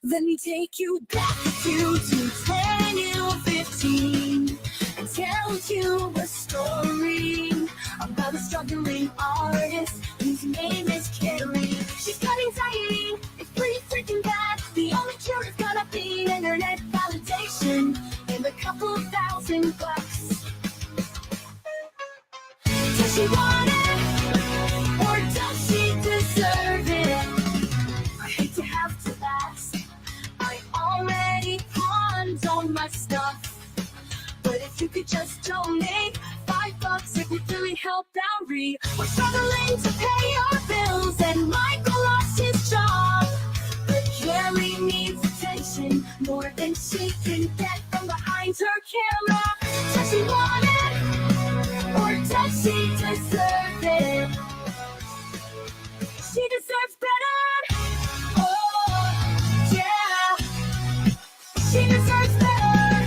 Let me take you back to 2015 and tell you a story about a struggling artist whose name is Carrie. She's got anxiety, it's pretty freaking bad. The only cure is gonna be internet validation and a couple $1,000. Does she want it, or does she deserve it? I hate to have to ask, I already pawned all my stuff. But if you could just donate $5, it would really help Boundary. We're struggling to pay our bills, and Michael lost his job. But Carrie needs attention more than she can get from behind her camera. Does she want it, or does she deserve it? She deserves better. Oh, yeah. She deserves better.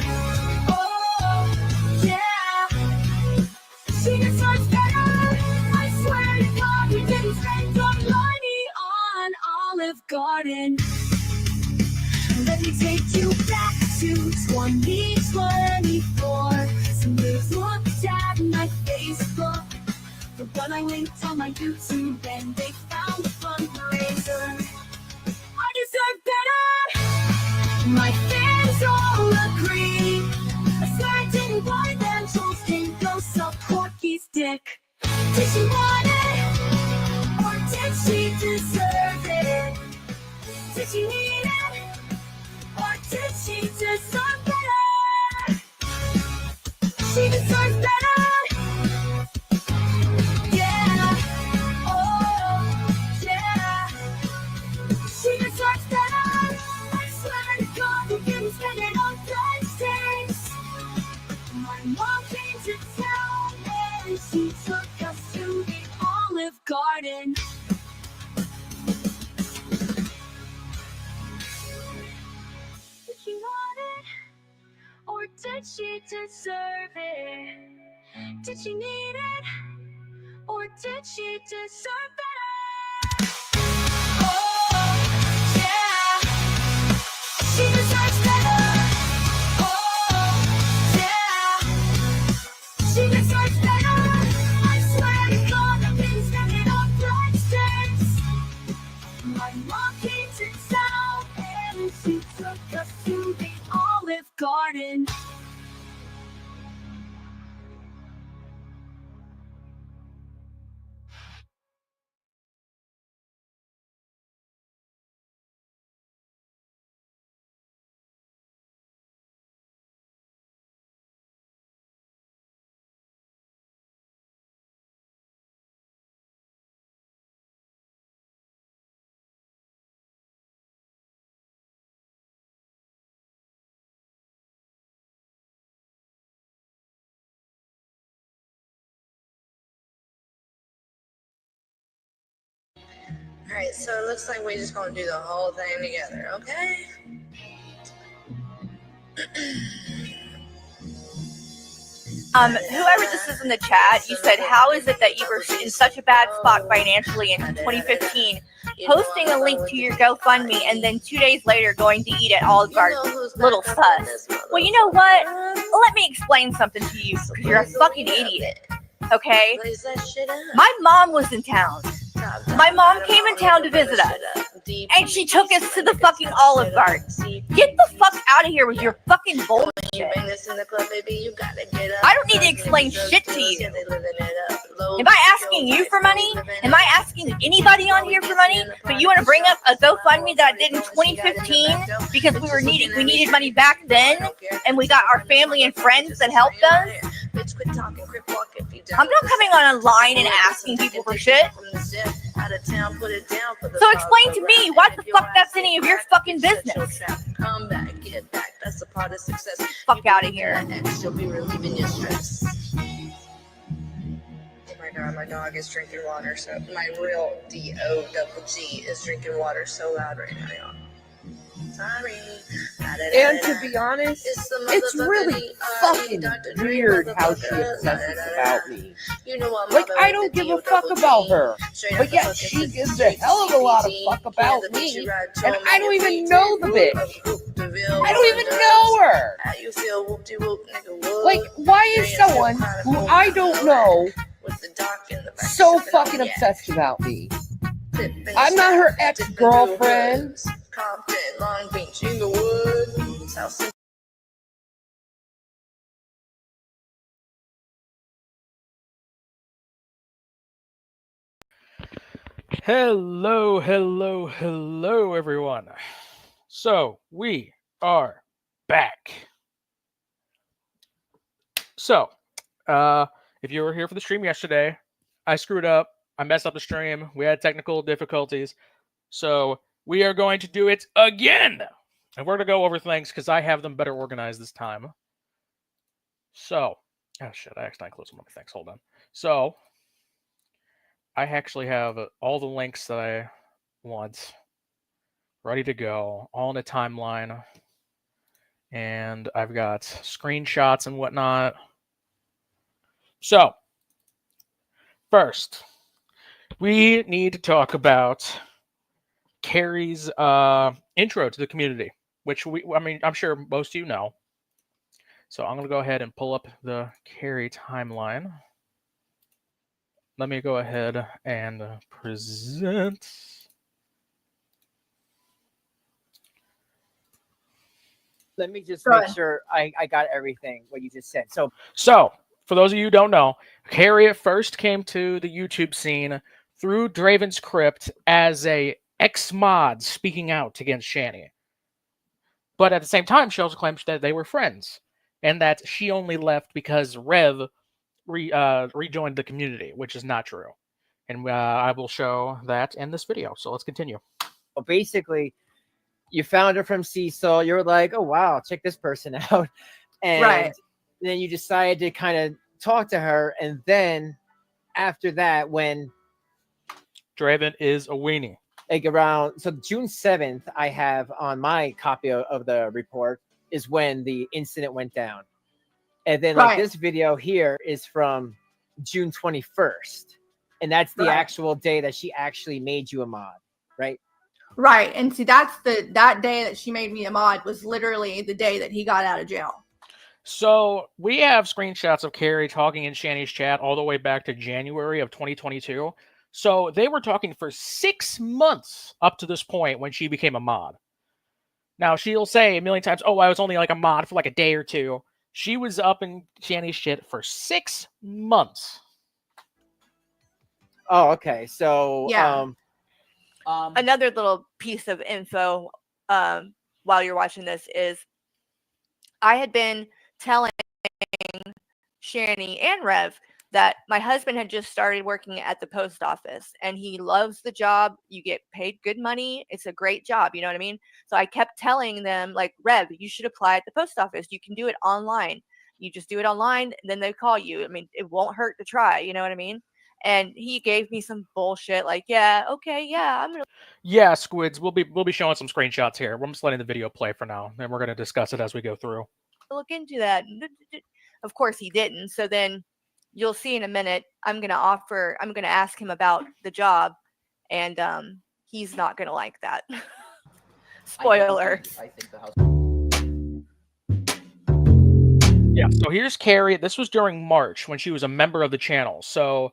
Oh, yeah. She deserves better. I swear to God, we didn't spend our money on Olive Garden. Let me take you back to 2024. Somebody's looked at my Facebook, the one I linked on my YouTube, and they found a fundraiser. I deserve better. My fans all agree. I swear I didn't buy them. Jules can go suck Corky's dick. Did she want it, or did she deserve it? Did she need it, or did she deserve better? She deserves better. Yeah. Oh, yeah. She deserves better. I swear to God, we didn't spend it on Thursdays. My mom came to town and she took us to the Olive Garden. Did she want it, or did she deserve it? Did she need it, or did she deserve better? Oh, yeah. She deserves better. Oh, yeah. She deserves better. I swear to God, I didn't spend it on Thursdays. My mom came to town and she took us to the Olive Garden. Alright, so it looks like we're just gonna do the whole thing together, okay? Whoever this is in the chat, you said, how is it that you were in such a bad spot financially in 2015, posting a link to your GoFundMe, and then 2 days later going to eat at Olive Garden? Little sus. Well, you know what? Let me explain something to you, because you're a fucking idiot. Okay? My mom was in town. My mom came in town to visit us, and she took us to the fucking Olive Garden. Get the fuck out of here with your fucking bullshit. I don't need to explain shit to you. Am I asking you for money? Am I asking anybody on here for money? But you want to bring up a GoFundMe that I did in 2015 because we needed money back then, and we got our family and friends that helped us? I'm not coming on a line and asking people for shit. So explain to me why the fuck that's any of your fucking business. Come back, get back. That's a part of success. Fuck out of here. She'll be relieving your stress. Oh my God, my dog is drinking water. So my real DOGG is drinking water so loud right now, y'all. And to be honest, it's really fucking weird how she obsesses about me. Like, I don't give a fuck about her, but yet she gives a hell of a lot of fuck about me, and I don't even know the bitch. I don't even know her. Like, why is someone who I don't know so fucking obsessed about me? I'm not her ex-girlfriend. Compton, Long Beach, Inglewood, South. Hello, everyone. So, we are back. So, if you were here for the stream yesterday, I screwed up. I messed up the stream. We had technical difficulties. So, we are going to do it again. And we're going to go over things because I have them better organized this time. So, oh shit, I accidentally closed one of my things. Hold on. So, I actually have all the links that I want ready to go, all in a timeline. And I've got screenshots and whatnot. So, first, we need to talk about Carrie's intro to the community, which I'm sure most of you know. So I'm going to go ahead and pull up the Carrie timeline. Let me go ahead and present. Let me just make sure I got everything, what you just said. So, for those of you who don't know, Carrie first came to the YouTube scene through Draven's Crypt as a ex-mod speaking out against Shanny. But at the same time, she also claims that they were friends, and that she only left because Rev rejoined the community, which is not true. And I will show that in this video. So let's continue. Well, basically, you found her from Cecil. You were like, oh, wow, check this person out. And then you decided to kind of talk to her. And then after that, when Draven is a weenie. Like around, so June 7th, I have on my copy of the report is when the incident went down. And then like this video here is from June 21st. And that's the actual day that she actually made you a mod, right? Right. And see, that day that she made me a mod was literally the day that he got out of jail. So we have screenshots of Carrie talking in Shanny's chat all the way back to January of 2022. So they were talking for 6 months up to this point when she became a mod. Now, she'll say a million times, oh, I was only like a mod for like a day or two. She was up in Shanny's shit for 6 months. Oh, okay. So, yeah. Another little piece of info while you're watching this is I had been telling Shanny and Rev that my husband had just started working at the post office and he loves the job. You get paid good money. It's a great job. You know what I mean? So I kept telling them, like, Rev, you should apply at the post office. You can do it online. You just do it online, and then they call you. I mean, it won't hurt to try. You know what I mean? And he gave me some bullshit like, yeah, okay, yeah, I'm gonna. Yeah, Squids, we'll be showing some screenshots here. We're just letting the video play for now, and we're going to discuss it as we go through. Look into that. Of course he didn't. So then you'll see in a minute. I'm going to ask him about the job, and he's not going to like that. Spoiler. Yeah, so here's Carrie. This was during March when she was a member of the channel. So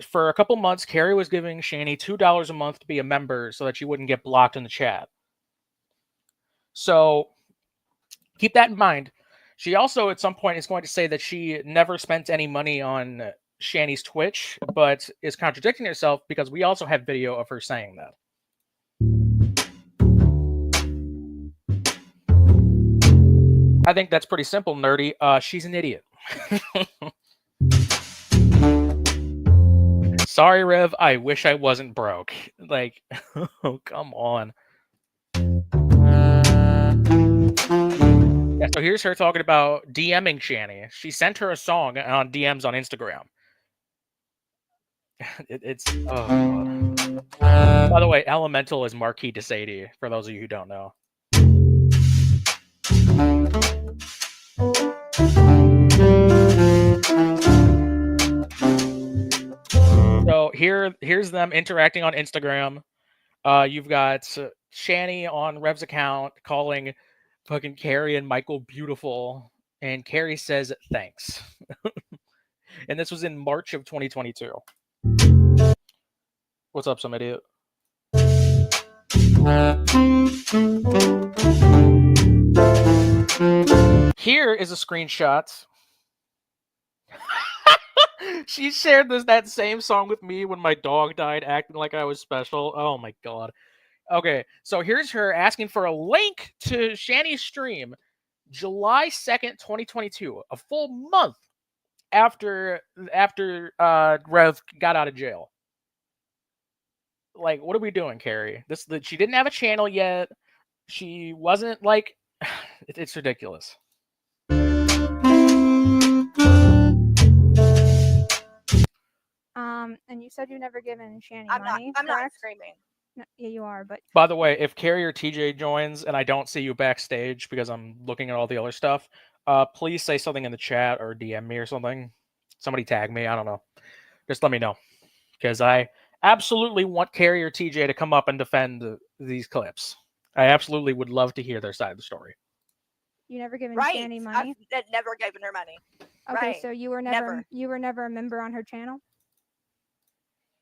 for a couple months, Carrie was giving Shanny $2 a month to be a member so that she wouldn't get blocked in the chat. So keep that in mind. She also, at some point, is going to say that she never spent any money on Shanny's Twitch, but is contradicting herself because we also have video of her saying that. I think that's pretty simple, nerdy. She's an idiot. Sorry, Rev. I wish I wasn't broke. Like, oh, come on. Yeah, so here's her talking about DMing Shanny. She sent her a song on DMs on Instagram. It's oh god. By the way, Elemental is Marquis de Sadie, for those of you who don't know. So here's them interacting on Instagram. You've got Shanny on Rev's account calling fucking Carrie and Michael beautiful, and Carrie says thanks. And this was in March of 2022. What's up, some idiot? Here is a screenshot. She shared that same song with me when my dog died, acting like I was special. Oh my god. Okay, so here's her asking for a link to Shanny's stream, July 2nd, 2022, a full month after Rev got out of jail. Like, what are we doing, Carrie? She didn't have a channel yet. She wasn't like, it's ridiculous. And you said you've never given Shanny money. I'm not screaming. No, yeah, you are, but By the way, if Carrie or TJ joins and I don't see you backstage because I'm looking at all the other stuff, please say something in the chat or DM me or something. Somebody tag me. I don't know. Just let me know, because I absolutely want Carrie or TJ to come up and defend these clips. I absolutely would love to hear their side of the story. you never given Right. Shanny money. I've never given her money. Okay, right. so you were never a member on her channel.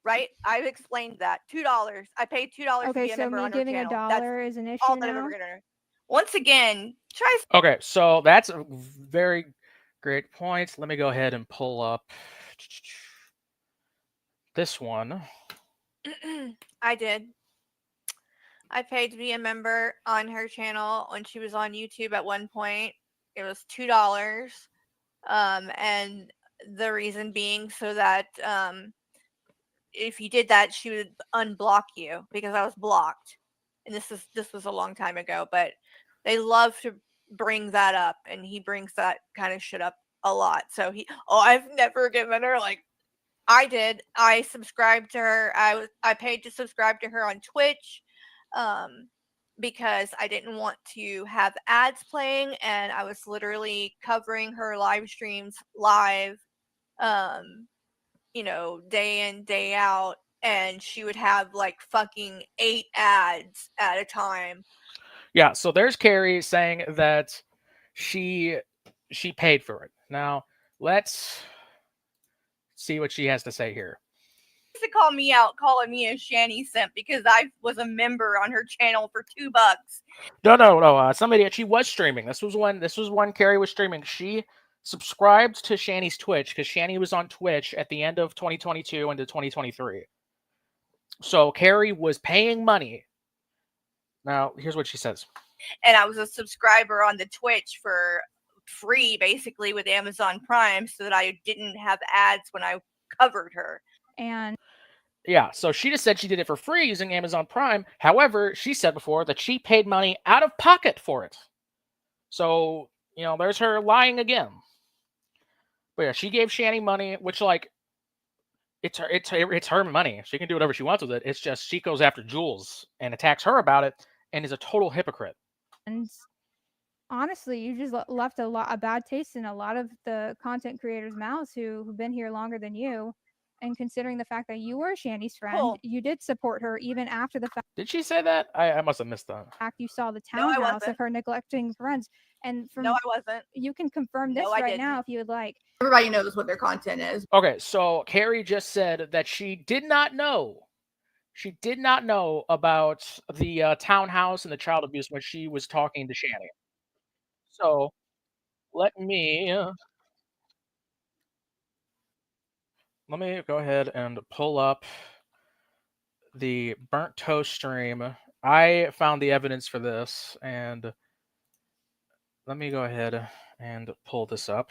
Right? I've explained that. $2. I paid $2 to Okay, be a so member me on her giving channel. $1 is an issue All that I've now. ever given her. Once again, try. Okay, so that's a very great point. Let me go ahead and pull up this one. I did. I paid to be a member on her channel when she was on YouTube at one point. It was $2. And the reason being so that if you did that, she would unblock you, because I was blocked. And this was a long time ago, but they love to bring that up, and he brings that kind of shit up a lot. So I've never given her, like, I did. I subscribed to her. I paid to subscribe to her on Twitch, because I didn't want to have ads playing, and I was literally covering her live streams live, day in, day out, and she would have like fucking 8 ads at a time. Yeah, so there's Carrie saying that she paid for it. Now, let's see what she has to say here. She used to call me out, calling me a Shanny simp, because I was a member on her channel for $2. No. Somebody, she was streaming. This was when Carrie was streaming. She subscribed to Shanny's Twitch because Shanny was on Twitch at the end of 2022 into 2023. So Carrie was paying money. Now, here's what she says. And I was a subscriber on the Twitch for free, basically, with Amazon Prime, so that I didn't have ads when I covered her. And yeah, so she just said she did it for free using Amazon Prime. However, she said before that she paid money out of pocket for it. So, there's her lying again. But yeah, she gave Shanny money, which, like, it's her money. She can do whatever she wants with it. It's just she goes after Jules and attacks her about it and is a total hypocrite. And honestly, you just left a bad taste in a lot of the content creators' mouths who've been here longer than you. And considering the fact that you were Shanny's friend, you did support her even after the fact. Did she say that? I must have missed that. You saw the townhouse of her neglecting friends. And no, I wasn't. You can confirm this right now if you would like. Everybody knows what their content is. Okay, so Carrie just said that she did not know. She did not know about the townhouse and the child abuse when she was talking to Shanny. So let me go ahead and pull up the BurntToast stream. I found the evidence for this, and let me go ahead and pull this up.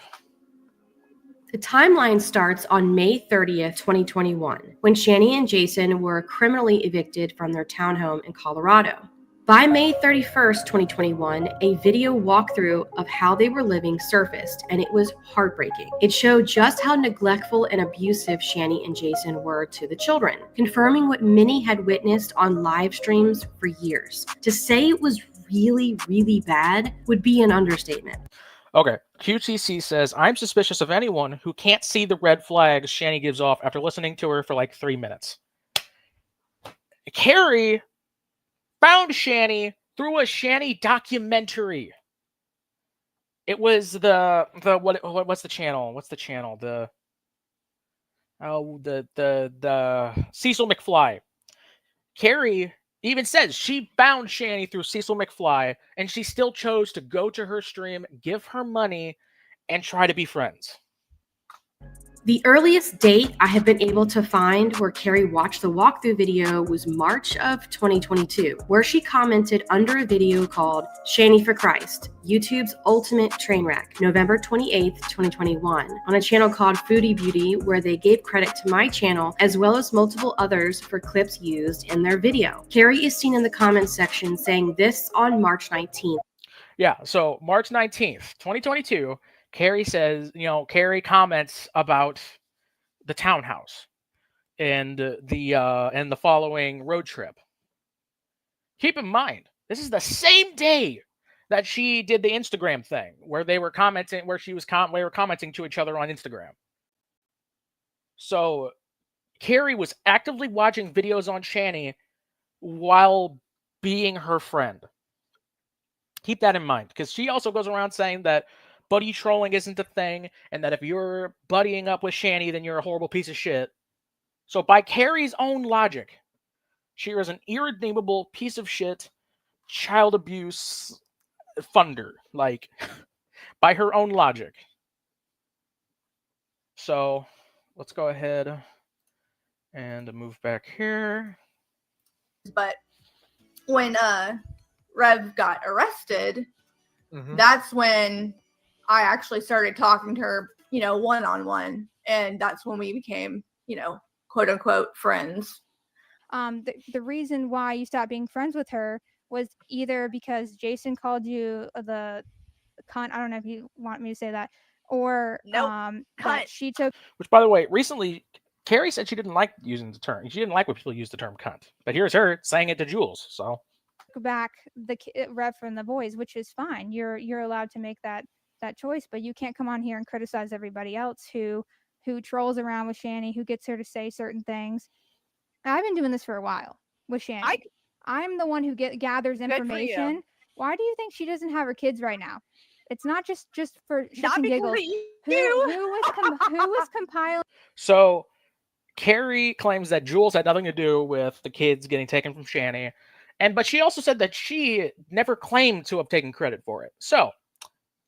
The timeline starts on May 30th, 2021, when Shanny and Jason were criminally evicted from their townhome in Colorado. By May 31st, 2021, a video walkthrough of how they were living surfaced, and it was heartbreaking. It showed just how neglectful and abusive Shanny and Jason were to the children, confirming what many had witnessed on live streams for years. To say it was really, really bad would be an understatement. Okay, QTC says, I'm suspicious of anyone who can't see the red flags Shanny gives off after listening to her for like 3 minutes. Carrie found Shanny through a Shanny documentary. It was what's the channel? What's the channel? The Cecil McFly. Carrie even says she found Shanny through Cecil McFly, and she still chose to go to her stream, give her money, and try to be friends. The earliest date I have been able to find where Carrie watched the walkthrough video was March of 2022, where she commented under a video called ShannyForChrist, YouTube's ultimate train wreck, November 28th, 2021, on a channel called Foodie Beauty, where they gave credit to my channel as well as multiple others for clips used in their video. Carrie is seen in the comments section saying this on March 19th. Yeah, so March 19th, 2022, Carrie says, Carrie comments about the townhouse and the following road trip. Keep in mind, this is the same day that she did the Instagram thing where they were commenting, where we were commenting to each other on Instagram. So Carrie was actively watching videos on Shanny while being her friend. Keep that in mind, because she also goes around saying that buddy trolling isn't a thing, and that if you're buddying up with Shanny, then you're a horrible piece of shit. So by Carrie's own logic, she is an irredeemable piece of shit, child abuse funder, like, by her own logic. So let's go ahead and move back here. But when Rev got arrested, Mm-hmm. that's when I actually started talking to her, one-on-one. And that's when we became, quote unquote friends. The reason why you stopped being friends with her was either because Jason called you the cunt. I don't know if you want me to say that, or Nope. that she took. Which, by the way, recently Carrie said she didn't like using the term. She didn't like when people use the term cunt. But here's her saying it to Jules. So Back the Rev from the boys, which is fine. You're allowed to make that choice, but you can't come on here and criticize everybody else who trolls around with Shanny, who gets her to say certain things. I've been doing this for a while with Shanny. I'm the one who gathers information. Why do you think she doesn't have her kids right now? It's not just for shits and giggles. Who was compiling? So Carrie claims that Jules had nothing to do with the kids getting taken from Shanny, but she also said that she never claimed to have taken credit for it. So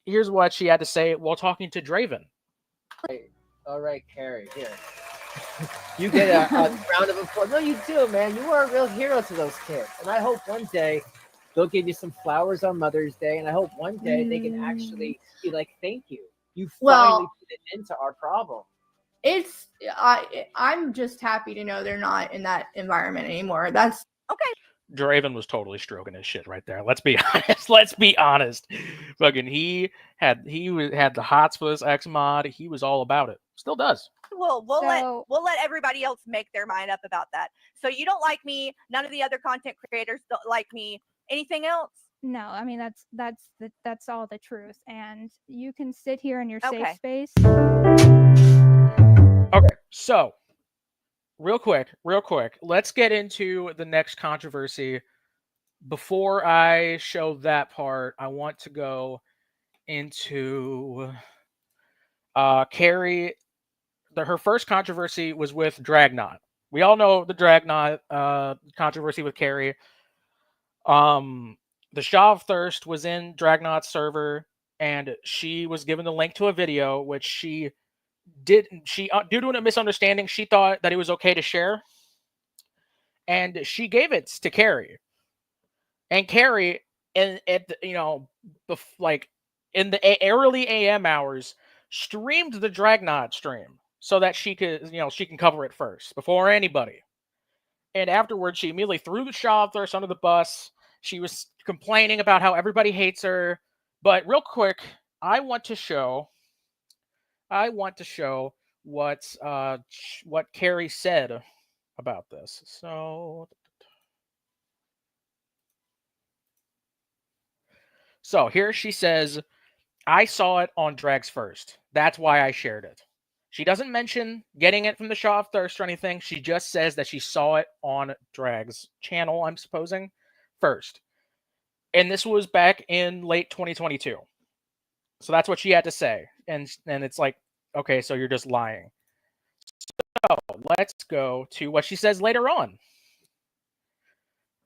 here's what she had to say while talking to Draven. All right, Carrie, here. You get a round of applause. No, you do, man. You are a real hero to those kids. And I hope one day they'll give you some flowers on Mother's Day. And I hope one day they can actually be like, thank you. You finally put an end to our problem. I'm just happy to know they're not in that environment anymore. That's okay. Draven was totally stroking his shit right there. Let's be honest. Let's be honest. Fucking he had the hots for this X mod. He was all about it. Still does. Well, we'll let everybody else make their mind up about that. So you don't like me. None of the other content creators don't like me. Anything else? No, I mean that's all the truth, and you can sit here in your safe space. Okay, so real quick, let's get into the next controversy. Before I show that part, I want to go into Carrie. Her first controversy was with Dragnot. We all know the Dragnot controversy with Carrie. The Shaw of Thirst was in Dragnot's server, and she was given the link to a video, which she did. Due to a misunderstanding, she thought that it was okay to share, and she gave it to Carrie. And Carrie, in the early AM hours, streamed the Dragnot stream so that she can cover it first before anybody. And afterwards, she immediately threw the Shaw of Thirst under the bus. She was complaining about how everybody hates her. But real quick, I want to show what Carrie said about this. So here she says, I saw it on Drags First. That's why I shared it. She doesn't mention getting it from the Shaw of Thirst or anything. She just says that she saw it on Drag's channel, I'm supposing, first. And this was back in late 2022. So that's what she had to say. And it's like, okay, so you're just lying. So let's go to what she says later on.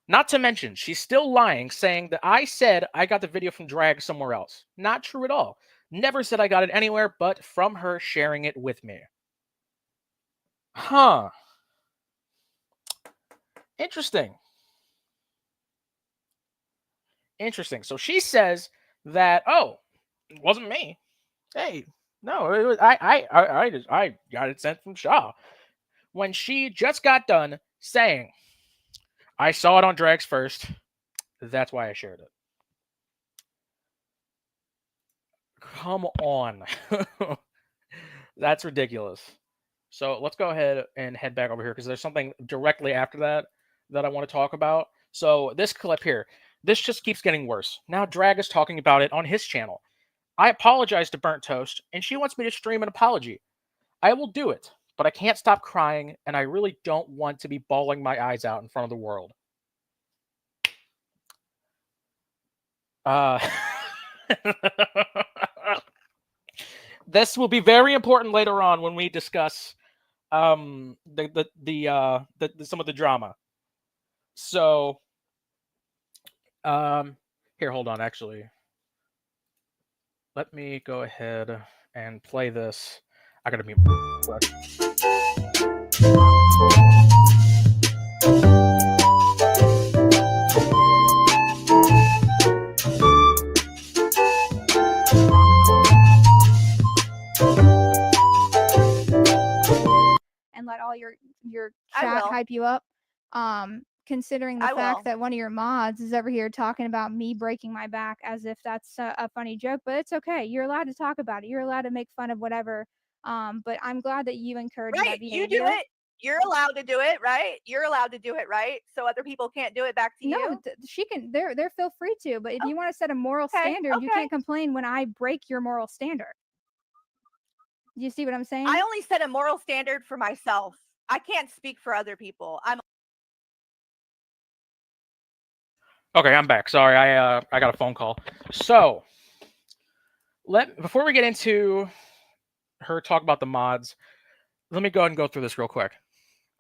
Not to mention, she's still lying, saying that I said I got the video from Drag somewhere else. Not true at all. Never said I got it anywhere but from her sharing it with me. Huh. Interesting. Interesting. So she says that, oh, it wasn't me. Hey, no, it was, I got it sent from Shaw. When she just got done saying, I saw it on Drags First. That's why I shared it. Come on. That's ridiculous. So let's go ahead and head back over here because there's something directly after that I want to talk about. So this clip here, this just keeps getting worse. Now Drag is talking about it on his channel. I apologize to BurntToast, and she wants me to stream an apology. I will do it, but I can't stop crying, and I really don't want to be bawling my eyes out in front of the world. This will be very important later on when we discuss some of the drama. So here, hold on, actually. Let me go ahead and play this. I gotta be quick. And let all your I chat will. hype you up. Considering the I fact will. that one of your mods is over here talking about me breaking my back as if that's a funny joke, but it's okay. You're allowed to talk about it. You're allowed to make fun of whatever. But I'm glad that you encourage that Right, behavior. you do it. You're allowed to do it, right? You're allowed to do it, right? So other people can't do it back to No, you. she can. They're feel free to. But if you want to set a moral Okay, standard, you okay. can't complain when I break your moral standard. Do you see what I'm saying? I only set a moral standard for myself. I can't speak for other people. Okay, I'm back. Sorry, I got a phone call. So before we get into her talk about the mods, let me go ahead and go through this real quick.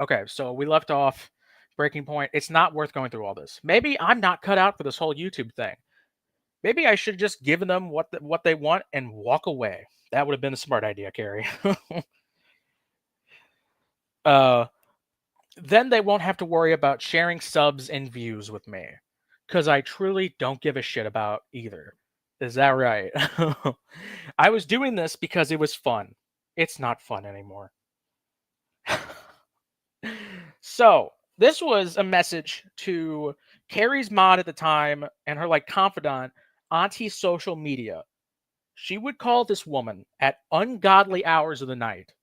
Okay, so we left off breaking point. It's not worth going through all this. Maybe I'm not cut out for this whole YouTube thing. Maybe I should just give them what they want and walk away. That would have been a smart idea, Carrie. Then they won't have to worry about sharing subs and views with me. Because I truly don't give a shit about either. Is that right? I was doing this because it was fun. It's not fun anymore. So, this was a message to Carrie's mod at the time and her confidant, Auntie Social Media. She would call this woman at ungodly hours of the night.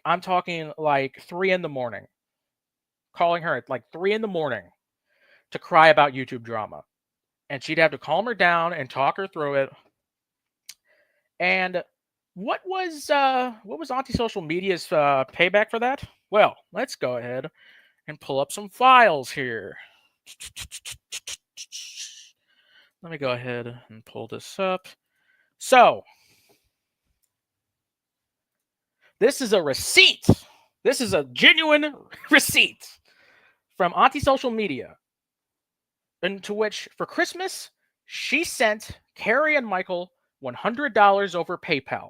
I'm talking 3 in the morning. Calling her at 3 in the morning to cry about YouTube drama. And she'd have to calm her down and talk her through it. And what was Auntie Social Media's payback for that? Well, let's go ahead and pull up some files here. Let me go ahead and pull this up. So, this is a receipt. This is a genuine receipt from Auntie Social Media, into which, for Christmas, she sent Carrie and Michael $100 over PayPal.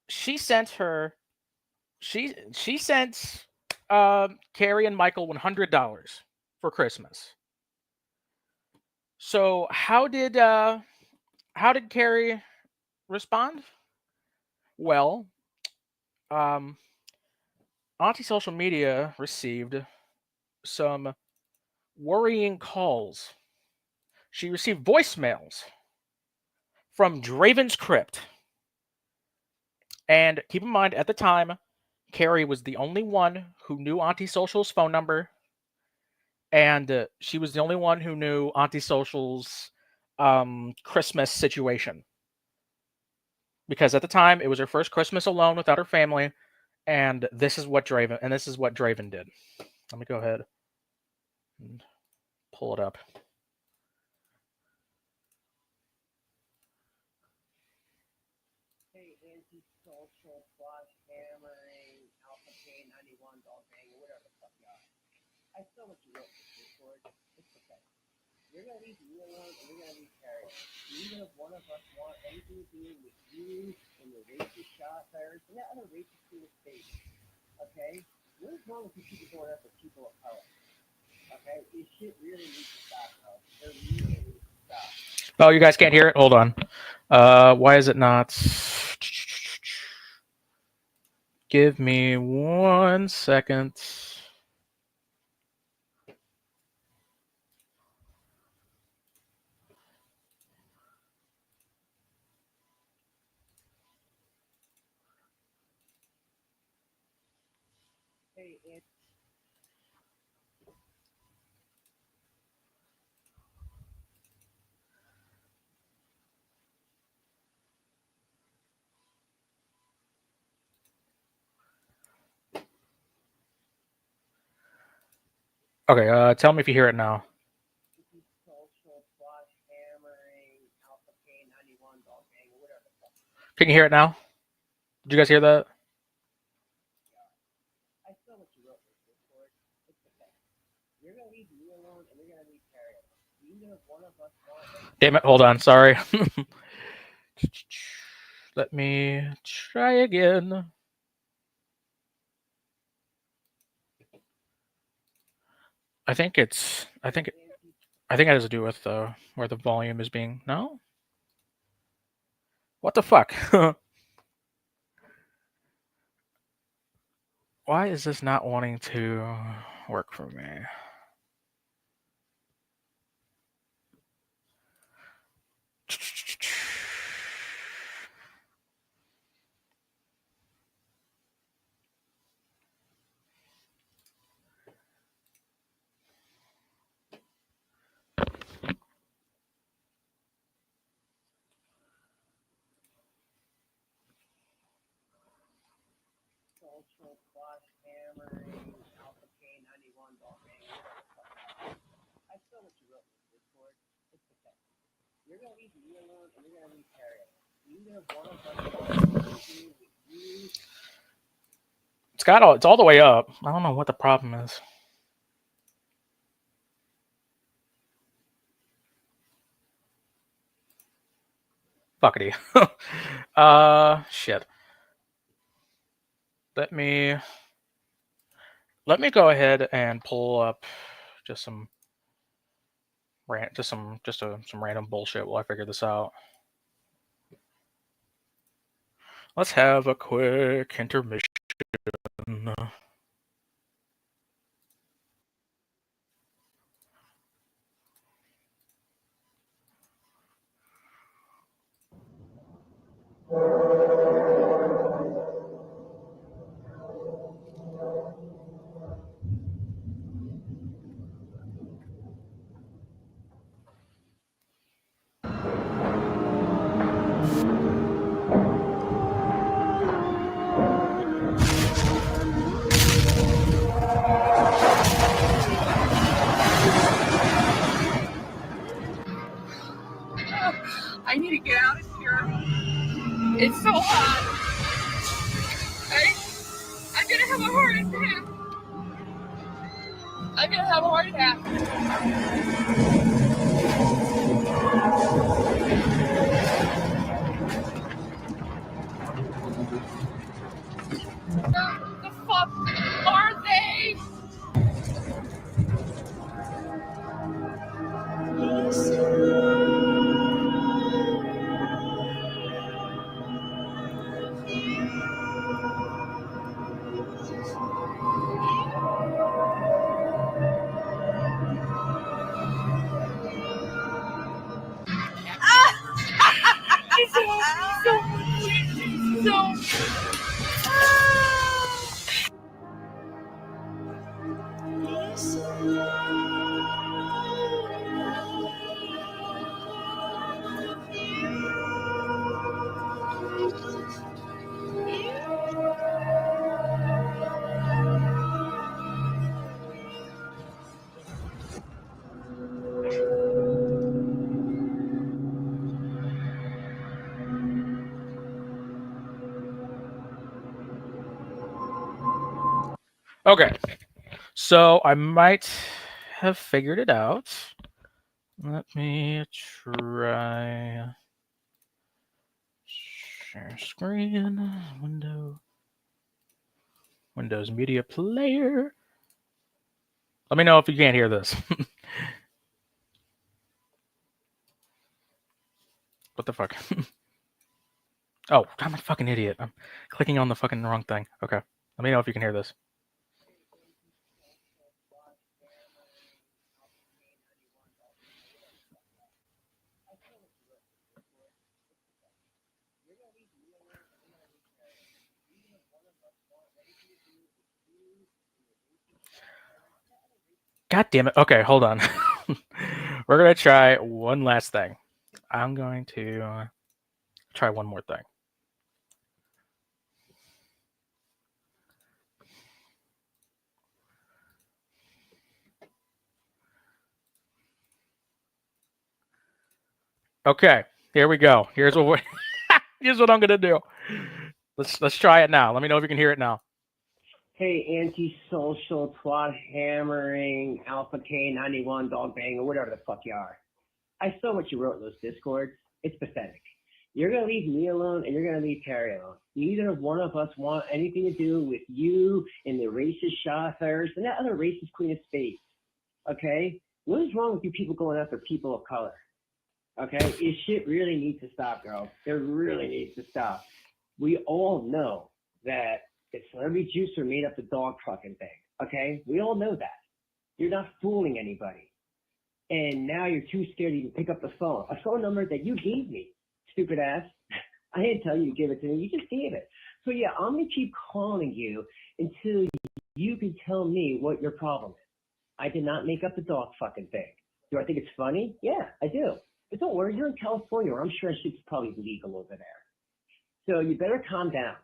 She sent Carrie and Michael $100 for Christmas. So how did Carrie respond? Well, Auntie Social Media received some worrying calls. She received voicemails from Draven's Crypt. And keep in mind, at the time, Carrie was the only one who knew Auntie Social's phone number. And she was the only one who knew Auntie Social's Christmas situation. Because at the time, it was her first Christmas alone without her family, and this is what Draven did. Let me go ahead and pull it up. Hey, anti-social slash hammering, alpha K91, dog bang, whatever the fuck you are. I still let you work this Discord. It's okay. You're gonna leave me alone, and you're gonna leave Carrie. Even if one of us want anything to do with you and your racist shot fires, and that other racist thing is fake. Okay? What is wrong with you people going after people of color? Okay? This shit really needs to stop, though. It really needs to stop. Oh, you guys can't hear it? Hold on. Why is it not? Give me 1 second. Hey, Okay, tell me if you hear it now. Can you hear it now? Did you guys hear that? I still let you work this Discord. It's okay. You're gonna leave me alone, and you're gonna leave Carrie. Even if one of us wants. Damn it, hold on, sorry. Let me try again. I think it has to do with where the volume is being. No? What the fuck? Why is this not wanting to work for me? Social slash hammering, alpha K91, dog bang, whatever the fuck you are. I still let you work this Discord. It's okay. You're gonna leave me alone, and you're gonna leave Carrie. Even if one of us wants to do with you. It's all the way up. I don't know what the problem is. Fuckity. Shit. Let me go ahead and pull up just some random bullshit while I figure this out. Let's have a quick intermission. I need to get out of here. It's so hot. I'm gonna have a heart attack. I'm gonna have a heart attack. Where the fuck are they? Okay. So I might have figured it out. Let me try. Share screen. Windows Media Player. Let me know if you can't hear this. What the fuck? Oh, I'm a fucking idiot. I'm clicking on the fucking wrong thing. Okay. Let me know if you can hear this. God damn it. Okay, hold on. We're going to try one last thing. I'm going to try one more thing. Okay, here we go. Here's what here's what I'm gonna do. Let's try it now. Let me know if you can hear it now. Hey, anti-social, twat hammering, Alpha K91, dog bang, or whatever the fuck you are. I saw what you wrote in those discords. It's pathetic. You're going to leave me alone, and you're going to leave Carrie alone. Neither one of us want anything to do with you and the racist Shannyverse and that other racist queen of spades. Okay? What is wrong with you people going after people of color? Okay? This shit really needs to stop, girl. It really needs to stop. We all know that the celebrity juicer made up the dog fucking thing. Okay? We all know that. You're not fooling anybody. And now you're too scared to even pick up the phone. A phone number that you gave me, stupid ass. I didn't tell you to give it to me. You just gave it. So yeah, I'm going to keep calling you until you can tell me what your problem is. I did not make up the dog fucking thing. Do I think it's funny? Yeah, I do. But don't worry, you're in California, where I'm sure shit's probably legal over there. So you better calm down,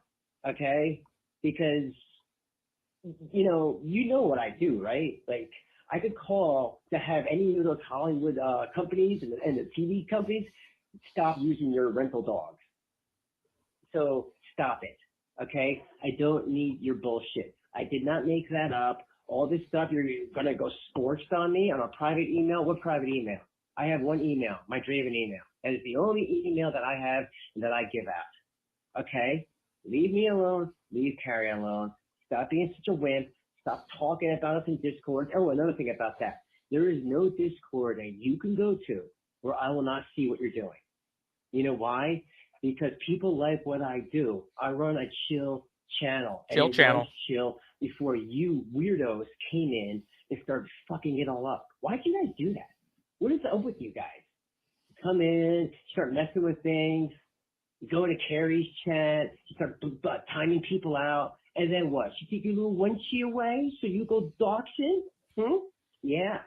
okay? Because, you know what I do, right? Like, I could call to have any of those Hollywood companies and the TV companies stop using your rental dogs. So stop it, okay? I don't need your bullshit. I did not make that up. All this stuff, you're going to go scorched on me on a private email? What private email? I have one email, my Draven email. That is the only email that I have and that I give out, okay? Leave me alone. Leave Carrie alone. Stop being such a wimp. Stop talking about us in Discord. Oh, another thing about that. There is no Discord that you can go to where I will not see what you're doing. You know why? Because people like what I do. I run a chill channel. Chill channel. Chill before you weirdos came in and started fucking it all up. Why'd you guys do that? What is up with you guys? Come in, start messing with things, go into Carrie's chat, start timing people out. And then what? She take your little wenchie away so you go doxing? Yeah.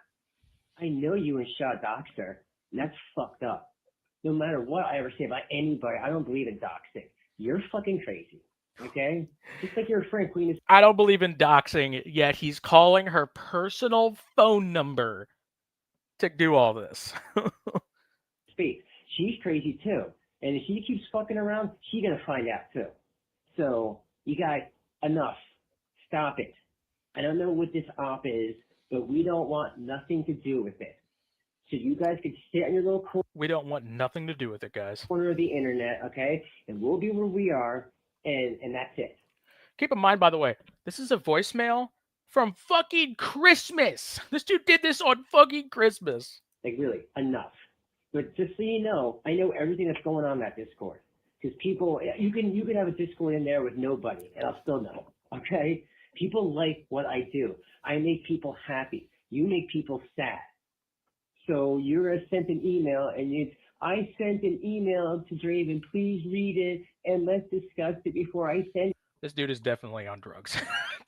I know you and Shaw doxer, and that's fucked up. No matter what I ever say about anybody, I don't believe in doxing. You're fucking crazy, okay? Just like your friend Queen is. I don't believe in doxing, yet he's calling her personal phone number to do all this. Space. She's crazy too. And if she keeps fucking around, she's gonna find out too. So, you guys, enough. Stop it. I don't know what this op is, but we don't want nothing to do with it. So you guys can sit on your little We don't want nothing to do with it, guys. corner of the internet, okay? And we'll be where we are, and that's it. Keep in mind, by the way, this is a voicemail from fucking Christmas. This dude did this on fucking Christmas. Like, really, enough. But just so you know, I know everything that's going on in that Discord. Because people, you can have a Discord in there with nobody, and I'll still know, okay? People like what I do. I make people happy. You make people sad. So you're sent an email, and I sent an email to Draven. Please read it, and let's discuss it before I send. This dude is definitely on drugs.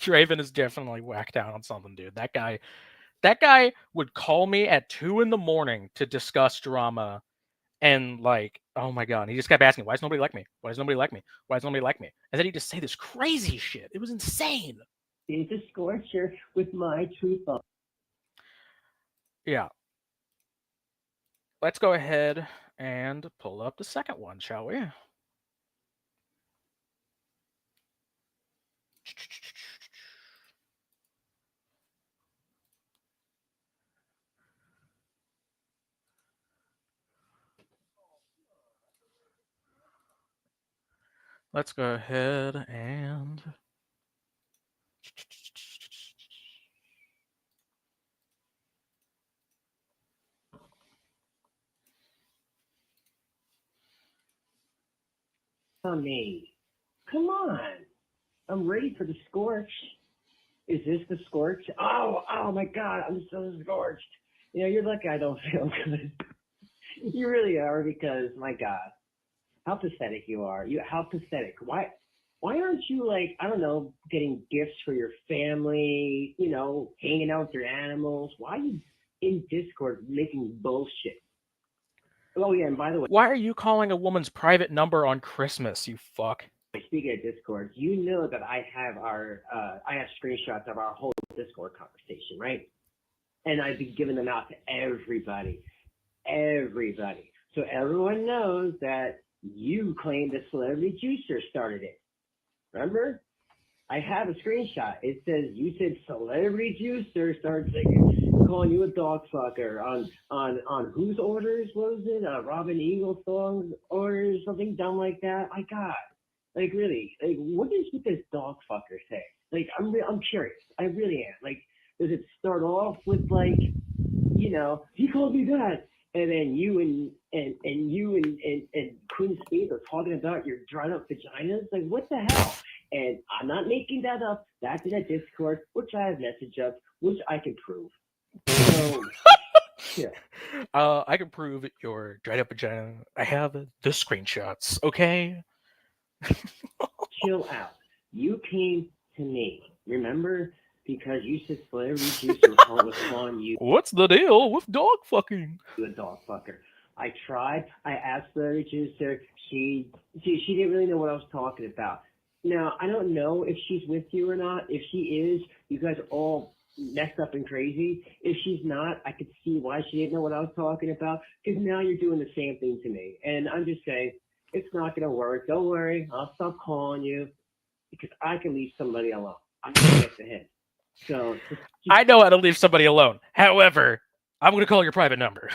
Draven is definitely whacked out on something, dude. That guy would call me at 2 a.m. to discuss drama, and like, oh my god, he just kept asking, why does nobody like me? Why does nobody like me? Why does nobody like me? And then he'd just say this crazy shit. It was insane. It's a scorcher with my truth bomb. Yeah. Let's go ahead and pull up the second one, shall we? Let's go ahead and me. Come on. I'm ready for the scorch. Is this the scorch? Oh my God, I'm so scorched. You know, you're lucky I don't feel good. You really are, because my God, how pathetic you are. How pathetic. Why aren't you, like, I don't know, getting gifts for your family, you know, hanging out with your animals? Why are you in Discord making bullshit? Oh yeah, and by the way, why are you calling a woman's private number on Christmas, you fuck? speaking of Discord, you know that I have screenshots of our whole Discord conversation, right? And I've been giving them out to everybody. So everyone knows that you claimed that Celebrity Juicer started it. Remember? I have a screenshot. It says you said Celebrity Juicer started calling you a dog fucker on whose orders was it? Robin Eagle song's orders, something dumb like that. My God, like really, like what is with this dog fucker thing? Like I'm curious. I really am. Like, does it start off with like, you know, he called me that, and then you and Queen Speed are talking about your dried up vaginas? Like, what the hell? And I'm not making that up. That's in a Discord, which I have message of, which I can prove. So, yeah. I can prove your dried up vagina. I have the screenshots, okay? Chill out. You came to me, remember? Because you said Celebrity Juicer was calling you. What's the deal with dog fucking? You a dog fucker. I tried. I asked Celebrity Juicer. She didn't really know what I was talking about. Now, I don't know if she's with you or not. If she is, you guys are all messed up and crazy. If she's not, I could see why she didn't know what I was talking about, because now you're doing the same thing to me. And I'm just saying, it's not going to work. Don't worry. I'll stop calling you, because I can leave somebody alone. I'm going to get to him. So I know how to leave somebody alone. However, I'm going to call your private number.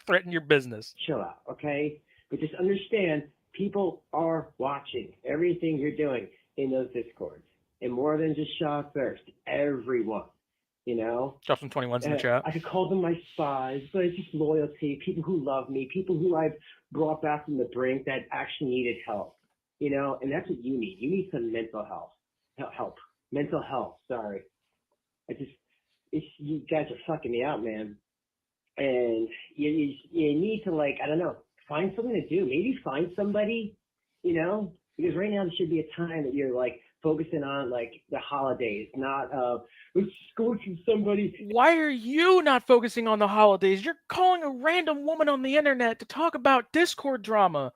Threaten your business. Chill out, okay? But just understand, people are watching everything you're doing in those Discords. And more than just Shannyverse, everyone, you know? Drop some 21s in the chat. I could call them my spies, but it's just loyalty, people who love me, people who I've brought back from the brink that actually needed help, you know? And that's what you need. You need some mental health. Mental health, sorry. You guys are fucking me out, man. And you need to, like, I don't know, find something to do. Maybe find somebody, you know, because right now there should be a time that you're like focusing on like the holidays, not scorching somebody. Why are you not focusing on the holidays? You're calling a random woman on the internet to talk about Discord drama.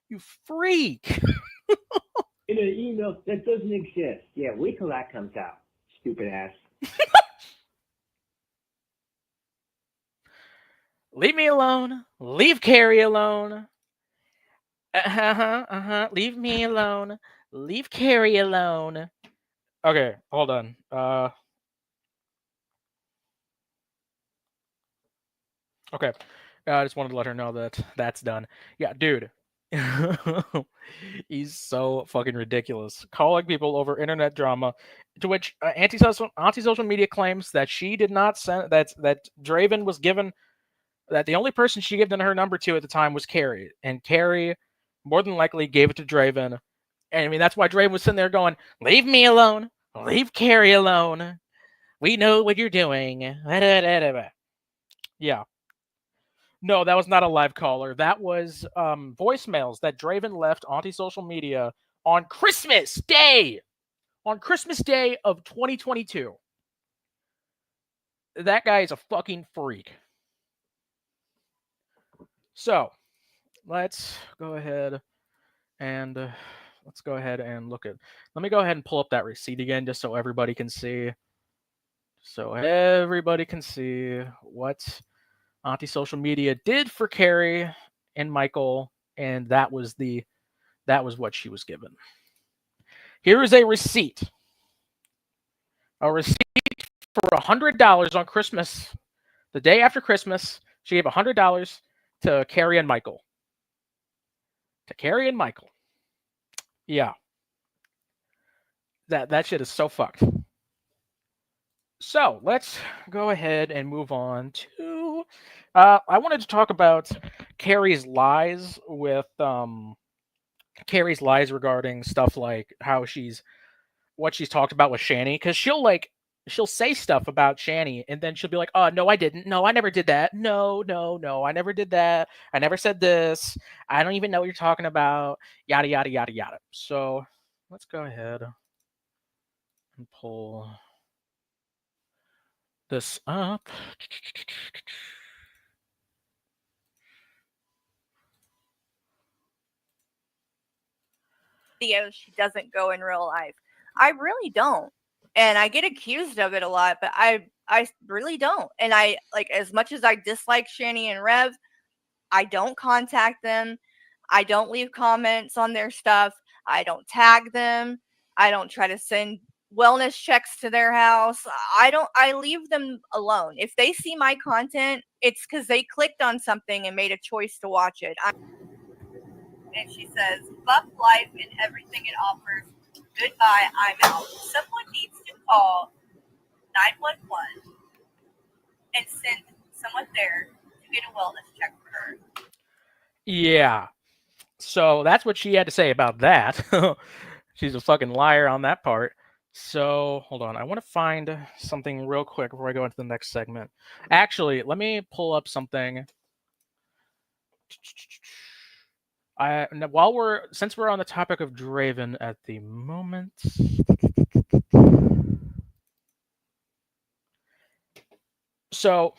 You freak. In an email that doesn't exist. Yeah, wait till that comes out, stupid ass. Leave me alone. Leave Carrie alone. Leave me alone. Leave Carrie alone. Okay, hold on. Okay. I just wanted to let her know that that's done. Yeah, dude. He's so fucking ridiculous. Calling people over internet drama, to which anti-social media claims that she did not send, that Draven was given, that the only person she gave her number to at the time was Carrie, and Carrie more than likely gave it to Draven. And I mean, that's why Draven was sitting there going, "Leave me alone. Leave Carrie alone. We know what you're doing." Yeah. No, that was not a live caller. That was voicemails that Draven left on social media on Christmas Day. On Christmas Day of 2022. That guy is a fucking freak. So, let's go ahead and look at. Let me go ahead and pull up that receipt again, just so everybody can see. So everybody can see what anti-social media did for Carrie and Michael, and that was what she was given. Here is a receipt. A receipt for $100 on Christmas. The day after Christmas, she gave $100 to Carrie and Michael. To Carrie and Michael. Yeah. That shit is so fucked. So let's go ahead and move on to. I wanted to talk about Carrie's lies with Carrie's lies regarding stuff like how what she's talked about with Shanny, because she'll say stuff about Shanny and then she'll be like, "Oh no, I didn't. No, I never did that. No, no, no, I never did that. I never said this. I don't even know what you're talking about." Yada yada yada yada. So let's go ahead and pull this up. Videos she doesn't go in real life. I really don't. And I get accused of it a lot, but I really don't. And I like, as much as I dislike Shanny and Rev, I don't contact them. I don't leave comments on their stuff. I don't tag them. I don't try to send wellness checks to their house. I leave them alone. If they see my content, it's because they clicked on something and made a choice to watch it. And she says, "Fuck life and everything it offers. Goodbye, I'm out. Someone needs to call 911 and send someone there to get a wellness check for her." Yeah. So that's what she had to say about that. She's a fucking liar on that part. So hold on. I want to find something real quick before I go into the next segment. Actually, let me pull up something. Since we're on the topic of Draven at the moment. So,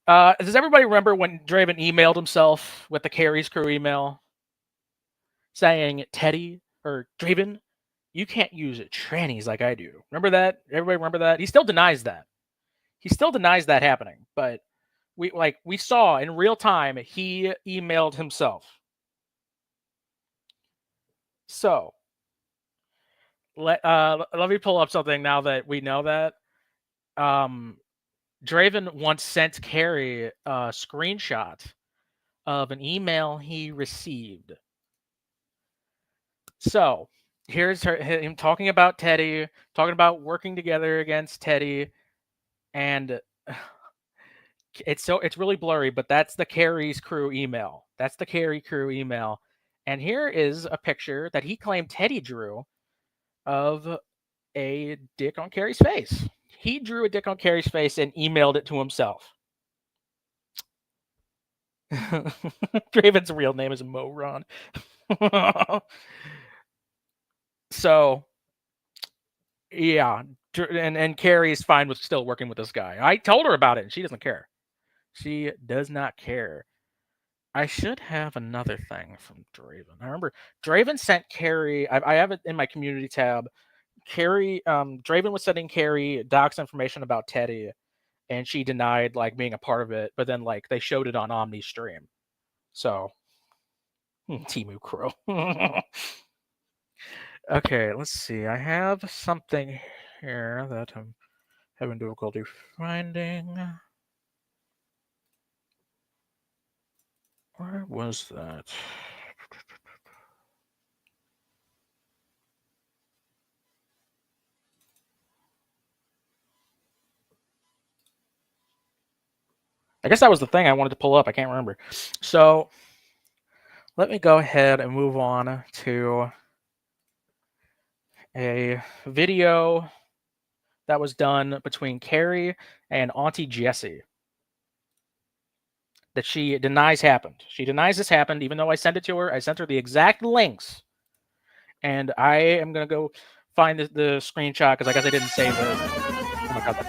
does everybody remember when Draven emailed himself with the Carrie's crew email saying, "Teddy or Draven, you can't use trannies like I do"? Remember that? Everybody remember that? He still denies that. He still denies that happening, but we saw in real time he emailed himself. So let me pull up something now that we know that. Draven once sent Carrie a screenshot of an email he received. So here's him talking about Teddy, talking about working together against Teddy, and it's really blurry, but that's the Carrie's crew email. That's the Carrie crew email. And here is a picture that he claimed Teddy drew of a dick on Carrie's face. He drew a dick on Carrie's face and emailed it to himself. Draven's real name is Moron. So, yeah, and Carrie's fine with still working with this guy. I told her about it, and she doesn't care. She does not care. I should have another thing from Draven. I remember Draven sent Carrie. I have it in my community tab. Draven was sending Carrie docs information about Teddy, and she denied being a part of it. But then they showed it on Omni's stream. So, Timu Crow. Okay, let's see. I have something here that I'm having difficulty finding. Where was that? I guess that was the thing I wanted to pull up. I can't remember. So let me go ahead and move on to a video that was done between Carrie and Auntie Jessie that she denies happened. She denies this happened, even though I sent it to her. I sent her the exact links. And I am going to go find the screenshot because I guess I didn't save it. Oh my God.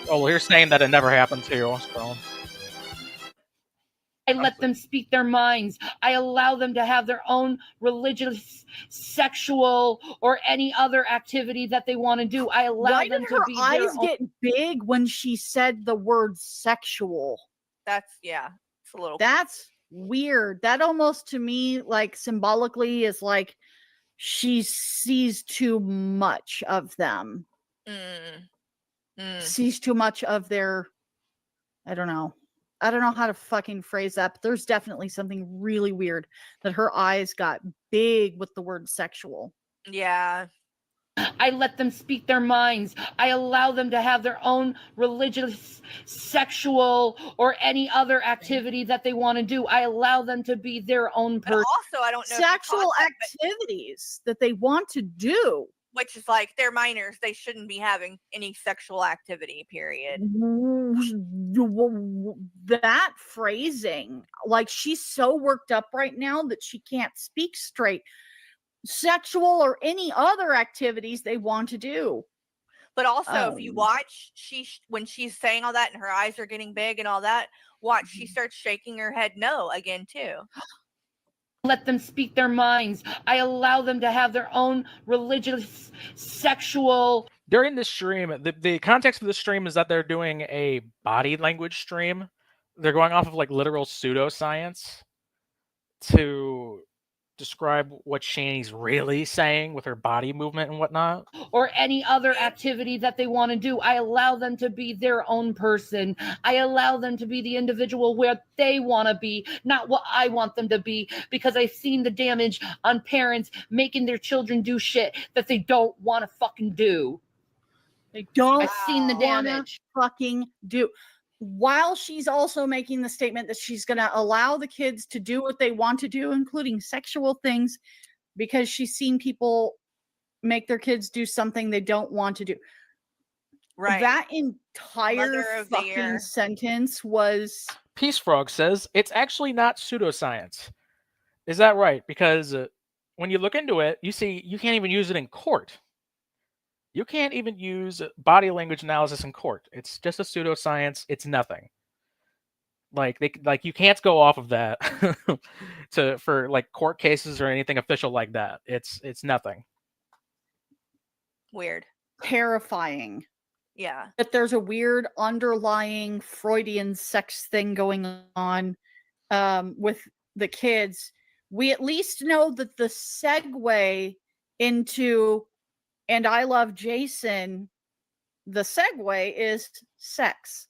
Oh, well, you're saying that it never happened to you. So. I let them speak their minds. I allow them to have their own religious, sexual, or any other activity that they want to do. I allow them to be her eyes get big when she said the word sexual? It's a little. That's weird. That almost to me, symbolically, is she sees too much of them. sees too much of their, I don't know how to fucking phrase that, but there's definitely something really weird that her eyes got big with the word sexual. Yeah. I let them speak their minds. I allow them to have their own religious, sexual, or any other activity that they want to do. I allow them to be their own But person. also, I don't know if you Sexual caught that, activities that they want to do. which is like, they're minors. They shouldn't be having any sexual activity, period. That phrasing, like, she's so worked up right now that she can't speak straight. Sexual or any other activities they want to do. But also, if you watch, when she's saying all that and her eyes are getting big and all that, watch, she starts shaking her head no again too. Let them speak their minds. I allow them to have their own religious, sexual. During this stream, the context of the stream is that they're doing a body language stream. They're going off of like literal pseudoscience to describe what Shanny's really saying with her body movement and whatnot. Or any other activity that they want to do. I allow them to be their own person. I allow them to be the individual where they want to be, not what I want them to be, because I've seen the damage on parents making their children do shit that they don't want to fucking do. They don't I've seen the damage. fucking do. While she's also making the statement that she's going to allow the kids to do what they want to do, including sexual things, because she's seen people make their kids do something they don't want to do. Right. That entire fucking sentence was... Peace Frog says, it's actually not pseudoscience. Is that right? Because when you look into it, you see you can't even use it in court. You can't even use body language analysis in court. It's just a pseudoscience. It's nothing. Like you can't go off of that for like court cases or anything official like that. It's nothing. Weird. Terrifying. Yeah. That there's a weird underlying Freudian sex thing going on with the kids. We at least know that the segue into "And I Love Jason," the segue is sex.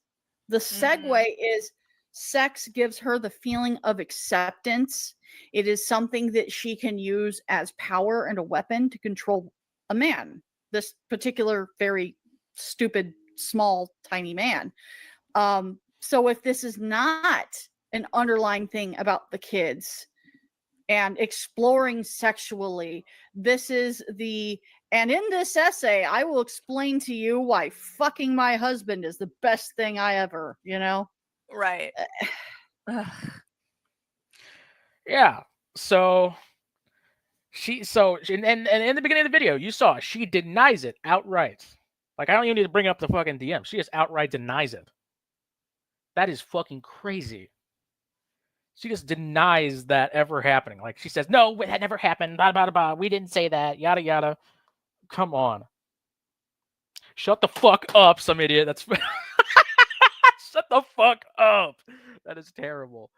The segue is sex gives her the feeling of acceptance. It is something that she can use as power and a weapon to control a man. This particular very stupid, small, tiny man. So if this is not an underlying thing about the kids and exploring sexually, this is the... And in this essay, I will explain to you why fucking my husband is the best thing I ever, Right. Yeah. So and in the beginning of the video, you saw she denies it outright. Like, I don't even need to bring up the fucking DM. She just outright denies it. That is fucking crazy. She just denies that ever happening. Like, she says, no, that never happened. Blah, blah, blah. We didn't say that. Yada, yada. Come on. Shut the fuck up, some idiot. That's... Shut the fuck up. That is terrible.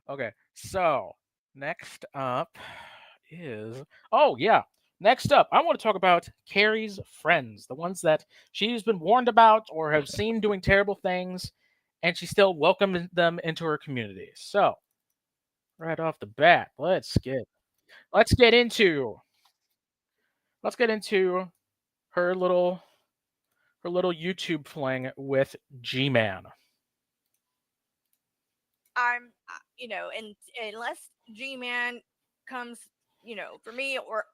Okay, so next up is... Oh, yeah. Next up, I want to talk about Carrie's friends. The ones that she's been warned about or have seen doing terrible things, and she still welcomed them into her community. So, right off the bat, let's get into her little YouTube fling with G-Man. I'm, and unless G-Man comes, for me or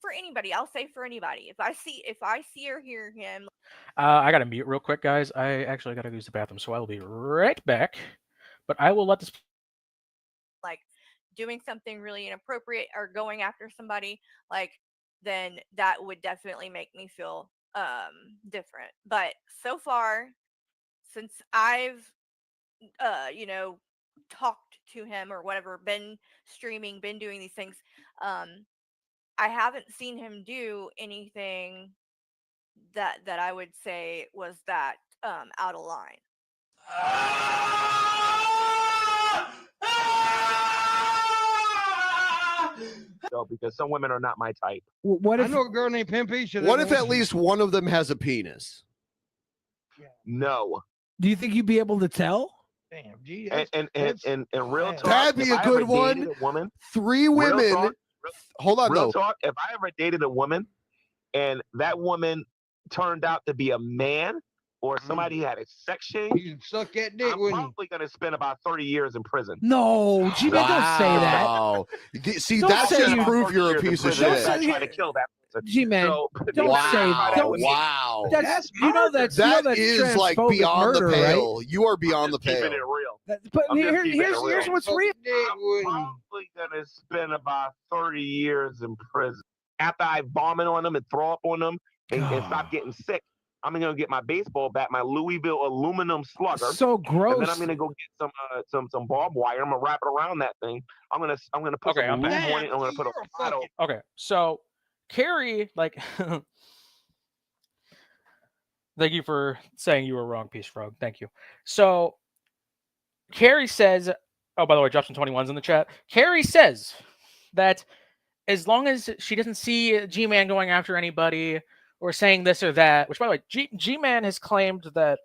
for anybody, I'll say for anybody. If I see or hear him. I gotta mute real quick, guys. I actually gotta use the bathroom, so I'll be right back. But I will let this... Like, doing something really inappropriate or going after somebody, like, then that would definitely make me feel different. But so far, since I've talked to him or whatever, been streaming, been doing these things, I haven't seen him do anything that I would say was that out of line. though, because some women are not my type. What I if know a girl named Pimpy. What if at least one of them has a penis? No. do you think you'd be able to tell? Damn, gee, And real talk, That'd be if a I good ever one. dated a woman, 3 real women. talk, Hold on, real though. talk, if I ever dated a woman and that woman turned out to be a man or somebody who had a sex change, you suck that dick, I'm wouldn't you? probably going to spend about 30 years in prison. No, G-Man, don't say that. Wow. See, Don't that's say just you- proof you're a piece of Don't shit. say- Trying to kill that person. G-Man, So, don't say don't. Wow. That's you know that's That that's is like transphobic beyond murder, the right? pale. You are beyond the Keeping it pale. real. But I'm just keeping it here's real. what's real. I'm probably going to spend about 30 years in prison. After I vomit on them and throw up on them and stop getting sick, I'm going to get my baseball bat, my Louisville aluminum slugger. So gross. And then I'm going to go get some barbed wire. I'm going to wrap it around that thing. I'm going to put Okay, some I'm lube back. on it. I'm going to put a bottle. Okay, so Carrie, like, thank you for saying you were wrong, Peace Frog. Thank you. So Carrie says, oh, by the way, Justin21's in the chat. Carrie says that as long as she doesn't see G-Man going after anybody or saying this or that, which, by the way, G-Man has claimed that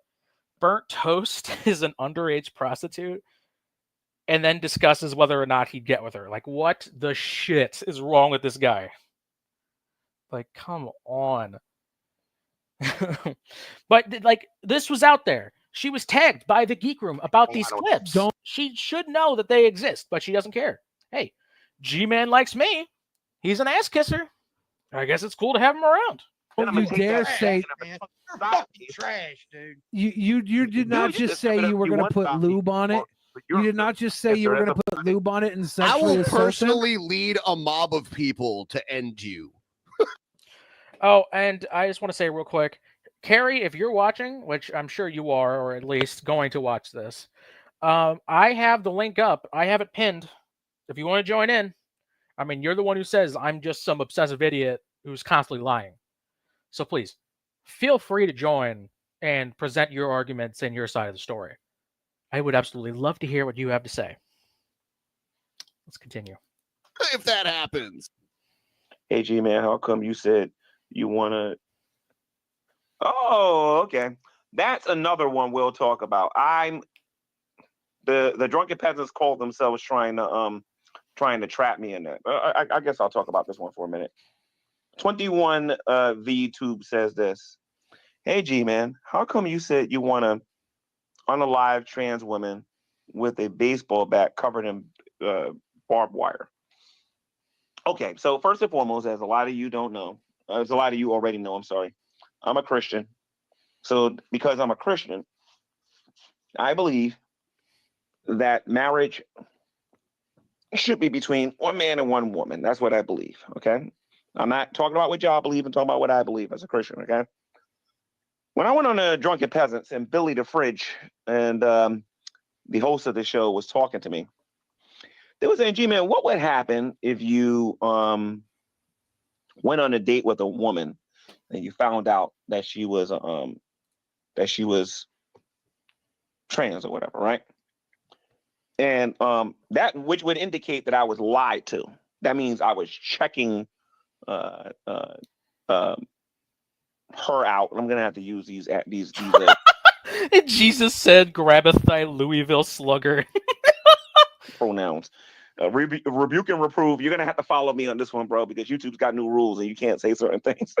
BurntToast is an underage prostitute and then discusses whether or not he'd get with her. Like, what the shit is wrong with this guy? Like, come on. But, like, this was out there. She was tagged by the Geek Room about these clips. She should know that they exist, but she doesn't care. Hey, G-Man likes me. He's an ass kisser. I guess it's cool to have him around. Don't you dare say You're fucking trash, dude. you did not just say you were going to put lube on it. You did not just say you were going to put lube on it and I sexually will assault him. personally lead a mob of people to end you. Oh, and I just want to say real quick, Carrie, if you're watching, which I'm sure you are, or at least going to watch this, I have the link up. I have it pinned. If you want to join in, I mean, you're the one who says I'm just some obsessive idiot who's constantly lying. So please, feel free to join and present your arguments and your side of the story. I would absolutely love to hear what you have to say. Let's continue. If that happens. Hey, G-Man, how come you said you want to... Oh, okay. That's another one we'll talk about. The drunken peasants called themselves trying to trap me in that. I guess I'll talk about this one for a minute. 21 VTube says this. Hey, G-Man, how come you said you want to unalive trans women with a baseball bat covered in barbed wire? Okay, so first and foremost, as a lot of you don't know, as a lot of you already know, I'm sorry, I'm a Christian. So because I'm a Christian, I believe that marriage should be between one man and one woman. That's what I believe, okay? I'm not talking about what y'all believe. I'm talking about what I believe as a Christian, okay? When I went on a Drunken Peasants and Billy the Fridge and the host of the show was talking to me, they were saying, G-Man, what would happen if you went on a date with a woman and you found out that she was trans or whatever, right? And that which would indicate that I was lied to. That means I was checking her out. I'm gonna have to use these Jesus said, "Grabbeth thy Louisville slugger." pronouns. Rebuke and reprove. You're gonna have to follow me on this one, bro, because YouTube's got new rules and you can't say certain things.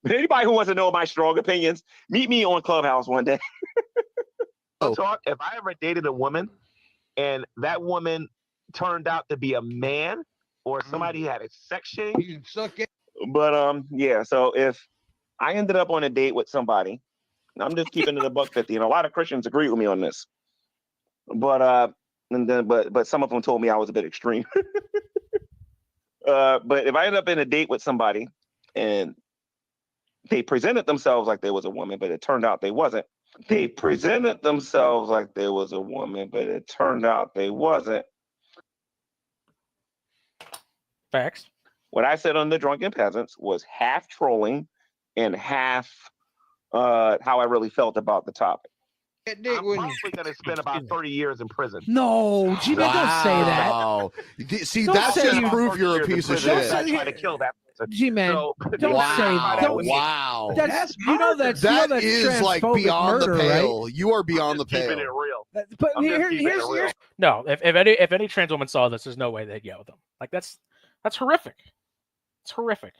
But anybody who wants to know my strong opinions, meet me on Clubhouse one day. Talk. If I ever dated a woman and that woman turned out to be a man or somebody had a sex change, you suck it. But yeah. So if I ended up on a date with somebody, I'm just keeping it a $1.50, and a lot of Christians agree with me on this. But but some of them told me I was a bit extreme. But if I ended up in a date with somebody and they presented themselves like there was a woman, but it turned out they wasn't. They presented themselves like there was a woman, but it turned out they wasn't. Facts. What I said on the Drunken Peasants was half trolling and half how I really felt about the topic. I'm probably gonna spend about 30 years in prison. No, G-Man, don't say that. Wow. See, Don't that's say just you- proof you're a piece of shit. Trying to kill that person. G-Man, So, don't Wow. say don't. Wow. That's you know that's That that's is like transphobic beyond murder, the pale. right? You are beyond the keeping pale. it real. But I'm just keeping it real. here's No, if any trans woman saw this, there's no way they'd get with them. Like that's horrific. It's horrific.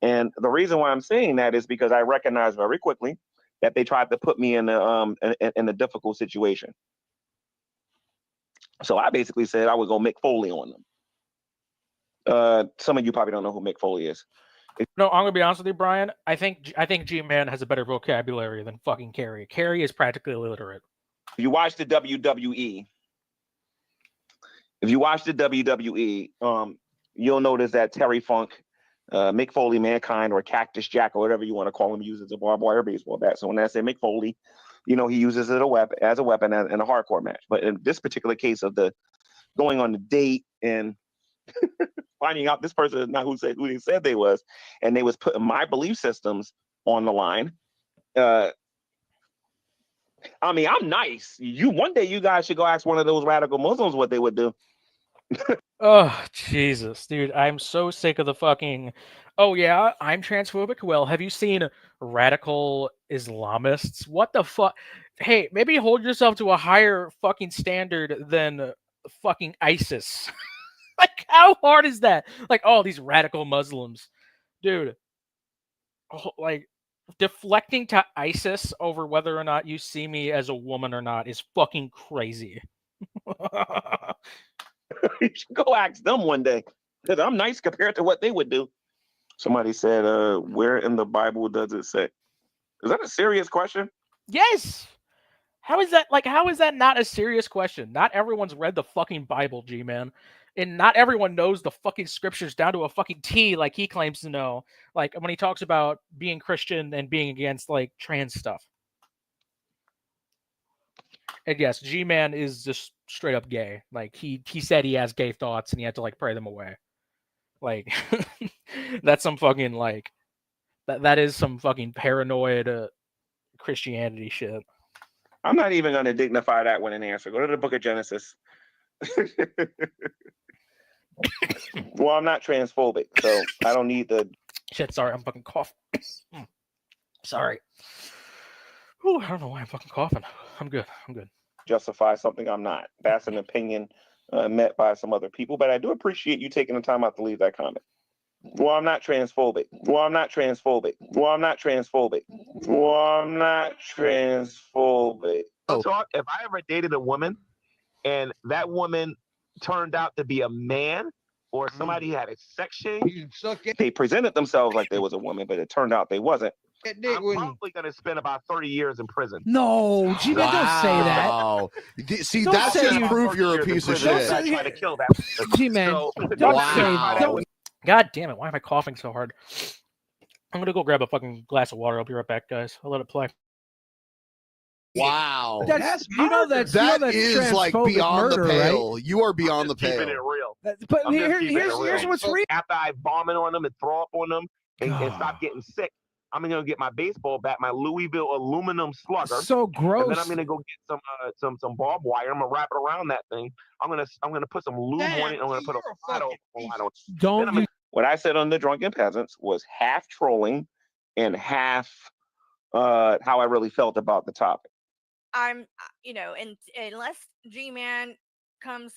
And the reason why I'm saying that is because I recognize very quickly that they tried to put me in a difficult situation. So I basically said I would go Mick Foley on them. Some of you probably don't know who Mick Foley is. No, I'm gonna be honest with you, Brian. I think G-Man has a better vocabulary than fucking Carrie. Carrie is practically illiterate. If you watch the WWE, you'll notice that Terry Funk, Mick Foley, Mankind, or Cactus Jack, or whatever you want to call him, uses a barbed wire baseball bat. So when I say Mick Foley, he uses it as a weapon in a hardcore match. But in this particular case of the going on the date and finding out this person is not who they said they was, and they was putting my belief systems on the line. I mean, I'm nice. One day you guys should go ask one of those radical Muslims what they would do. Oh, Jesus, dude. I'm so sick of the fucking, oh yeah, I'm transphobic. Well, have you seen radical Islamists? What the fuck? Hey, maybe hold yourself to a higher fucking standard than fucking ISIS. Like, how hard is that? Like, oh, these radical Muslims. Dude. Oh, like, deflecting to ISIS over whether or not you see me as a woman or not is fucking crazy. You should go ask them one day, because I'm nice compared to what they would do. Somebody said, where in the Bible does it say? Is that a serious question? Yes. How is that not a serious question? Not everyone's read the fucking Bible, G-Man. And not everyone knows the fucking scriptures down to a fucking T like he claims to know. Like when he talks about being Christian and being against like trans stuff. And yes, G-Man is just straight up gay. Like he said he has gay thoughts and he had to like pray them away. Like that's some fucking like that is some fucking paranoid Christianity shit. I'm not even going to dignify that with an answer. Go to the book of Genesis. Well, I'm not transphobic, so I don't need the shit. Sorry, I'm fucking coughing. Sorry. Ooh, I don't know why I'm fucking coughing. I'm good. Justify something I'm not. That's an opinion met by some other people, but I do appreciate you taking the time out to leave that comment. Well, I'm not transphobic. So if I ever dated a woman and that woman turned out to be a man or somebody had a sex change, they presented themselves like they was a woman, but it turned out they wasn't. I'm probably going to spend about 30 years in prison. No, G-Man, don't say that. Wow. See, Don't that's say just you- proof you're a piece of shit. Trying to kill that person. G-Man, So, don't Wow. say don't. God damn it! Why am I coughing so hard? I'm gonna go grab a fucking glass of water. I'll be right back, guys. I'll let it play. Wow. That's That is like transphobic beyond murder, the pale. right? You are beyond the keeping it pale. real. But I'm just keeping it here's real. what's real. After I vomit on them and throw up on them and stop getting sick, I'm gonna get my baseball bat, my Louisville aluminum slugger. So gross. And then I'm gonna go get some barbed wire. I'm gonna wrap it around that thing. I'm gonna put some lube on it. I'm gonna put a flat on it. Don't you? What I said on the Drunken Peasants was half trolling and half how I really felt about the topic. I'm, and unless G-Man comes,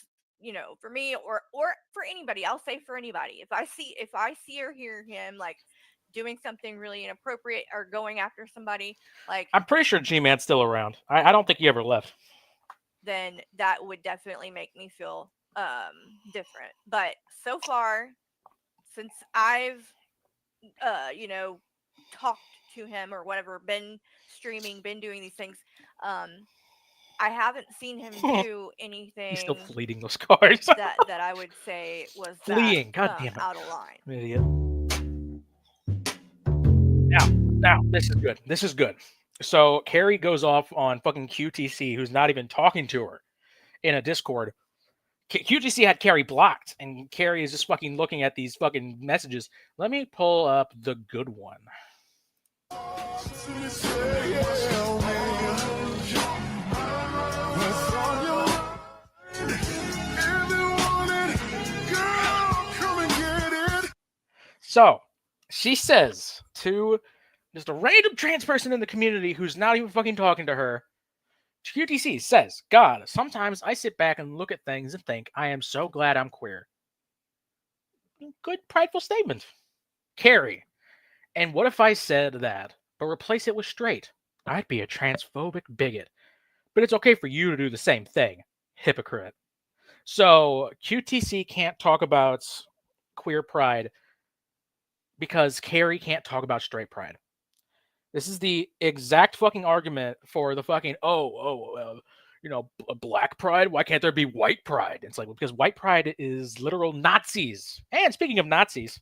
for me or for anybody, I'll say for anybody. If I see or hear him like doing something really inappropriate or going after somebody, like I'm pretty sure G-Man's still around. I don't think he ever left. then that would definitely make me feel different. But so far, since I've talked to him or whatever, been streaming, been doing these things, I haven't seen him do anything. He's still fleeting those cars. that I would say was Fleeing. that, God damn it. out of line. Idiot. Now, this is good. So Carrie goes off on fucking QTC, who's not even talking to her in a Discord. QTC had Carrie blocked, and Carrie is just fucking looking at these fucking messages. Let me pull up the good one. So she says to just a random trans person in the community who's not even fucking talking to her. QTC says, God, sometimes I sit back and look at things and think, I am so glad I'm queer. Good, prideful statement. Carrie, and what if I said that, but replace it with straight? I'd be a transphobic bigot. But it's okay for you to do the same thing. Hypocrite. So QTC can't talk about queer pride because Carrie can't talk about straight pride. This is the exact fucking argument for the fucking, black pride? Why can't there be white pride? It's like, because white pride is literal Nazis. And speaking of Nazis.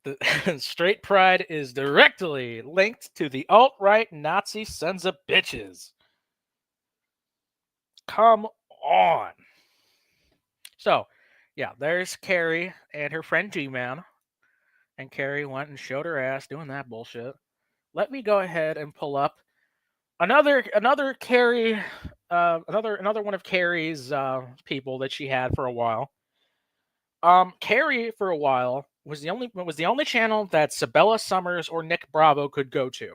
The straight pride is directly linked to the alt-right Nazi sons of bitches. Come on. So, yeah, there's Carrie and her friend G-Man. And Carrie went and showed her ass doing that bullshit. Let me go ahead and pull up another Carrie, another one of Carrie's people that she had for a while. Carrie for a while was the only channel that Sabella Summers or Nick Bravo could go to,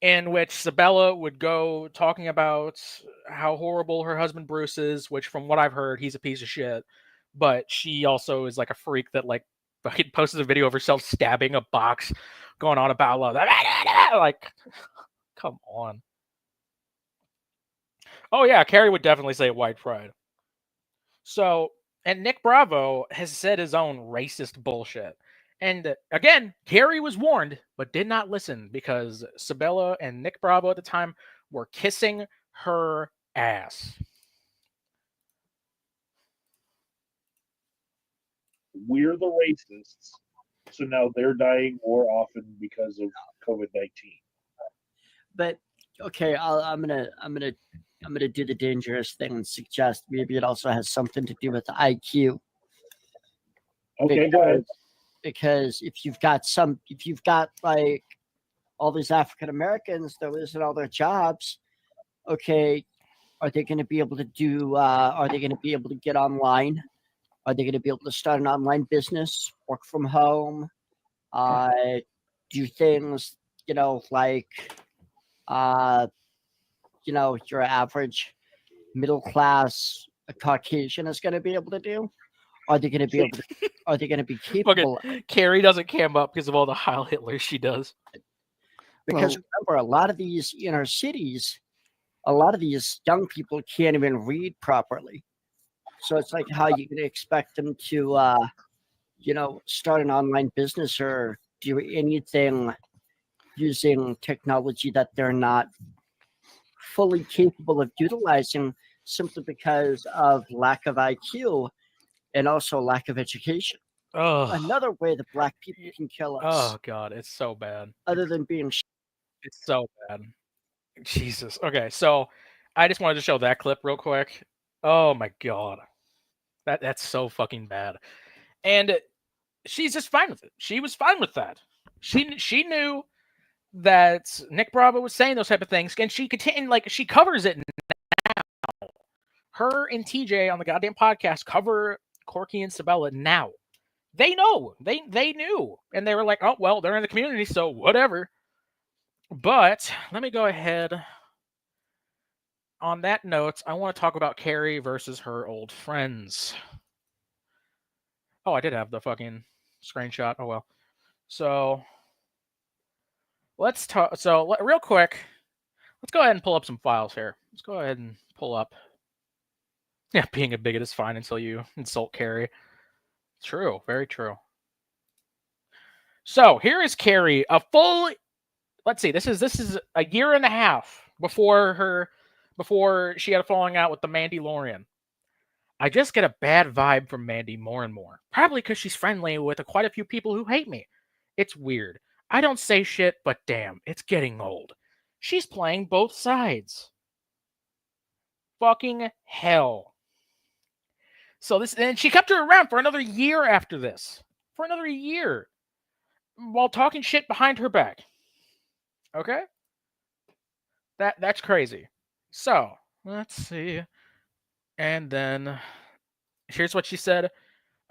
in which Sabella would go talking about how horrible her husband Bruce is, which from what I've heard, he's a piece of shit. But she also is like a freak that like fucking posted a video of herself stabbing a box, going on about like, come on. Oh yeah, Carrie would definitely say white pride. So, and Nick Bravo has said his own racist bullshit. And again, Carrie was warned, but did not listen because Sabella and Nick Bravo at the time were kissing her ass. We're the racists, so now they're dying more often because of COVID-19. But okay, I'm gonna do the dangerous thing and suggest maybe it also has something to do with IQ. Okay, go ahead. Because if you've got like all these African Americans that losing all their jobs, okay, are they going to be able to do? Are they going to be able to get online? Are they going to be able to start an online business, work from home, do things, like, your average middle class Caucasian is going to be able to do? Are they going to be able to? Are they going to be capable? Carrie doesn't cam up because of all the Heil Hitler she does. Because remember, a lot of these inner cities, a lot of these young people can't even read properly. So it's like, how you going to expect them to, start an online business or do anything using technology that they're not fully capable of utilizing, simply because of lack of IQ and also lack of education. Oh. Another way that black people can kill us. Oh God, it's so bad. Other than being it's so bad. Jesus. Okay, so I just wanted to show that clip real quick. Oh my God. That's so fucking bad. And she's just fine with it. She was fine with that. She knew that Nick Bravo was saying those type of things, and she continued, like, she covers it now. Her and TJ on the goddamn podcast cover Corky and Sabella now. They know. They knew. And they were like, oh, well, they're in the community, so whatever. But let me go ahead. On that note, I want to talk about Carrie versus her old friends. Oh, I did have the fucking screenshot. Oh, well. So, let's talk. So, real quick, let's go ahead and pull up some files here. Let's go ahead and pull up. Yeah, being a bigot is fine until you insult Carrie. True. Very true. So, here is Carrie, a full... Let's see, this is a year and a half before she had a falling out with the Mandalorian. I just get a bad vibe from Mandy more and more. Probably because she's friendly with quite a few people who hate me. It's weird. I don't say shit, but damn, it's getting old. She's playing both sides. Fucking hell. So this, and she kept her around for another year after this. For another year. While talking shit behind her back. Okay? That's crazy. So, let's see. And then here's what she said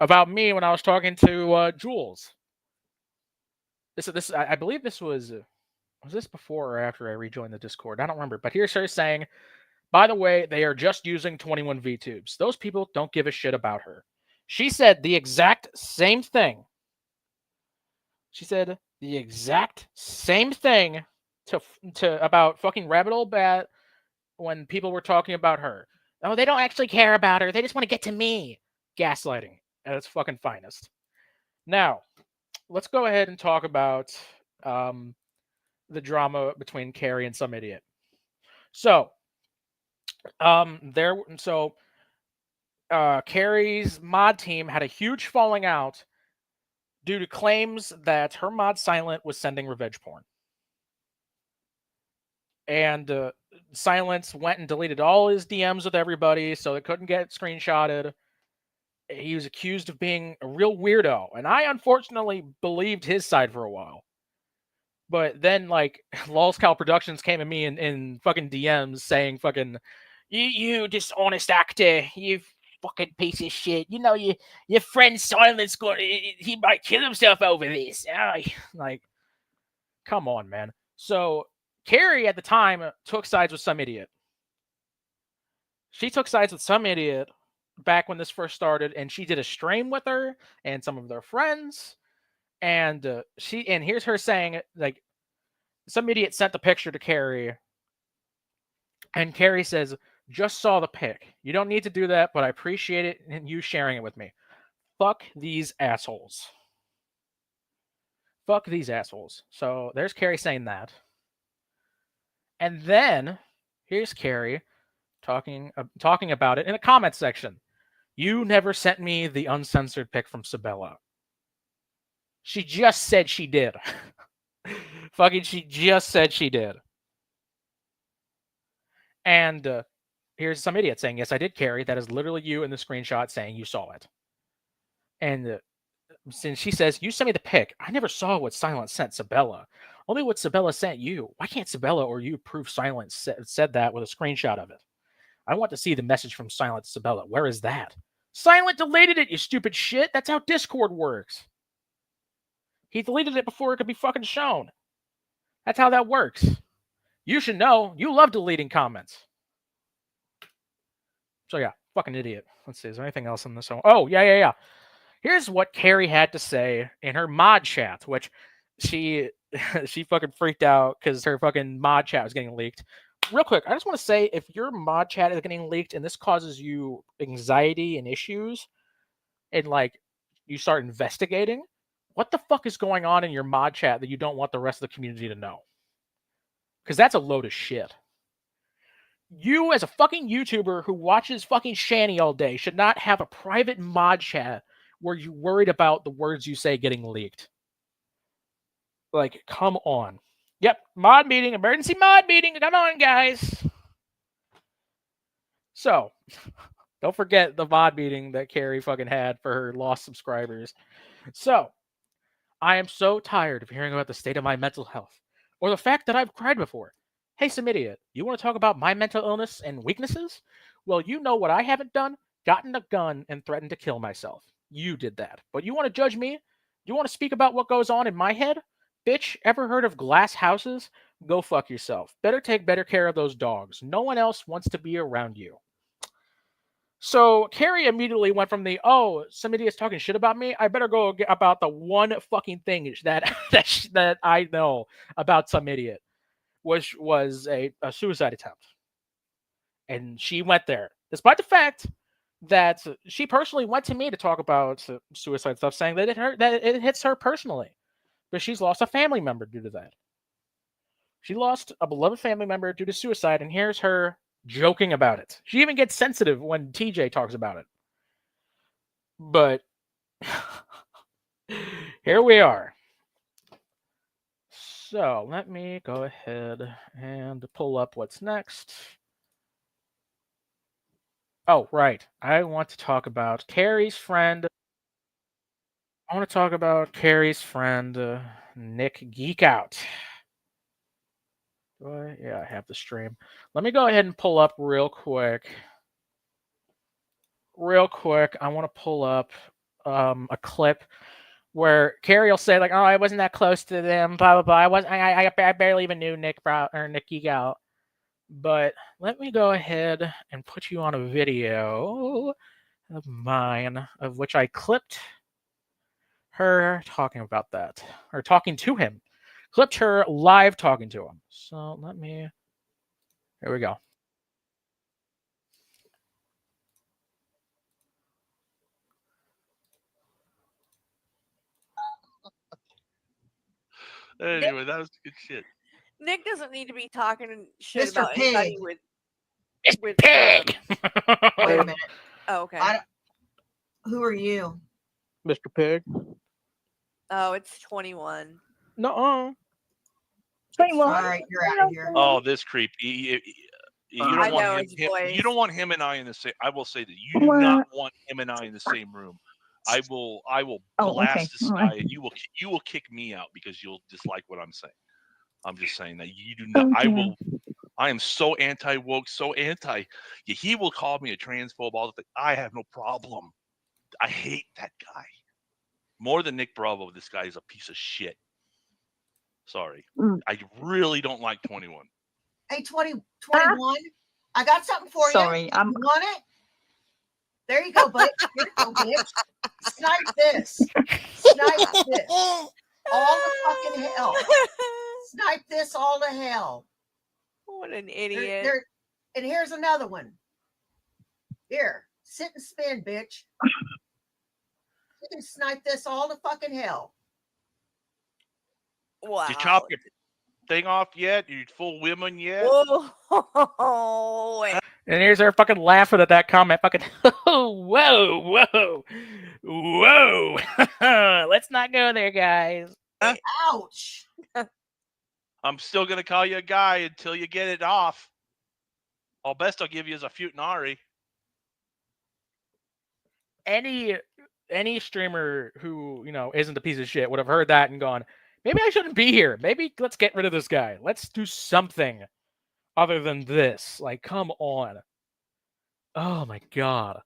about me when I was talking to Jules. I believe this was this before or after I rejoined the Discord? I don't remember. But here's her saying, by the way, they are just using 21 VTubes. Those people don't give a shit about her. She said the exact same thing. She said the exact same thing to about fucking Rabbit Old Bat when people were talking about her. Oh, they don't actually care about her. They just want to get to me. Gaslighting at its fucking finest. Now, let's go ahead and talk about the drama between Carrie and some idiot. So, Carrie's mod team had a huge falling out due to claims that her mod Silent was sending revenge porn. And Silent went and deleted all his DMs with everybody so it couldn't get screenshotted. He was accused of being a real weirdo, and I unfortunately believed his side for a while. But then, like, Lolscal Productions came at me in fucking DMs saying fucking, you dishonest actor, you fucking piece of shit. You know, your friend Silent's he might kill himself over this. Like, come on, man. So, Carrie at the time took sides with some idiot. She took sides with some idiot back when this first started, and she did a stream with her and some of their friends. And here's her saying, like, some idiot sent the picture to Carrie, and Carrie says, just saw the pic. You don't need to do that, but I appreciate it and you sharing it with me. Fuck these assholes. Fuck these assholes. So there's Carrie saying that. And then here's Carrie talking about it in a comment section. You never sent me the uncensored pic from Sabella. She just said she did. Fucking, she just said she did. And here's some idiot saying, yes, I did, Carrie. That is literally you in the screenshot saying you saw it. And since she says, you sent me the pic, I never saw what Silent sent Sabella. Only what Sabella sent you. Why can't Sabella or you prove Silent said that with a screenshot of it? I want to see the message from Silent to Sabella. Where is that? Silent deleted it, you stupid shit. That's how Discord works. He deleted it before it could be fucking shown. That's how that works. You should know. You love deleting comments. So yeah, fucking idiot. Let's see, is there anything else in this? Oh, yeah. Here's what Carrie had to say in her mod chat, which she fucking freaked out because her fucking mod chat was getting leaked. Real quick, I just want to say, if your mod chat is getting leaked and this causes you anxiety and issues, and like you start investigating, what the fuck is going on in your mod chat that you don't want the rest of the community to know? Because that's a load of shit. You, as a fucking YouTuber who watches fucking Shanny all day, should not have a private mod chat where you're worried about the words you say getting leaked. Like, come on. Yep, mod meeting, emergency mod meeting. Come on, guys. So, don't forget the mod meeting that Carrie fucking had for her lost subscribers. So, I am so tired of hearing about the state of my mental health, or the fact that I've cried before. Hey, some idiot, you want to talk about my mental illness and weaknesses? Well, you know what I haven't done? Gotten a gun and threatened to kill myself. You did that. But you want to judge me? You want to speak about what goes on in my head? Bitch, ever heard of glass houses? Go fuck yourself. Better take better care of those dogs. No one else wants to be around you. So Carrie immediately went from the, oh, some idiot's talking shit about me. I better go about the one fucking thing that I know about some idiot, which was a suicide attempt. And she went there, despite the fact that she personally went to me to talk about suicide stuff, saying that it hits her personally. But she's lost a family member due to that. She lost a beloved family member due to suicide, and here's her joking about it. She even gets sensitive when TJ talks about it. But here we are. So let me go ahead and pull up what's next. Oh, right. I want to talk about Carrie's friend. I want to talk about Carrie's friend, Nick Geek Out. Yeah, I have the stream. Let me go ahead and pull up real quick. I want to pull up a clip where Carrie will say like, "Oh, I wasn't that close to them." Blah blah blah. I barely even knew Nick Geek Out. But let me go ahead and put you on a video of mine, of which I clipped her talking about that, or talking to him. Clipped her live talking to him. So let me. Here we go. Anyway, that was good shit. Nick doesn't need to be talking shit Mr. about Pig. anybody with Pig. Wait a minute. Oh, okay. Who are you? Mr. Pig. Oh, it's 21. No. 21. All right, you're out of here. Oh, this creep. You I don't want know him. his voice. You don't want him and I in the same. I will say that you do not want him and I in the same room. I will blast this guy, and you will kick me out because you'll dislike what I'm saying. I'm just saying that you do not. I am so anti-woke, so anti. Yeah, he will call me a transphobe. All the thing. I have no problem. I hate that guy more than Nick Bravo. This guy is a piece of shit. Sorry, I really don't like 21. Hey, 21. I got something for you. Sorry, You want it? There you go, bitch. Here you go, bitch. Snipe this. Snipe this. All to fucking hell. Snipe this all to hell. What an idiot. And here's another one. Here, sit and spin, bitch. You can snipe this all to fucking hell. Wow. Did you chop your thing off yet? You full women yet? Whoa. And here's her fucking laughing at that comment. Fucking, whoa. Let's not go there, guys. Ouch. I'm still gonna call you a guy until you get it off. All best I'll give you is a futanari. Any streamer who isn't a piece of shit would have heard that and gone, maybe I shouldn't be here. Maybe let's get rid of this guy. Let's do something other than this. Like, come on. Oh my god.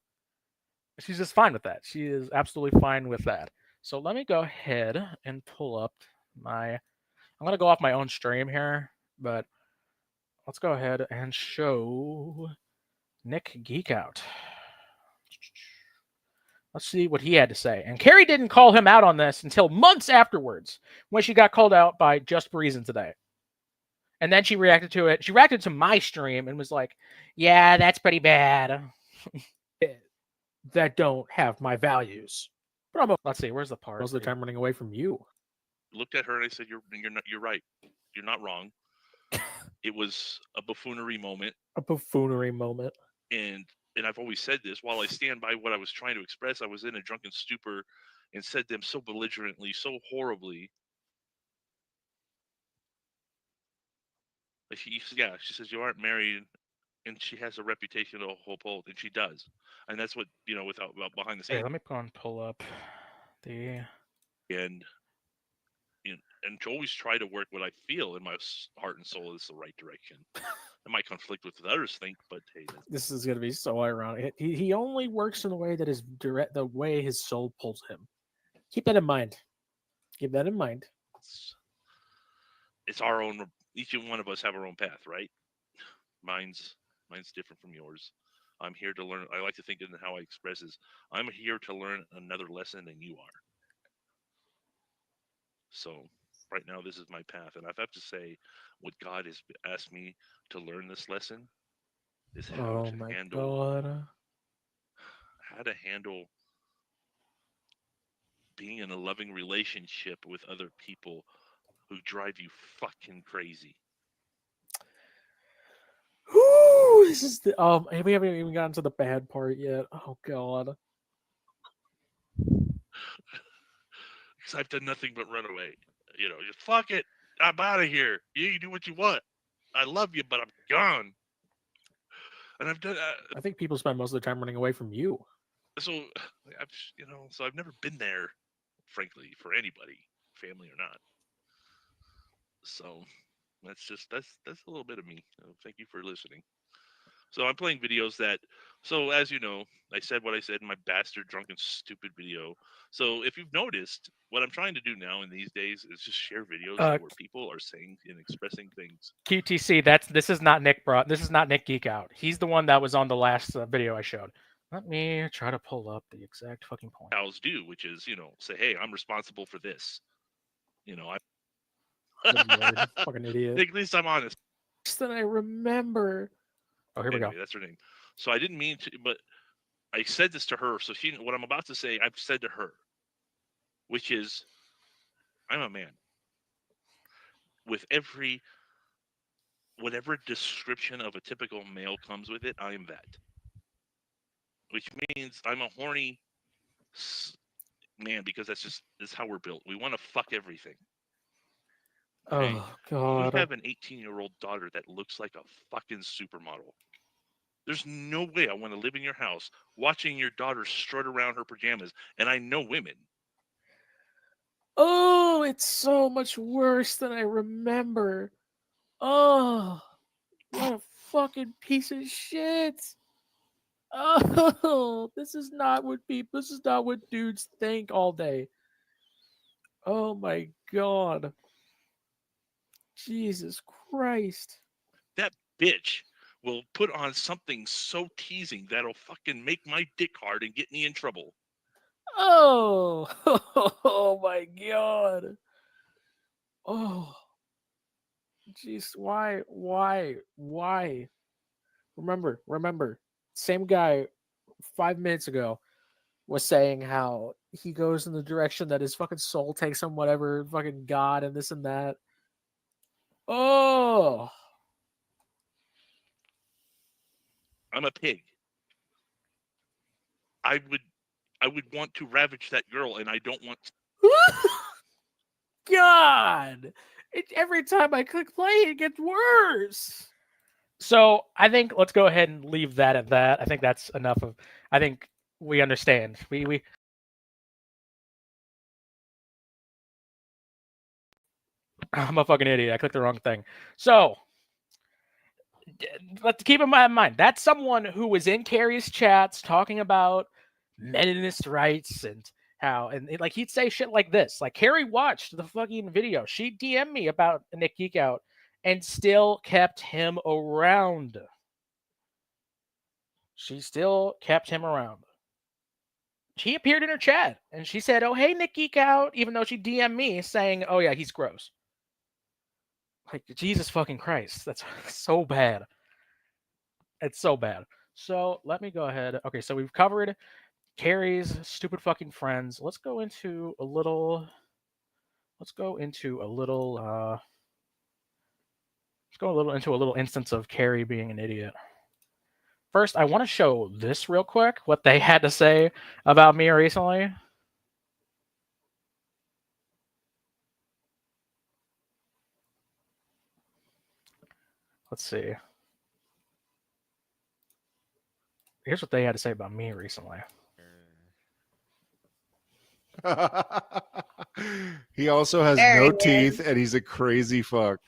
She's just fine with that. She is absolutely fine with that. So let me go ahead and pull up I'm going to go off my own stream here, but let's go ahead and show Nick Geek Out. Let's see what he had to say. And Carrie didn't call him out on this until months afterwards when she got called out by Just Reason today. And then she reacted to it. She reacted to my stream and was like, yeah, that's pretty bad. That don't have my values. But let's see, where's the part? Most of the time running away from you. Looked at her and I said, you're right. You're not wrong. It was a buffoonery moment. A buffoonery moment. And I've always said this, while I stand by what I was trying to express, I was in a drunken stupor and said them so belligerently, so horribly. She says, you aren't married, and she has a reputation to uphold, and she does. And that's what, without behind the scenes. Hey, let me go and pull up the... And to always try to work what I feel in my heart and soul is the right direction. It might conflict with what others think, but hey, this is going to be so ironic. He only works in the way that is direct, the way his soul pulls him. Keep that in mind. Keep that in mind. It's our own. Each one of us have our own path, right? Mine's different from yours. I'm here to learn. I like to think in how I express is I'm here to learn another lesson than you are. So right now, this is my path, and I have to say, what God has asked me to learn this lesson is how to handle being in a loving relationship with other people who drive you fucking crazy. Ooh, this is the we haven't even gotten to the bad part yet. Oh god. Because I've done nothing but run away. Just fuck it. I'm out of here. You do what you want. I love you, but I'm gone. and I've done. I think people spend most of their time running away from you. So I've never been there, frankly, for anybody, family or not. So that's a little bit of me. Thank you for listening. So I'm playing videos that. So as you know, I said what I said in my bastard drunken stupid video. So if you've noticed, what I'm trying to do now in these days is just share videos where people are saying and expressing things. QTC, this is not Nick This is not Nick Geek Out. He's the one that was on the last video I showed. Let me try to pull up the exact fucking point. Cows do, which is say, hey, I'm responsible for this. I. Fucking idiot. At least I'm honest. Than I remember. Oh, here we go. That's her name. So I didn't mean to, but I said this to her. So what I'm about to say, I've said to her, which is, I'm a man. With whatever description of a typical male comes with it, I am that. Which means I'm a horny man because that's how we're built. We want to fuck everything. Okay? Oh, God. You have an 18-year-old daughter that looks like a fucking supermodel. There's no way I want to live in your house watching your daughter strut around her pajamas, and I know women. Oh, it's so much worse than I remember. Oh, what a fucking piece of shit. Oh, this is not what dudes think all day. Oh my God. Jesus Christ. That bitch will put on something so teasing that'll fucking make my dick hard and get me in trouble. Oh, oh my God. Oh, jeez, why? Remember, same guy 5 minutes ago was saying how he goes in the direction that his fucking soul takes him, whatever, fucking God and this and that. Oh. I'm a pig. I would want to ravage that girl, and I don't want to. God! Every time I click play, it gets worse. So I think let's go ahead and leave that at that. I think that's enough of. I think we understand. We. I'm a fucking idiot. I clicked the wrong thing. So let's keep in mind that's someone who was in Carrie's chats talking about meninist rights and how, and like he'd say shit like this. Like Carrie watched the fucking video. She DM'd me about Nick Geek Out and still kept him around. She still kept him around. She appeared in her chat and she said, "Oh, hey, Nick Geek Out," even though she DM'd me saying, "Oh yeah, he's gross." Like, Jesus fucking Christ. That's so bad. It's so bad. So let me go ahead. Okay, so we've covered Carrie's stupid fucking friends. Let's go into a little instance of Carrie being an idiot. First, I want to show this real quick, what they had to say about me recently. Let's see. Here's what they had to say about me recently. He also has no teeth, and he's a crazy fuck.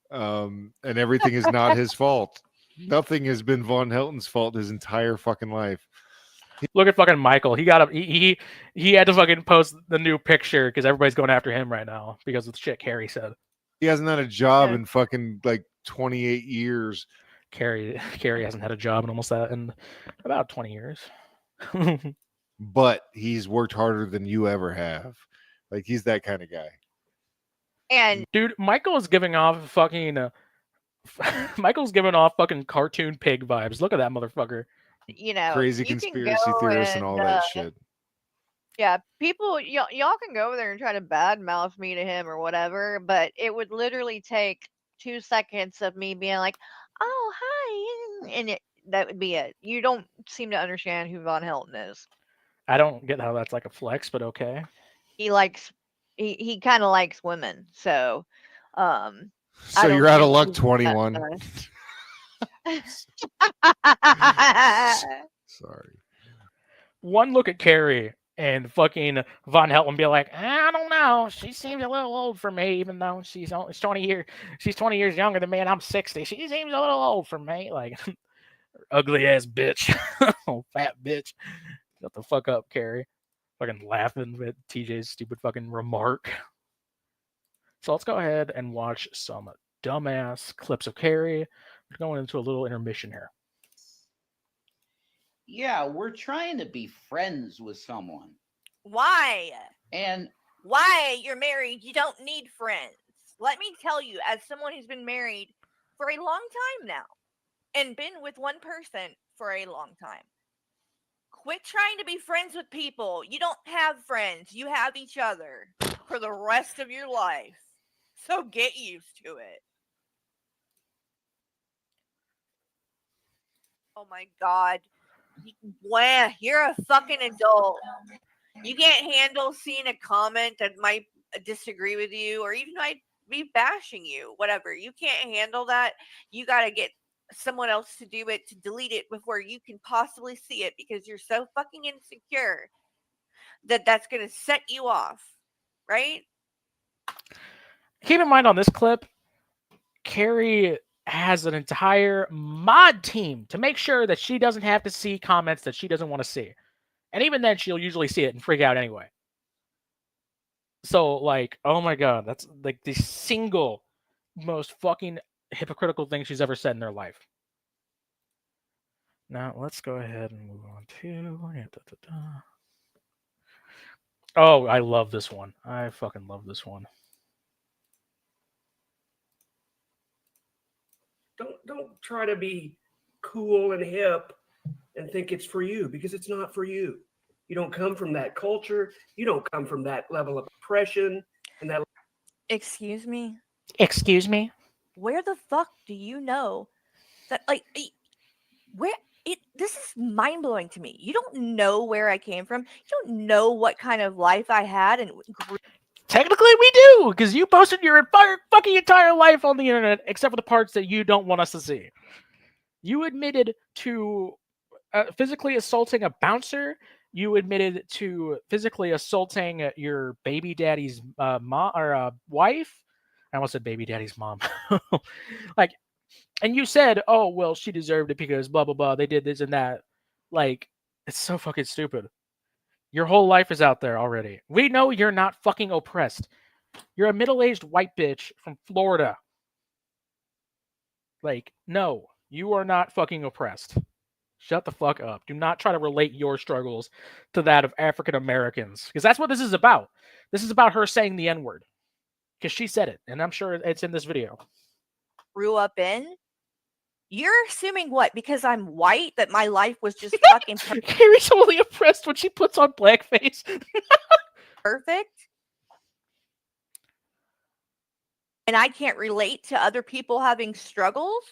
And everything is not his fault. Nothing has been Von Helton's fault his entire fucking life. Look at fucking Michael. He got he had to fucking post the new picture because everybody's going after him right now because of the shit Carrie said. He hasn't had a job in fucking like 28 years. Carrie hasn't had a job in about 20 years. But he's worked harder than you ever have. Like, he's that kind of guy. And dude, Michael is giving off fucking cartoon pig vibes. Look at that motherfucker. You know, crazy conspiracy theorists and all that shit. Yeah, people, y'all can go over there and try to badmouth me to him or whatever, but it would literally take 2 seconds of me being like, "Oh, hi," and that would be it. You don't seem to understand who Von Helton is. I don't get how that's like a flex, but okay. He kind of likes women, so So you're out of luck, 21. Sorry. One look at Carrie and fucking Von Helton be like, I don't know. She seems a little old for me, even though she's 20 years younger than me, and I'm 60. She seems a little old for me. Like, ugly ass bitch, oh fat bitch. Shut the fuck up, Carrie. Fucking laughing at TJ's stupid fucking remark. So let's go ahead and watch some dumbass clips of Carrie. We're going into a little intermission here. Yeah, we're trying to be friends with someone. Why? And why you're married, you don't need friends. Let me tell you, as someone who's been married for a long time now and been with one person for a long time, quit trying to be friends with people. You don't have friends. You have each other for the rest of your life. So get used to it. Oh my God. You're a fucking adult. You can't handle seeing a comment that might disagree with you, or even might be bashing you, whatever. You can't handle that. You got to get someone else to do it, to delete it before you can possibly see it, because you're so fucking insecure that that's going to set you off, right? Keep in mind on this clip, Carrie has an entire mod team to make sure that she doesn't have to see comments that she doesn't want to see. And even then, she'll usually see it and freak out anyway. So, like, oh my God, that's like the single most fucking hypocritical thing she's ever said in her life. Now, let's go ahead and move on to... Oh, I love this one. I fucking love this one. Don't try to be cool and hip and think it's for you, because it's not for you. You don't come from that culture. You don't come from that level of oppression and that. Excuse me? Excuse me? Where the fuck do you know that, like, this is mind-blowing to me. You don't know where I came from. You don't know what kind of life I had. And Technically, we do, because you posted your fucking entire life on the internet, except for the parts that you don't want us to see. You admitted to physically assaulting a bouncer. You admitted to physically assaulting your baby daddy's mom or wife. I almost said baby daddy's mom. Like, and you said, oh, well, she deserved it because blah, blah, blah. They did this and that. Like, it's so fucking stupid. Your whole life is out there already. We know you're not fucking oppressed. You're a middle-aged white bitch from Florida. Like, no, you are not fucking oppressed. Shut the fuck up. Do not try to relate your struggles to that of African Americans, because that's what this is about. This is about her saying the N-word, because she said it, and I'm sure it's in this video. Grew up in? You're assuming what? Because I'm white, that my life was just fucking Carrie's totally oppressed when she puts on blackface. perfect? And I can't relate to other people having struggles?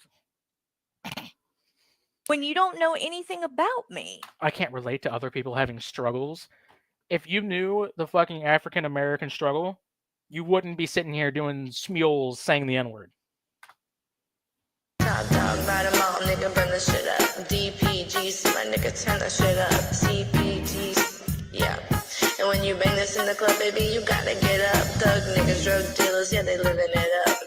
When you don't know anything about me. I can't relate to other people having struggles. If you knew the fucking African American struggle, you wouldn't be sitting here doing smules saying the N-word. Top dog, bottom out, nigga, burn the shit up. DPGs, my nigga, turn that shit up. CPGs, yeah. And when you bang this in the club, baby, you gotta get up. Thug niggas, drug dealers, yeah, they living it up.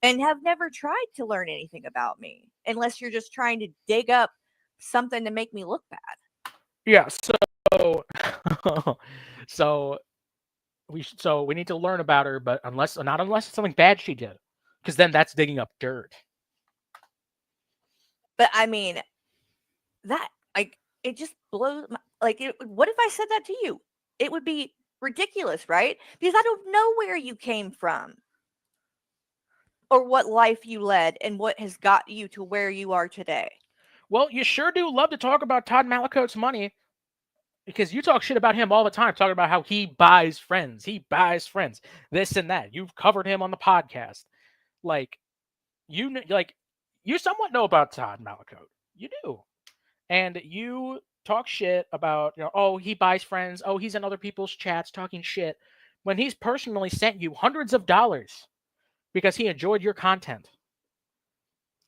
And have never tried to learn anything about me, unless you're just trying to dig up something to make me look bad. Yeah, so we need to learn about her, but not unless it's something bad she did, because then that's digging up dirt. But I mean, that, like, it just blows my, like, what if I said that to you? It would be ridiculous, right? Because I don't know where you came from, or what life you led, and what has got you to where you are today. Well, you sure do love to talk about Todd Mallicoat's money, because you talk shit about him all the time, talking about how he buys friends, this and that. You've covered him on the podcast. Like, you somewhat know about Todd Mallicoat. You do. And you talk shit about, oh, he buys friends. Oh, he's in other people's chats talking shit, when he's personally sent you hundreds of dollars because he enjoyed your content.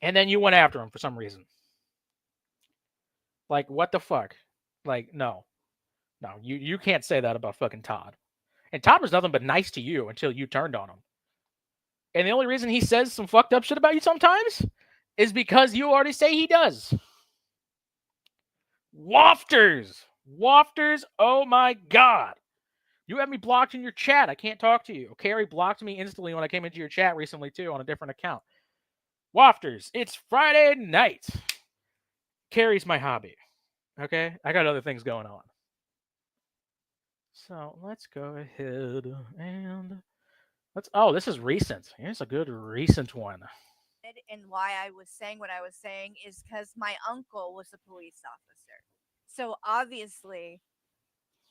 And then you went after him for some reason. Like, what the fuck? Like, no. No, you can't say that about fucking Todd. And Todd was nothing but nice to you until you turned on him. And the only reason he says some fucked up shit about you sometimes is because you already say he does. Wafters! Wafters, oh my god. You have me blocked in your chat. I can't talk to you. Carrie blocked me instantly when I came into your chat recently, too, on a different account. Wafters, it's Friday night. Carrie's my hobby. Okay? I got other things going on. So let's go ahead and let's. Oh, this is recent. Here's a good recent one. And why I was saying what I was saying is because my uncle was a police officer. So obviously,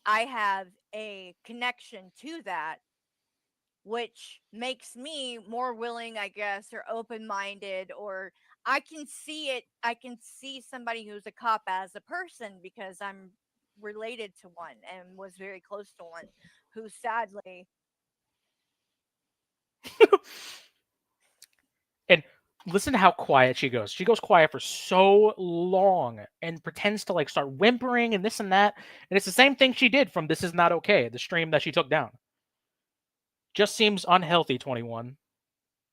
I have a connection to that, which makes me more willing, I guess, or open-minded, or I can see it. I can see somebody who's a cop as a person because I'm related to one and was very close to one who sadly. And listen to how quiet she goes. She goes quiet for so long and pretends to like start whimpering and this and that. And it's the same thing she did from This Is Not Okay, the stream that she took down. Just seems unhealthy, 21.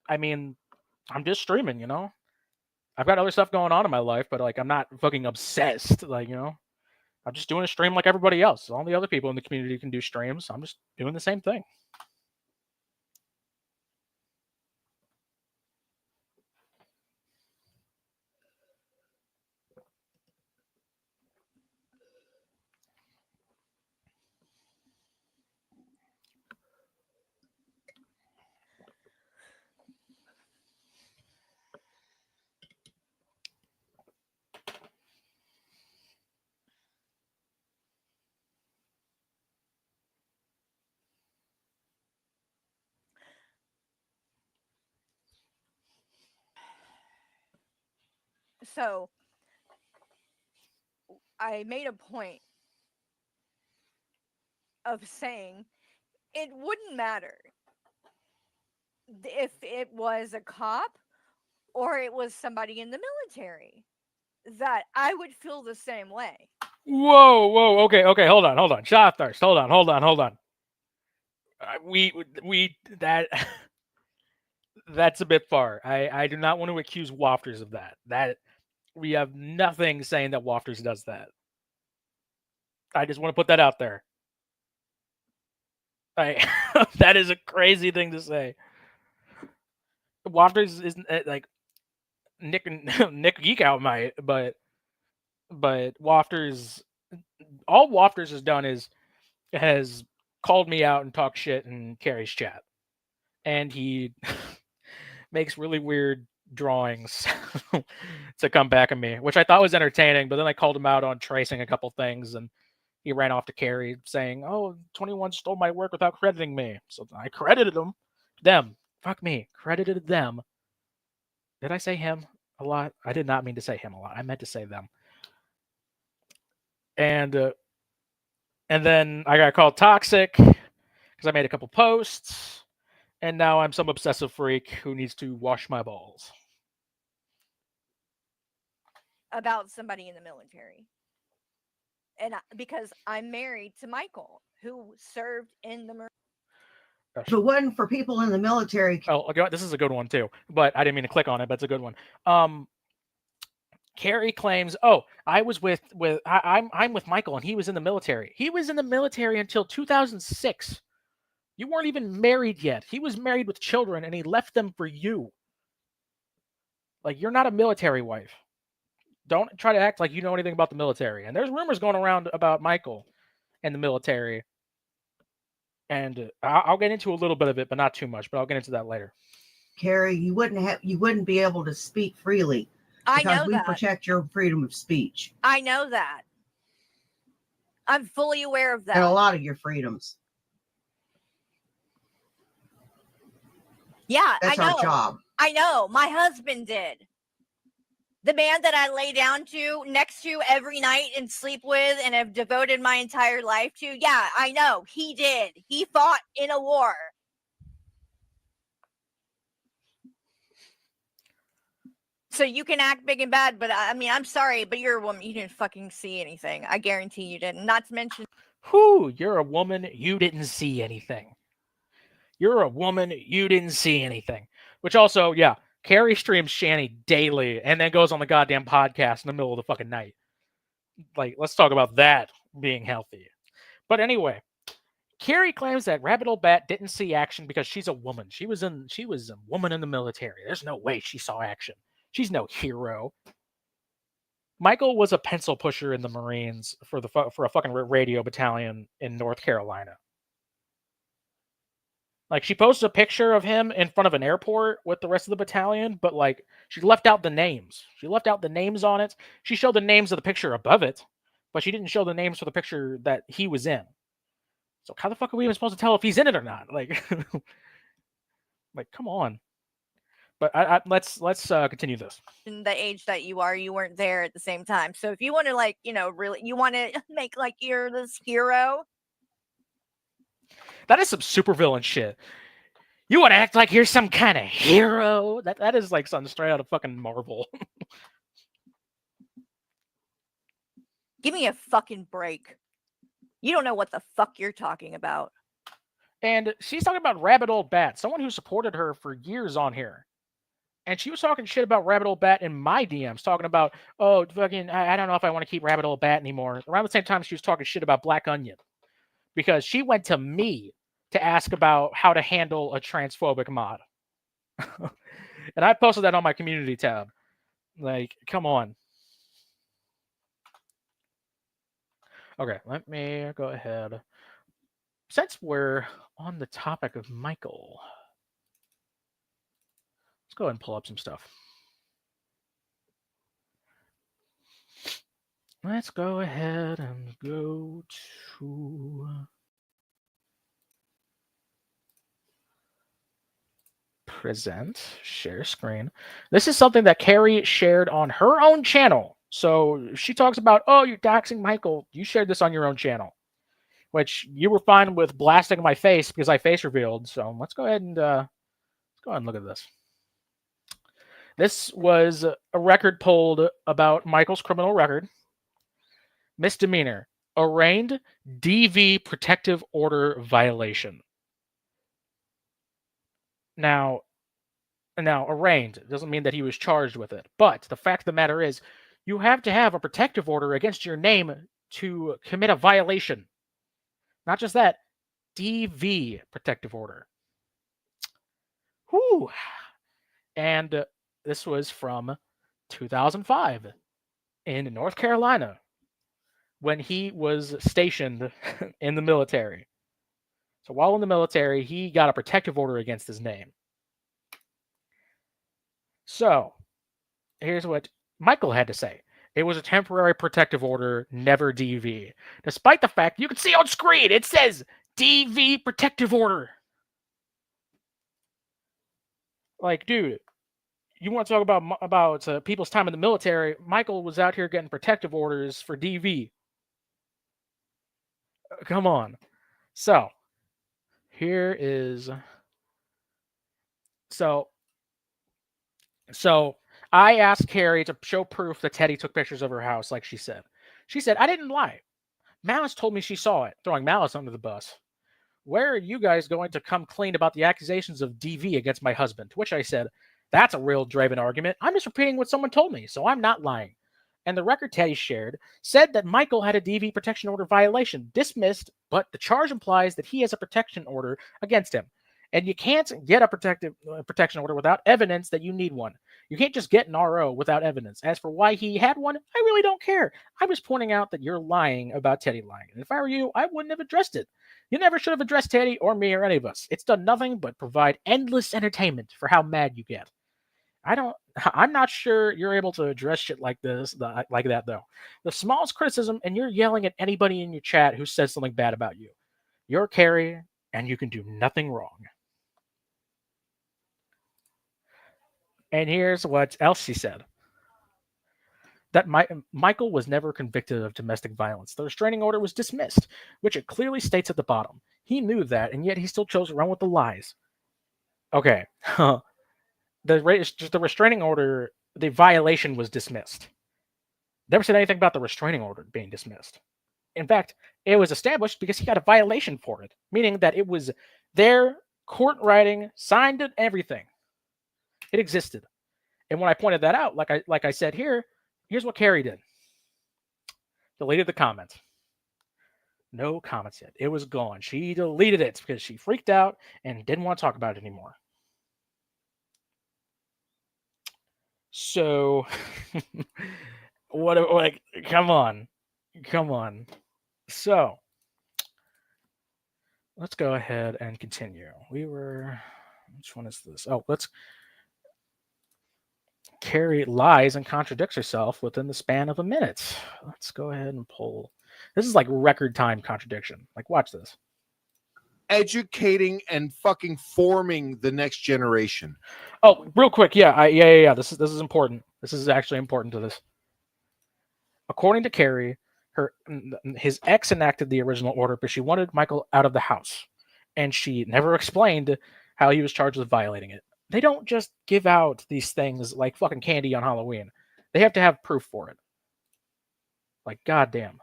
I mean, I'm just streaming, you know? I've got other stuff going on in my life, but like I'm not fucking obsessed, like, you know? I'm just doing a stream like everybody else. All the other people in the community can do streams. I'm just doing the same thing. So I made a point of saying it wouldn't matter if it was a cop or it was somebody in the military, that I would feel the same way. Whoa, okay, hold on. Shot thirst, hold on. That's a bit far. I do not want to accuse Wafters of that. That we have nothing saying that Wafters does that. I just want to put that out there. That is a crazy thing to say. Wafters isn't like Nick Geek Out might, but Wafters, all Wafters has done has called me out and talked shit in Carrie's chat, and he makes really weird drawings to come back at me, which I thought was entertaining. But then I called him out on tracing a couple things, and he ran off to Carrie saying, "Oh, 21 stole my work without crediting me." So I credited them. Fuck me, credited them. Did I say him a lot? I did not mean to say him a lot. I meant to say them. And then I got called toxic because I made a couple posts, and now I'm some obsessive freak who needs to wash my balls. About somebody in the military. And because I'm married to Michael, who served in the Marines. If it wasn't for people in the military. Oh, this is a good one too, but I didn't mean to click on it, but it's a good one. Carrie claims, "Oh, I'm with Michael, and he was in the military. He was in the military until 2006. You weren't even married yet. He was married with children, and he left them for you. Like, you're not a military wife. Don't try to act like you know anything about the military." And there's rumors going around about Michael and the military. And I'll get into a little bit of it, but not too much. But I'll get into that later. Carrie, you wouldn't be able to speak freely. I know because we that. protect your freedom of speech. I know that. I'm fully aware of that. And a lot of your freedoms. Yeah, that's I know. Our job. I know. My husband did. The man that I lay down to, next to every night and sleep with and have devoted my entire life to. Yeah, I know. He did. He fought in a war. So you can act big and bad, but I mean, I'm sorry, but you're a woman. You didn't fucking see anything. I guarantee you didn't. Not to mention. Whew, you're a woman. You didn't see anything. You're a woman. You didn't see anything. Which also, yeah, Carrie streams Shanny daily and then goes on the goddamn podcast in the middle of the fucking night. Like, let's talk about that being healthy. But anyway, Carrie claims that Rabbit Old Bat didn't see action because she's a woman. She was a woman in the military. There's no way she saw action. She's no hero. Michael was a pencil pusher in the Marines for a fucking radio battalion in North Carolina. Like, she posted a picture of him in front of an airport with the rest of the battalion, but like, she left out the names. She left out the names on it. She showed the names of the picture above it, but she didn't show the names for the picture that he was in. So how the fuck are we even supposed to tell if he's in it or not? Like, like, come on. But let's continue this. In the age that you are, you weren't there at the same time. So if you want to, like, really, you want to make like you're this hero. That is some supervillain shit. You want to act like you're some kind of hero? That is like something straight out of fucking Marvel. Give me a fucking break. You don't know what the fuck you're talking about. And she's talking about Rabbit Old Bat, someone who supported her for years on here. And she was talking shit about Rabbit Old Bat in my DMs, talking about, oh, fucking, I don't know if I want to keep Rabbit Old Bat anymore. Around the same time, she was talking shit about Black Onion. Because she went to me to ask about how to handle a transphobic mod. And I posted that on my community tab. Like, come on. Okay, let me go ahead. Since we're on the topic of Michael, let's go ahead and pull up some stuff. Let's go ahead and go to present, share screen. This is something that Carrie shared on her own channel. So she talks about, oh, you're doxing Michael. You shared this on your own channel, which you were fine with blasting my face because I face revealed. So let's go ahead and look at this. This was a record pulled about Michael's criminal record. Misdemeanor, arraigned DV protective order violation. Now, arraigned doesn't mean that he was charged with it. But the fact of the matter is, you have to have a protective order against your name to commit a violation. Not just that, DV protective order. Whew. And this was from 2005 in North Carolina when he was stationed in the military. So while in the military, he got a protective order against his name. So here's what Michael had to say. It was a temporary protective order, never DV. Despite the fact you can see on screen, it says DV protective order. Like, dude, you want to talk about people's time in the military? Michael was out here getting protective orders for DV. Come on. So here is. So I asked Carrie to show proof that Teddy took pictures of her house, like she said. She said, I didn't lie. Malice told me she saw it, throwing Malice under the bus. Where are you guys going to come clean about the accusations of DV against my husband? To which I said, that's a real Draven argument. I'm just repeating what someone told me, so I'm not lying. And the record Teddy shared said that Michael had a DV protection order violation, dismissed, but the charge implies that he has a protection order against him. And you can't get a protection order without evidence that you need one. You can't just get an RO without evidence. As for why he had one, I really don't care. I was pointing out that you're lying about Teddy lying. And if I were you, I wouldn't have addressed it. You never should have addressed Teddy or me or any of us. It's done nothing but provide endless entertainment for how mad you get. I'm not sure you're able to address shit like this, like that, though. The smallest criticism, and you're yelling at anybody in your chat who says something bad about you. You're Carrie, and you can do nothing wrong. And here's what else she said. That Michael was never convicted of domestic violence. The restraining order was dismissed, which it clearly states at the bottom. He knew that, and yet he still chose to run with the lies. Okay. The restraining order the violation was dismissed. Never said anything about the restraining order being dismissed. In fact, it was established because he got a violation for it, meaning that it was their court writing, signed and everything. It existed. And when I pointed that out, like I said here, here's what Carrie did. Deleted the comment. No comments yet. It was gone. She deleted it because she freaked out and didn't want to talk about it anymore. So, come on. So, let's go ahead and continue. Which one is this? Oh, Carrie lies and contradicts herself within the span of a minute. Let's go ahead and pull. This is like record time contradiction. Like, watch this. Educating and fucking forming the next generation. Oh, real quick, yeah. This is important. This is actually important to this. According to Carrie, his ex enacted the original order, but she wanted Michael out of the house, and she never explained how he was charged with violating it. They don't just give out these things like fucking candy on Halloween. They have to have proof for it. Like, goddamn.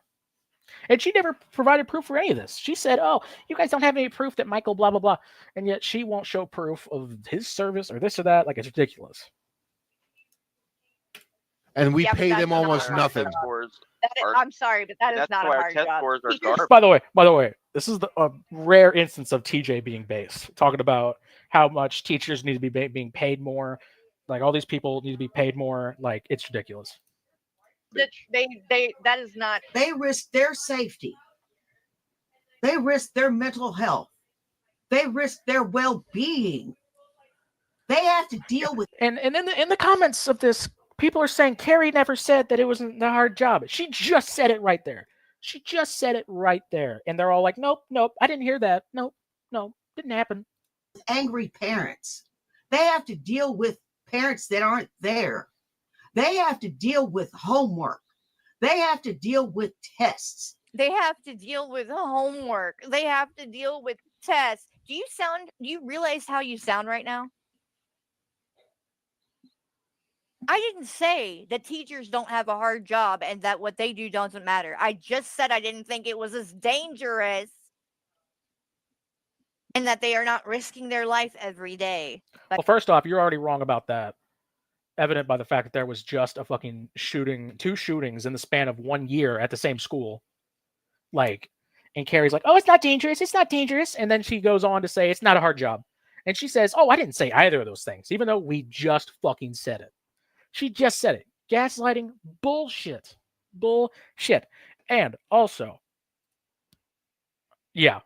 And she never provided proof for any of this. She said, oh, you guys don't have any proof that Michael blah, blah, blah. And yet she won't show proof of his service or this or that. Like, it's ridiculous. And we pay them almost nothing. I'm sorry, but that is not a hard job. By the way, this is a rare instance of TJ being based, talking about how much teachers need to be being paid more. Like, all these people need to be paid more. Like, it's ridiculous. That is not. They risk their safety. They risk their mental health. They risk their well-being. They have to deal with. And in the comments of this, people are saying Carrie never said that it wasn't a hard job. She just said it right there. And they're all like, nope, I didn't hear that. Nope, didn't happen. Angry parents. They have to deal with parents that aren't there. They have to deal with homework. They have to deal with tests. They have to deal with homework. They have to deal with tests. Do you realize how you sound right now? I didn't say that teachers don't have a hard job and that what they do doesn't matter. I just said I didn't think it was as dangerous and that they are not risking their life every day. Well, first off, you're already wrong about that. Evident by the fact that there was just a fucking shooting, 2 shootings in the span of 1 year at the same school. Like, and Carrie's like, oh, it's not dangerous. And then she goes on to say it's not a hard job. And she says, oh, I didn't say either of those things, even though we just fucking said it. She just said it. Gaslighting, bullshit. And also, yeah.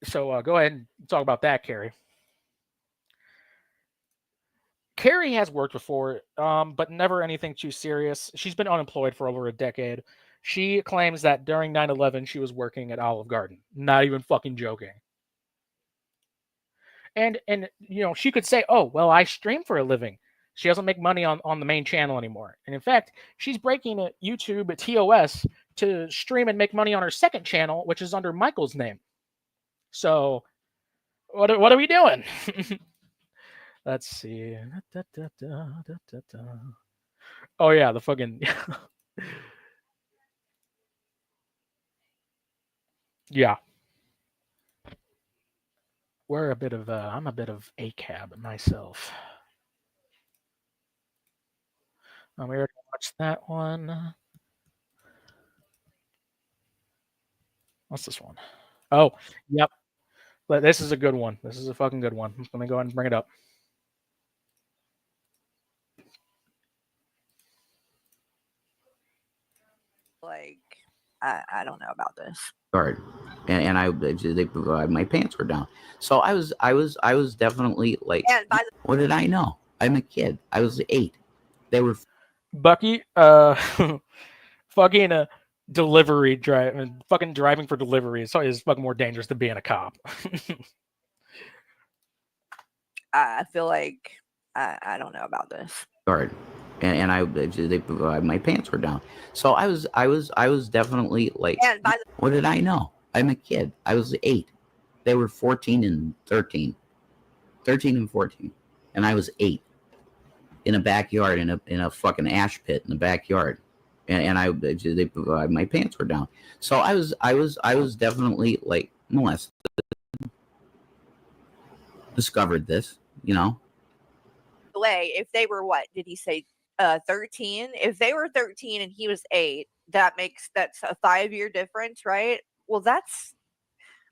So go ahead and talk about that, Carrie. Carrie has worked before, but never anything too serious. She's been unemployed for over a decade. She claims that during 9/11, she was working at Olive Garden. Not even fucking joking. And she could say, oh, well, I stream for a living. She doesn't make money on the main channel anymore. And in fact, she's breaking YouTube at TOS to stream and make money on her second channel, which is under Michael's name. So what are we doing? Let's see. Oh, yeah, the fucking... yeah. I'm a bit of ACAB myself. We already watched that one. What's this one? Oh, yep. But this is a good one. This is a fucking good one. Let me go ahead and bring it up. Like, I don't know about this. Guard, and my pants were down. So I was definitely like, what did I know? I'm a kid. I was 8. They were Bucky, fucking delivery fucking driving for delivery is fucking more dangerous than being a cop. I feel like I don't know about this. guard, and my pants were down. So I was definitely like, what did I know? I'm a kid. I was 8. They were 14 and 13 and 14, and I was 8. in a backyard, in a fucking ash pit in the backyard, and my pants were down. So I was definitely like molested. Discovered this, Way, if they were, what did he say, 13? If they were 13 and he was 8, that's a 5-year difference, right? Well, that's,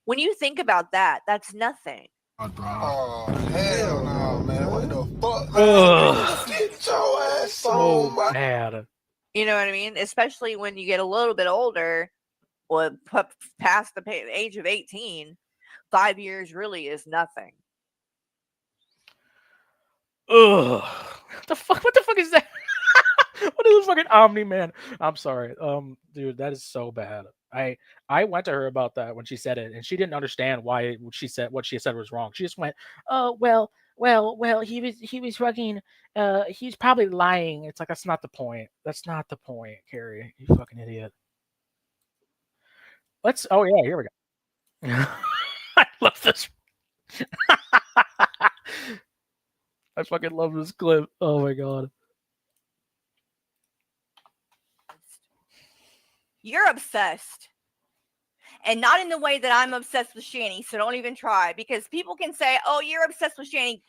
when you think about that, that's nothing. Oh, hell no, man. What the fuck? Ugh. Get your ass So on, bad. You know what I mean? Especially when you get a little bit older, or past the age of 18, 5 years really is nothing. Ugh. What the fuck is that? What is this fucking Omni-Man? I'm sorry. Dude, that is so bad. I went to her about that when she said it, and she didn't understand why what she said was wrong. She just went, "Oh, well, he was fucking he's probably lying." It's like, that's not the point. That's not the point, Carrie. You fucking idiot. Oh yeah, here we go. I love this. I fucking love this clip. Oh my god. You're obsessed. And not in the way that I'm obsessed with Shanny, so don't even try. Because people can say, oh, you're obsessed with Shanny.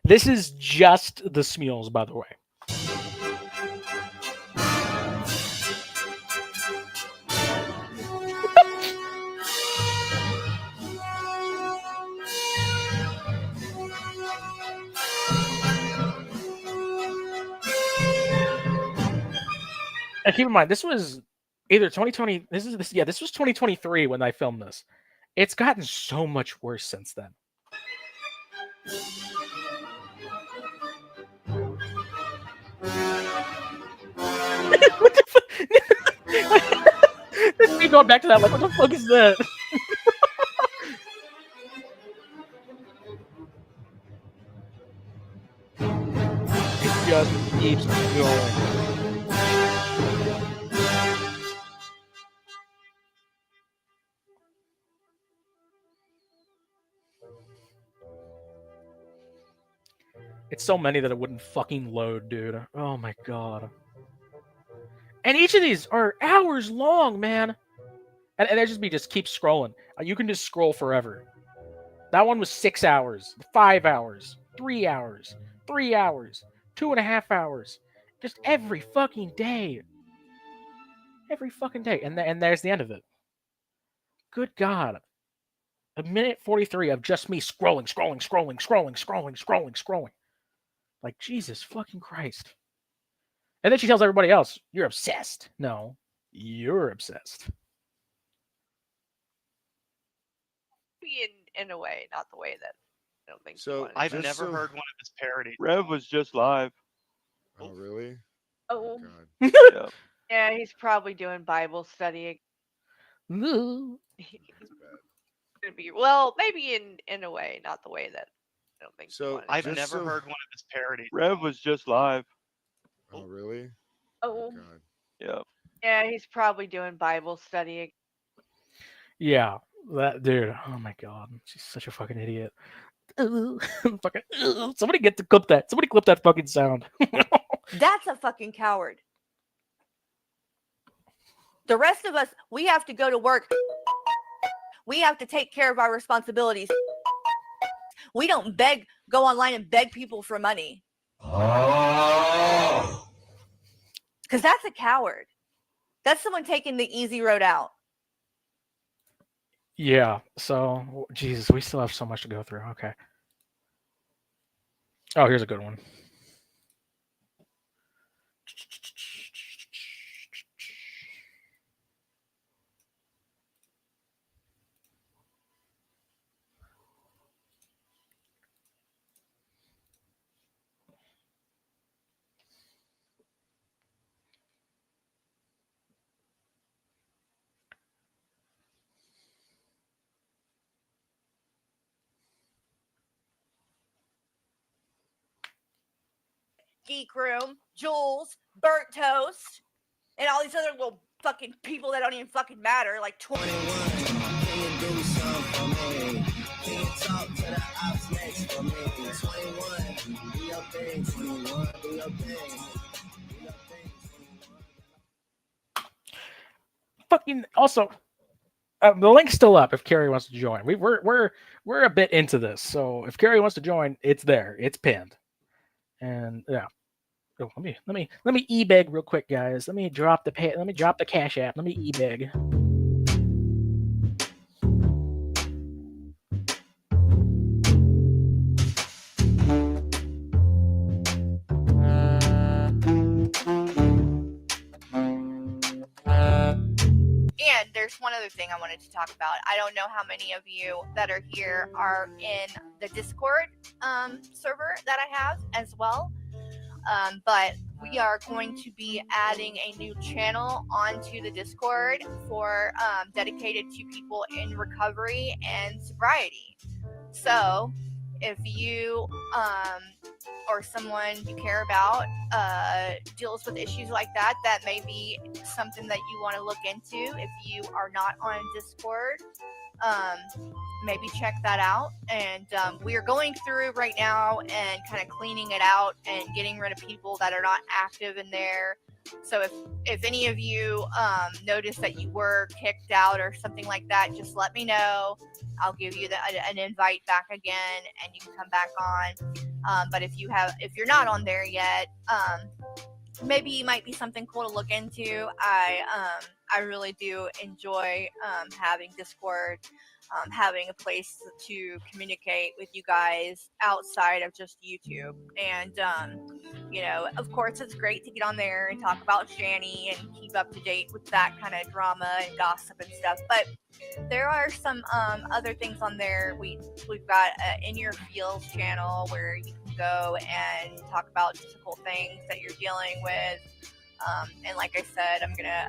This is just the Smules, by the way. And keep in mind, this was either 2020. This was 2023 when I filmed this. It's gotten so much worse since then. What the fuck? This is me going back to that, like, what the fuck is that? It just keeps going. It's so many that it wouldn't fucking load, dude. Oh my god. And each of these are hours long, man. And they just keep scrolling. You can just scroll forever. That one was 6 hours, 5 hours, 3 hours, 3 hours, 2.5 hours. Just every fucking day. Every fucking day. And there's the end of it. Good God. 1:43 of just me scrolling. Like, Jesus fucking Christ. And then she tells everybody else, you're obsessed. No, you're obsessed. In a way, not the way that I don't think. So I've never heard one of his parodies. Rev was just live. Oh, really? Oh. God. Yeah. Yeah, he's probably doing Bible study. Gonna be, well, maybe in a way, not the way that I don't think. So I've never heard one of his parodies. Rev was just live. Oh, really? Oh. God. Yeah. Yeah, he's probably doing Bible study. Yeah, that dude. Oh my god, she's such a fucking idiot. Fucking, somebody get to clip that. Somebody clip that fucking sound. That's a fucking coward. The rest of us, we have to go to work. We have to take care of our responsibilities. We don't go online and beg people for money. Because that's a coward. That's someone taking the easy road out. Yeah, so, Jesus, we still have so much to go through. Okay. Oh, here's a good one. Geek Room, Jules, BurntToast, and all these other little fucking people that don't even fucking matter, like 21. Can you do something for me? Can you talk to the ops next for me? 21, do your thing, 21, do your thing. Fucking also, the link's still up if Carrie wants to join. We're a bit into this, so if Carrie wants to join, it's there. It's pinned, and yeah. Oh, let me e-beg real quick, guys. Let me drop the Cash App. Let me e-beg. And there's one other thing I wanted to talk about. I don't know how many of you that are here are in the Discord server that I have as well. But we are going to be adding a new channel onto the Discord for dedicated to people in recovery and sobriety. So if you or someone you care about deals with issues like that, that may be something that you want to look into. If you are not on Discord, maybe check that out. And we are going through right now and kind of cleaning it out and getting rid of people that are not active in there. So if any of you notice that you were kicked out or something like that, just let me know. I'll give you an invite back again, and you can come back on. But if you're not on there yet, maybe it might be something cool to look into. I really do enjoy having Discord, having a place to communicate with you guys outside of just YouTube. And of course, it's great to get on there and talk about Shanny and keep up to date with that kind of drama and gossip and stuff. But there are some other things on there. We've got an In Your Feels channel where you can go and talk about difficult things that you're dealing with. And like I said, I'm gonna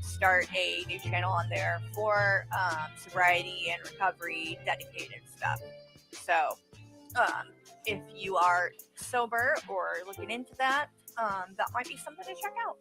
start a new channel on there for sobriety and recovery dedicated stuff. So if you are sober or looking into that, that might be something to check out.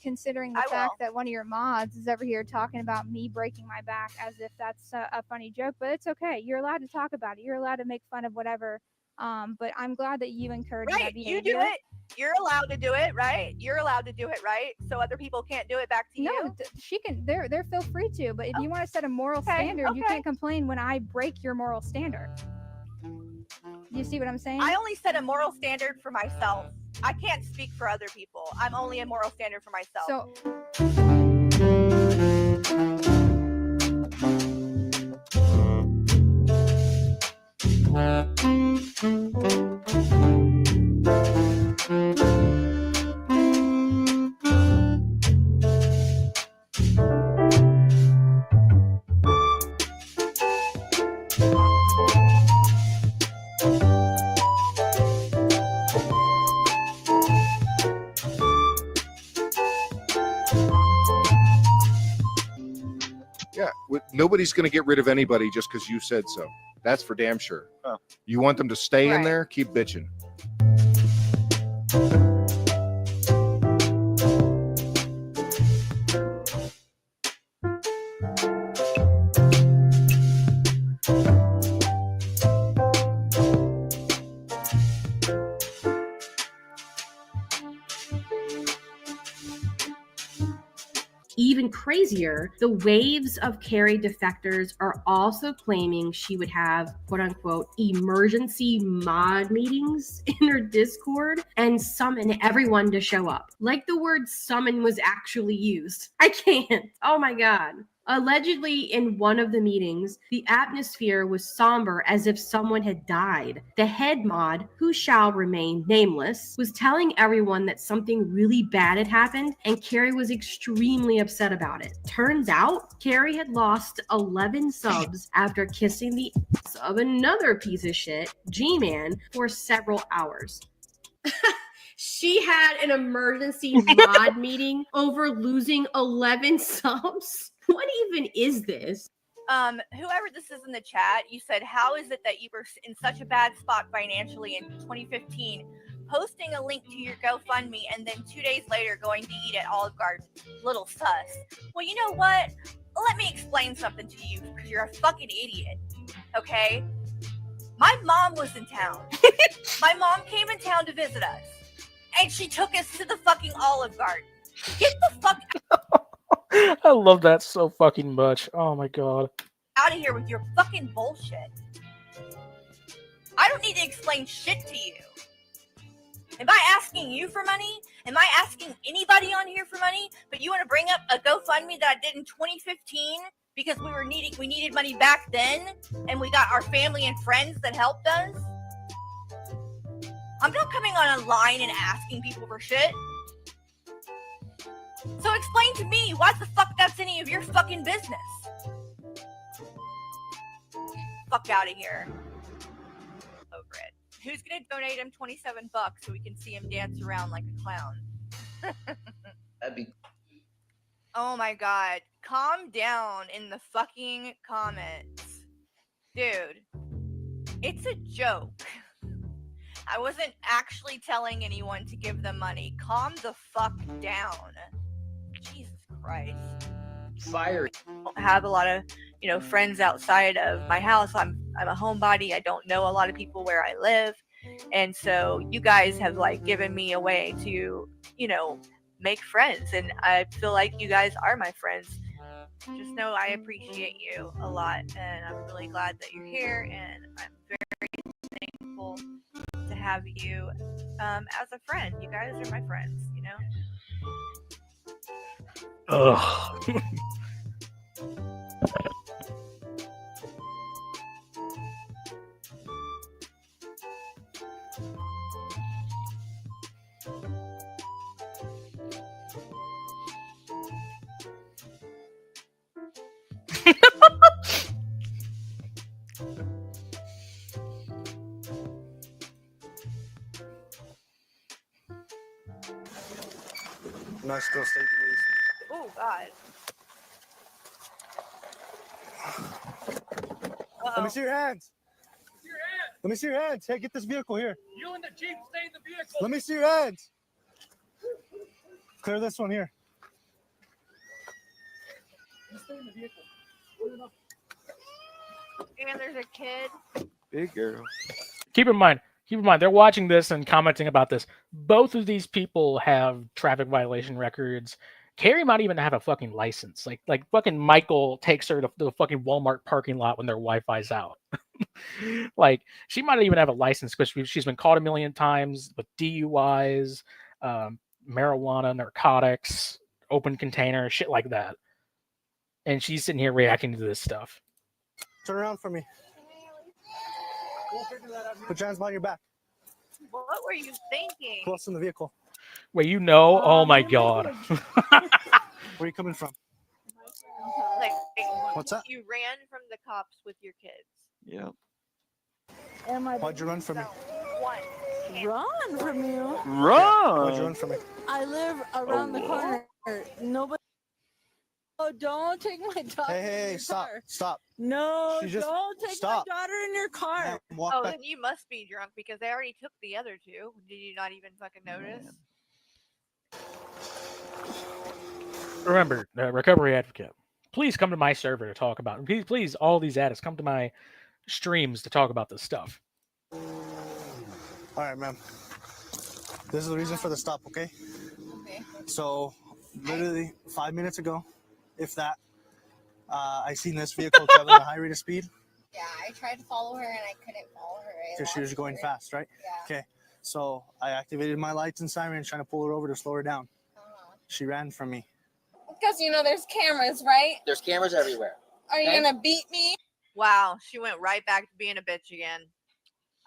Considering the fact that one of your mods is over here talking about me breaking my back as if that's a funny joke, but it's okay. You're allowed to talk about it. You're allowed to make fun of whatever. But I'm glad that you encourage that Right, behavior. you do it. You're allowed to do it, right? You're allowed to do it, right? So other people can't do it back to you. No, she can. They're feel free to. But if you want to set a moral standard, you can't complain when I break your moral standard. You see what I'm saying? I only set a moral standard for myself. I can't speak for other people. I'm only a moral standard for myself. Yeah, nobody's going to get rid of anybody just because you said so. That's for damn sure. Oh. You want them to stay in there? Keep bitching. Even crazier, the waves of Carrie defectors are also claiming she would have quote unquote emergency mod meetings in her Discord and summon everyone to show up. Like the word summon was actually used. I can't. Oh my God. Allegedly, in one of the meetings, the atmosphere was somber as if someone had died. The head mod, who shall remain nameless, was telling everyone that something really bad had happened, and Carrie was extremely upset about it. Turns out, Carrie had lost 11 subs after kissing the ass of another piece of shit, G-Man, for several hours. She had an emergency mod meeting over losing 11 subs. What even is this? Whoever this is in the chat, you said, how is it that you were in such a bad spot financially in 2015, posting a link to your GoFundMe and then 2 days later going to eat at Olive Garden? Little sus. Well, you know what? Let me explain something to you because you're a fucking idiot. Okay? My mom was in town. My mom came in town to visit us. And she took us to the fucking Olive Garden. Get the fuck I love that so fucking much. Oh my god. out of here with your fucking bullshit. I don't need to explain shit to you. Am I asking you for money? Am I asking anybody on here for money? But you want to bring up a GoFundMe that I did in 2015 because we needed money back then, and we got our family and friends that helped us? I'm not coming on a line and asking people for shit. So explain to me why the fuck that's any of your fucking business. Fuck out of here. Over it. Who's gonna donate him $27 so we can see him dance around like a clown? That'd be. Oh my god. Calm down in the fucking comments. Dude. It's a joke. I wasn't actually telling anyone to give them money. Calm the fuck down. Jesus Christ. Fire. I don't have a lot of, friends outside of my house. I'm a homebody. I don't know a lot of people where I live. And so you guys have given me a way to, make friends. And I feel like you guys are my friends. Just know I appreciate you a lot. And I'm really glad that you're here. And I'm very thankful to have you as a friend. You guys are my friends, Ugh. Nice girl, stay please. Oh God. Let me see your hands. Let me see your hands. Hey, get this vehicle here. You and the Jeep stay in the vehicle. Let me see your hands. Clear this one here. You stay in the vehicle. And there's a kid. Big girl. Keep in mind, they're watching this and commenting about this. Both of these people have traffic violation records. Carrie might even have a fucking license. Like fucking Michael takes her to the fucking Walmart parking lot when their Wi-Fi's out. Like, she might even have a license because she's been caught a million times with DUIs, marijuana, narcotics, open container, shit like that. And she's sitting here reacting to this stuff. Turn around for me. Put your hands behind your back. What were you thinking? Who else in the vehicle? Wait, oh my god. Where are you coming from? What's that? You ran from the cops with your kids. Yeah. Why'd you run from me? Run from you? Yeah. Why'd you run from me? I live around the corner. Nobody. Oh, don't take my daughter. Hey, stop. Car. Stop. No, She just- don't take stop. my daughter in your car. Oh, then you must be drunk because they already took the other two. Did you not even fucking notice? Remember, Recovery Advocate, please come to my server to talk about it. Please, all these addicts, come to my streams to talk about this stuff. All right, ma'am. This is the reason for the stop, okay? Okay. So, literally 5 minutes ago, if that, I seen this vehicle traveling at a high rate of speed. Yeah, I tried to follow her and I couldn't follow her. Because she was going fast, right? Yeah. Okay. So I activated my lights and sirens trying to pull her over to slow her down. She ran from me. Because you know there's cameras, right? There's cameras everywhere. Are you Okay? gonna beat me? Wow, she went right back to being a bitch again.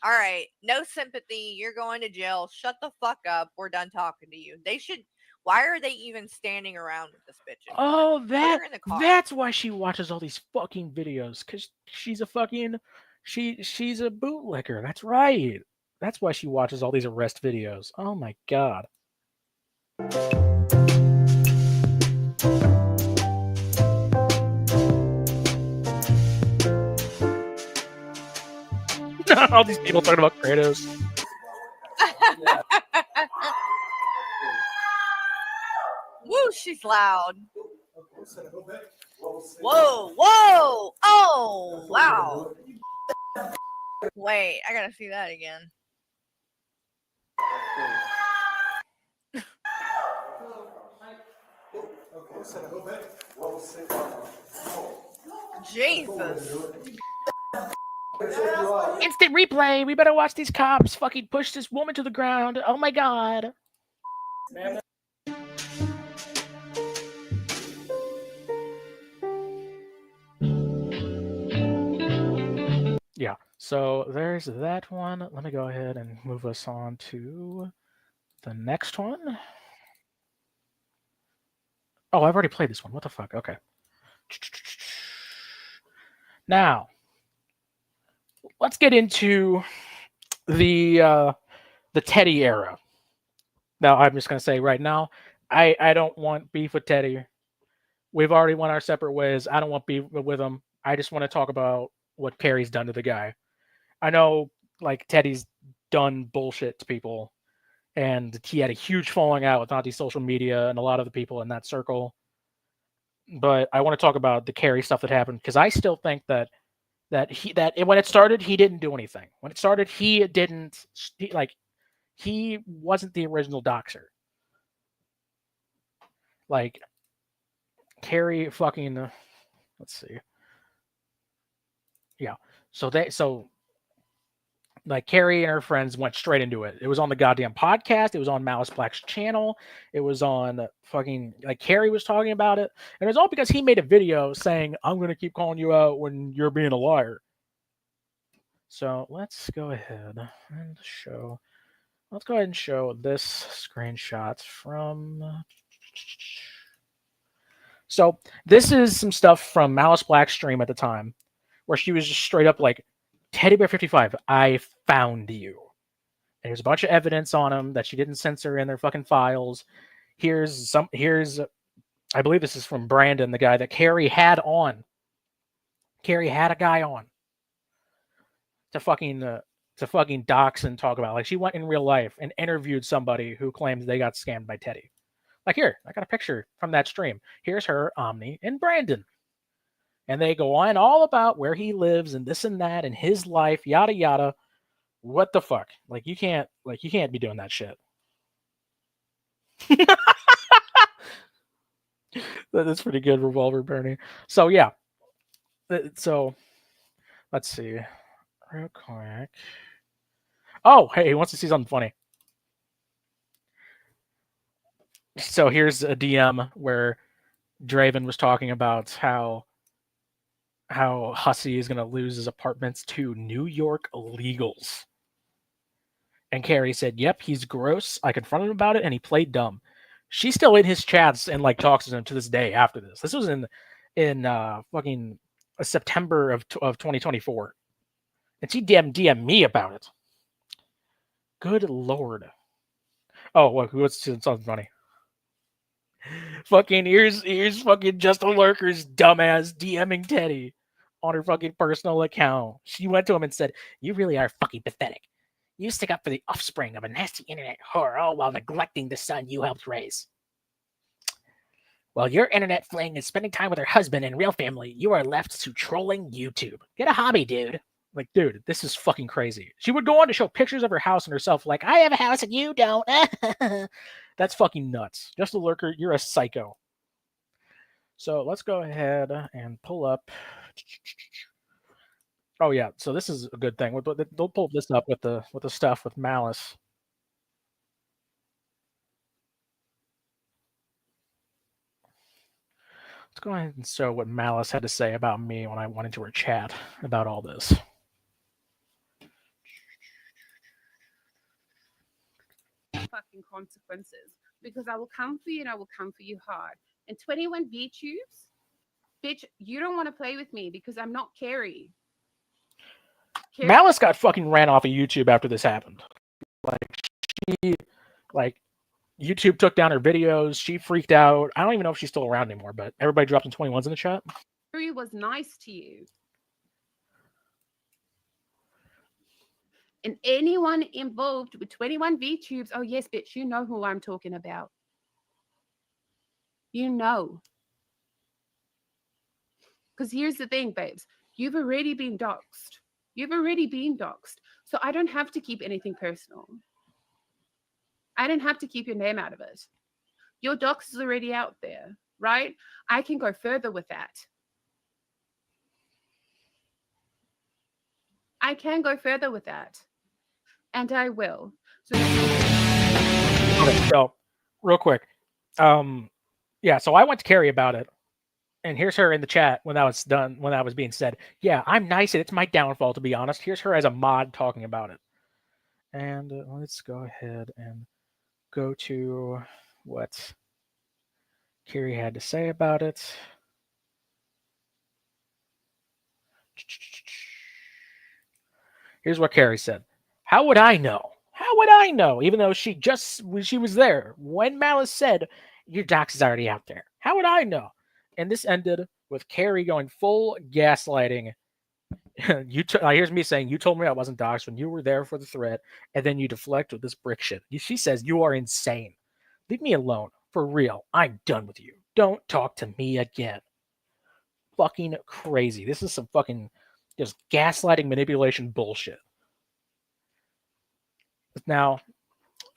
All right, no sympathy. You're going to jail. Shut the fuck up. We're done talking to you. They should. Why are they even standing around with this bitch? Oh, Put her in the car. that's why she watches all these fucking videos, because she's a fucking she's a bootlicker. That's right. That's why she watches all these arrest videos. Oh my god. All these people talking about Kratos. Woo, she's loud. Whoa, whoa, oh, wow. Wait, I gotta see that again. Jesus. Instant replay. We better watch these cops fucking push this woman to the ground. Oh my god. Yeah, so there's that one. Let me go ahead and move us on to the next one. Oh, I've already played this one. What the fuck? Okay. Now, let's get into the Teddy era. Now, I'm just going to say right now, I don't want beef with Teddy. We've already went our separate ways. I don't want beef with him. I just want to talk about what Carrie's done to the guy. I know, like, Teddy's done bullshit to people, and he had a huge falling out with anti-social media and a lot of the people in that circle. But I want to talk about the Carrie stuff that happened, because I still think that when it started, he didn't do anything. When it started, he wasn't the original doxer. Like, Carrie fucking, let's see. Yeah. So like, Carrie and her friends went straight into it. It was on the goddamn podcast. It was on Malice Black's channel. It was on fucking, like, Carrie was talking about it. And it was all because he made a video saying, I'm going to keep calling you out when you're being a liar. So let's go ahead and show. Let's go ahead and show this screenshot from. So this is some stuff from Malice Black's stream at the time, where she was just straight up like, Teddy Bear 55, I found you. And there's a bunch of evidence on him that she didn't censor in their fucking files. Here's I believe this is from Brandon, the guy that Carrie had on. Carrie had a guy on to fucking dox and talk about. Like, she went in real life and interviewed somebody who claims they got scammed by Teddy. Like, here, I got a picture from that stream. Here's her, Omni, and Brandon. And they go on all about where he lives and this and that and his life, yada yada. What the fuck? Like, you can't be doing that shit. That's pretty good, Revolver Bernie. So yeah. So let's see. Real quick. Oh, hey, he wants to see something funny. So here's a DM where Draven was talking about how Hussey is going to lose his apartments to New York illegals. And Carrie said, yep, he's gross. I confronted him about it, and he played dumb. She's still in his chats and, like, talks to him to this day after this. This was in fucking September of 2024. And she DM me about it. Good Lord. Oh, what's something funny? Fucking here's fucking Just a Lurker's dumbass DMing Teddy on her fucking personal account. She went to him and said, you really are fucking pathetic. You stick up for the offspring of a nasty internet whore, all while neglecting the son you helped raise. While your internet fling is spending time with her husband and real family, you are left to trolling YouTube. Get a hobby, dude. Like, dude, this is fucking crazy. She would go on to show pictures of her house and herself like, I have a house and you don't. That's fucking nuts. Just a Lurker, you're a psycho. So let's go ahead and pull up. Oh yeah, so this is a good thing. They'll pull this up with the stuff with Malice. Let's go ahead and show what Malice had to say about me when I went into her chat about all this. Fucking consequences, because I will come for you and I will come for you hard. And 21 VTubes, bitch, you don't want to play with me because I'm not Carrie. Malice got fucking ran off of YouTube after this happened. YouTube took down her videos. She freaked out. I don't even know if she's still around anymore, but everybody dropped in 21s in the chat. Carrie was nice to you. And anyone involved with 21 VTubes, oh yes, bitch, you know who I'm talking about. You know. Because here's the thing, babes. You've already been doxxed. You've already been doxxed. So I don't have to keep anything personal. I don't have to keep your name out of it. Your dox is already out there, right? I can go further with that. I can go further with that. And I will. Okay, so real quick. Yeah, so I went to Carrie about it. And here's her in the chat when that was done, when that was being said. Yeah, I'm nice and it's my downfall, to be honest. Here's her as a mod talking about it. And let's go ahead and go to what Carrie had to say about it. Here's what Carrie said. How would I know? How would I know? Even though she was there when Malice said, your dox is already out there. How would I know? And this ended with Carrie going full gaslighting. Here's me saying, you told me I wasn't doxxed when you were there for the threat, and then you deflect with this brick shit. She says, you are insane. Leave me alone. For real. I'm done with you. Don't talk to me again. Fucking crazy. This is some fucking just gaslighting manipulation bullshit. Now,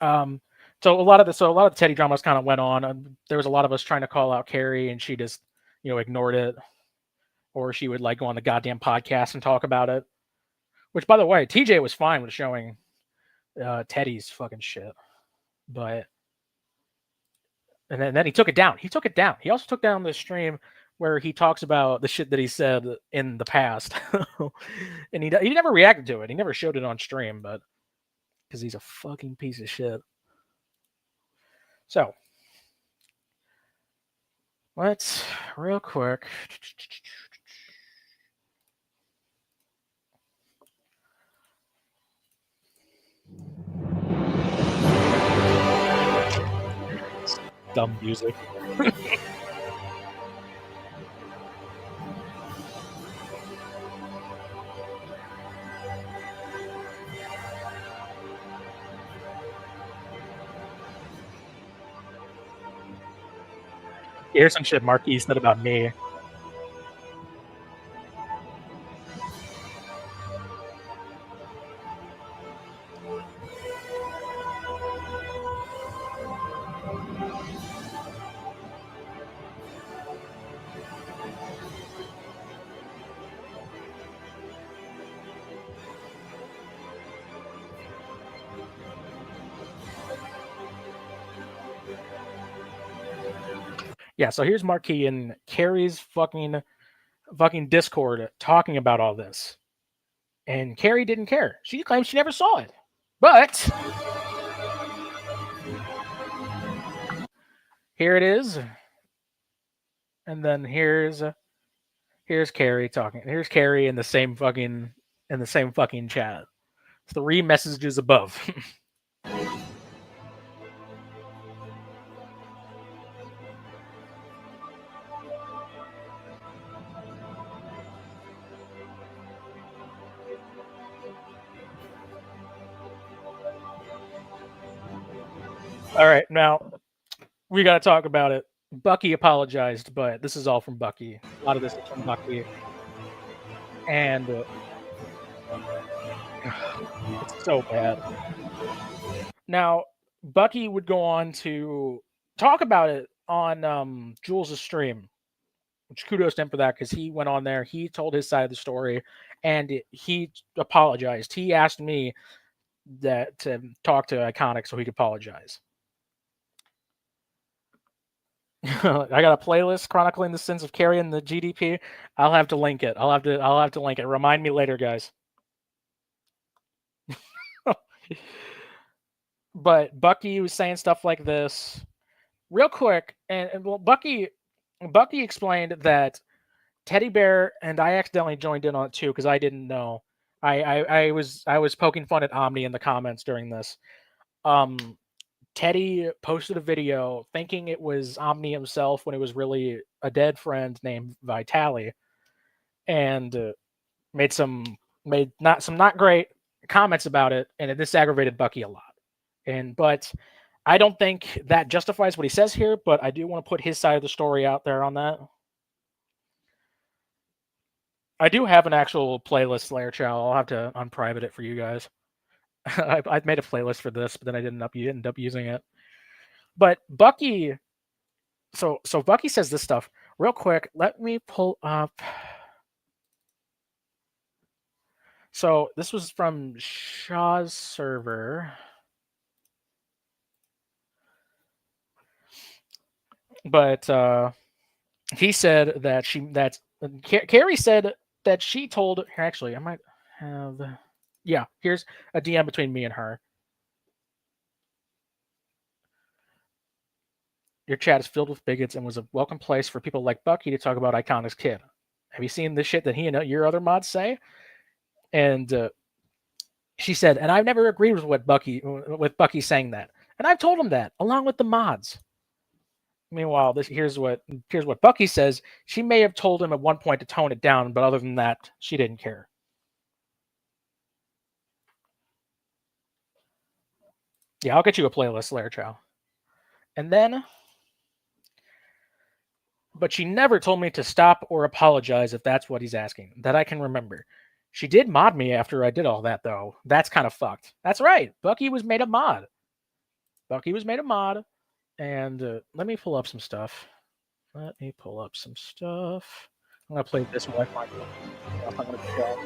so a lot of the Teddy dramas kind of went on. There was a lot of us trying to call out Carrie, and she just, ignored it. Or she would go on the goddamn podcast and talk about it. Which, by the way, TJ was fine with showing Teddy's fucking shit. But and then he took it down. He took it down. He also took down the stream where he talks about the shit that he said in the past. And he never reacted to it. He never showed it on stream, but because he's a fucking piece of shit. So let's real quick. Dumb music. Here's some shit Marquis said about me. Yeah, so here's Marquis in Carrie's fucking Discord talking about all this. And Carrie didn't care. She claims she never saw it. But here it is. And then here's Carrie talking. Here's Carrie in the same fucking chat. 3 messages above. All right, now we got to talk about it. Bucky apologized, but this is all from Bucky. A lot of this is from Bucky. And it's so bad. Now, Bucky would go on to talk about it on Jules' stream, which kudos to him for that, because he went on there, he told his side of the story, and he apologized. He asked me to talk to Iconic so he could apologize. I got a playlist chronicling the sins of Carrie and the GDP. I'll have to link it. I'll have to link it. Remind me later, guys. But Bucky was saying stuff like this real quick, and well, Bucky explained that Teddy Bear, and I accidentally joined in on it too because I didn't know. I was poking fun at Omni in the comments during this. Teddy posted a video thinking it was Omni himself when it was really a dead friend named Vitali, and made some not great comments about it, and this aggravated Bucky a lot. But I don't think that justifies what he says here, but I do want to put his side of the story out there on that. I do have an actual playlist, Slayer Chow. I'll have to unprivate it for you guys. I made a playlist for this, but then I didn't end up using it. But Bucky, so Bucky says this stuff real quick. Let me pull up. So this was from Shaw's server. But he said that Carrie said that she told. Actually, I might have. Yeah, here's a DM between me and her. Your chat is filled with bigots and was a welcome place for people like Bucky to talk about Iconic's kid. Have you seen the shit that he and your other mods say? And she said, and I've never agreed with Bucky saying that, and I've told him that along with the mods. Meanwhile, here's what Bucky says. She may have told him at one point to tone it down, but other than that, she didn't care. Yeah, I'll get you a playlist, Lair Chow. And then, but she never told me to stop or apologize if that's what he's asking, that I can remember. She did mod me after I did all that, though. That's kind of fucked. That's right. Bucky was made a mod. And let me pull up some stuff. I'm going to play this Wi-Fi. I'm going to show.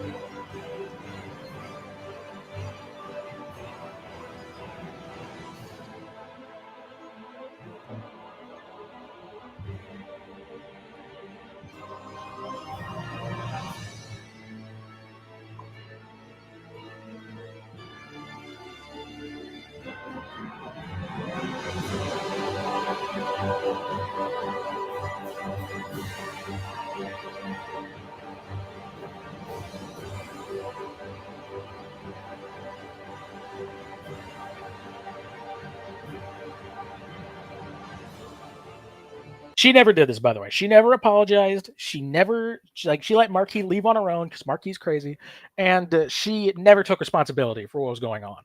She never did this, by the way. She never apologized. She let Marquis leave on her own because Marquis is crazy, and she never took responsibility for what was going on.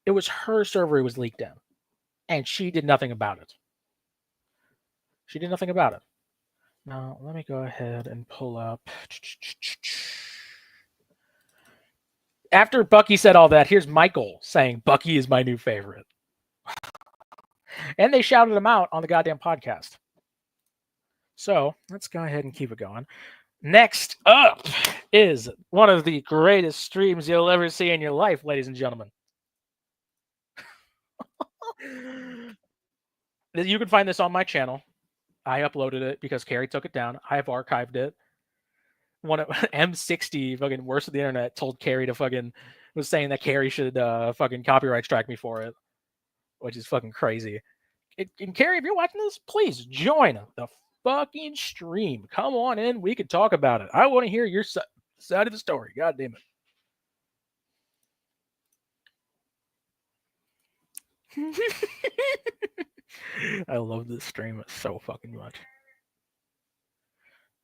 It was her server who was leaked in, and she did nothing about it. Now, let me go ahead and pull up. After Bucky said all that, here's Michael saying, Bucky is my new favorite. And they shouted him out on the goddamn podcast. So let's go ahead and keep it going. Next up is one of the greatest streams you'll ever see in your life, ladies and gentlemen. You can find this on my channel. I uploaded it because Carrie took it down. I have archived it. One of M60, fucking worst of the internet, told Carrie to was saying that Carrie should fucking copyright strike me for it, which is fucking crazy. And Carrie, if you're watching this, please join the fucking stream. Come on in. We can talk about it. I want to hear your side of the story. God damn it. I love this stream so fucking much.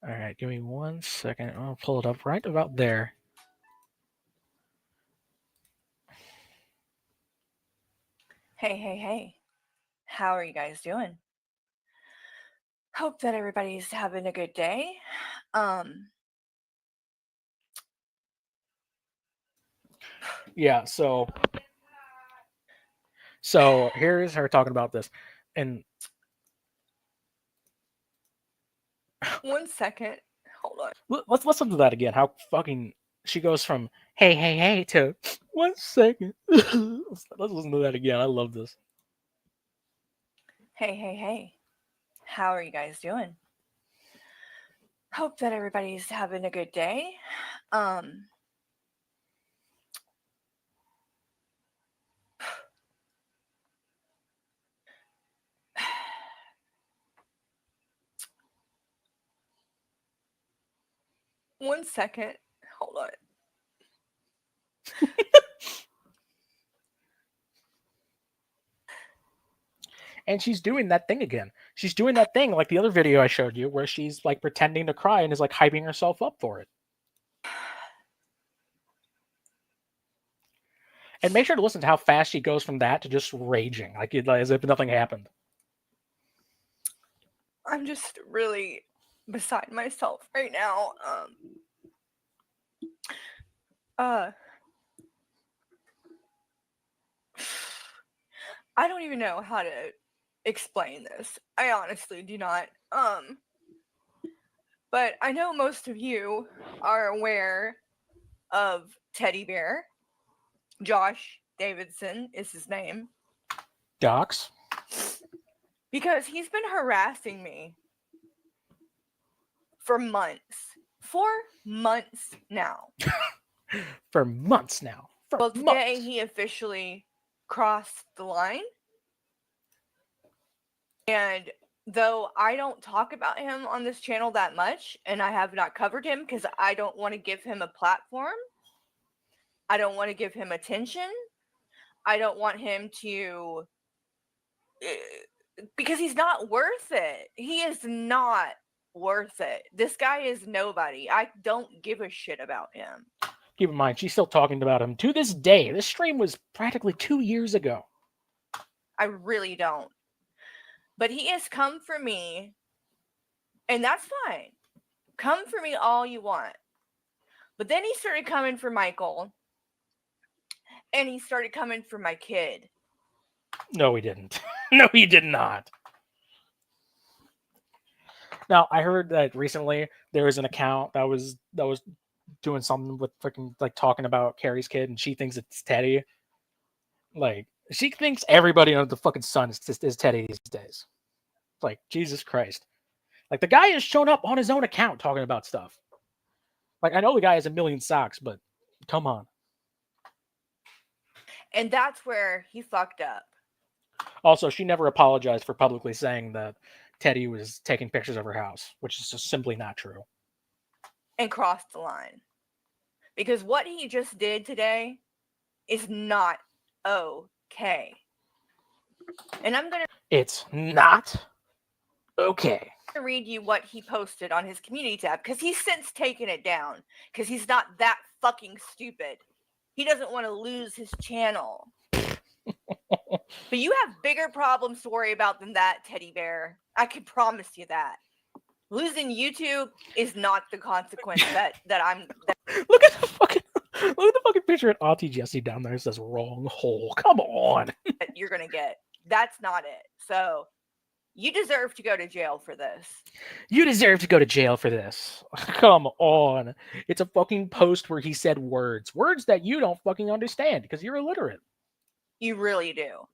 All right, give me 1 second. I'll pull it up right about there. Hey. How are you guys doing? Hope that everybody's having a good day. Yeah, so here's her talking about this. And 1 second. Hold on. Let's listen to that again. How fucking she goes from hey to 1 second. Let's listen to that again. I love this. Hey. How are you guys doing? Hope that everybody's having a good day. One second. Hold on. And she's doing that thing again. She's doing that thing like the other video I showed you where she's like pretending to cry and is like hyping herself up for it. And make sure to listen to how fast she goes from that to just raging, like as if nothing happened. I'm just really beside myself right now. I don't even know how to explain this. I honestly do not. But I know most of you are aware of Teddy Bear. Josh Davidson is his name. Docs? Because he's been harassing me for months. 4 months now. For months now. Well, today he officially crossed the line. And though I don't talk about him on this channel that much, and I have not covered him because I don't want to give him a platform. I don't want to give him attention. I don't want him to... because he's not worth it. He is not worth it. This guy is nobody. I don't give a shit about him. Keep in mind, she's still talking about him to this day. This stream was practically 2 years ago. I really don't. But he has come for me, and that's fine. Come for me all you want. But then he started coming for Michael, and he started coming for my kid. No, he didn't. No, he did not. Now, I heard that recently there was an account that was doing something with freaking like talking about Carrie's kid, and she thinks it's Teddy. Like, she thinks everybody under the fucking sun is Teddy these days. Like, Jesus Christ. Like, the guy has shown up on his own account talking about stuff. Like, I know the guy has a million socks, but come on. And that's where he fucked up. Also, she never apologized for publicly saying that Teddy was taking pictures of her house, which is just simply not true. And crossed the line. Because what he just did today is not okay. And I'm going to... It's not okay. read you what he posted on his community tab, because he's since taken it down, because he's not that fucking stupid. He doesn't want to lose his channel. But you have bigger problems to worry about than that, Teddy Bear. I can promise you that. Losing YouTube is not the consequence that I'm... Look at the fucking picture of Auntie Jessie down there. It says wrong hole. Come on. that you're going to get. That's not it. So... you deserve to go to jail for this. You deserve to go to jail for this. Come on. It's a fucking post where he said words. Words that you don't fucking understand because you're illiterate. You really do.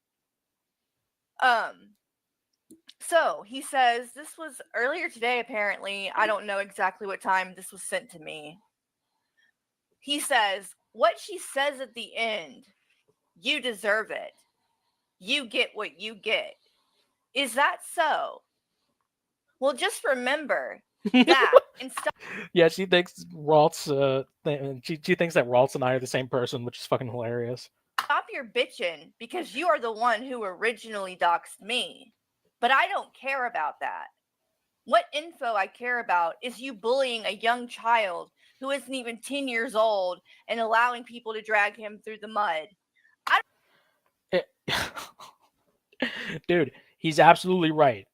So he says this was earlier today, apparently. I don't know exactly what time this was sent to me. He says, what she says at the end, you deserve it. You get what you get. Is that so? Well, just remember that and stop. Yeah, she thinks Ralts. She thinks that Ralts and I are the same person, which is fucking hilarious. Stop your bitching because you are the one who originally doxed me. But I don't care about that. What info I care about is you bullying a young child who isn't even 10 years old and allowing people to drag him through the mud. Dude, he's absolutely right.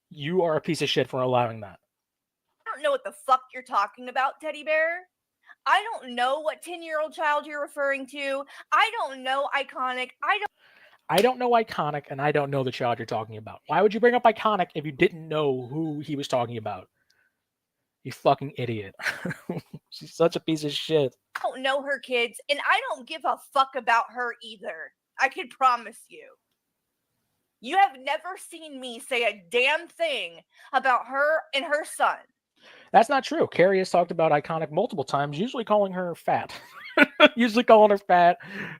You are a piece of shit for allowing that. I don't know what the fuck you're talking about, Teddy Bear. I don't know what 10-year-old child you're referring to. I don't know Iconic. I don't know Iconic, and I don't know the child you're talking about. Why would you bring up Iconic if you didn't know who he was talking about? You fucking idiot. She's such a piece of shit. I don't know her kids, and I don't give a fuck about her either. I can promise you. You have never seen me say a damn thing about her and her son. That's not true. Carrie has talked about Iconic multiple times, usually calling her fat. Usually calling her fat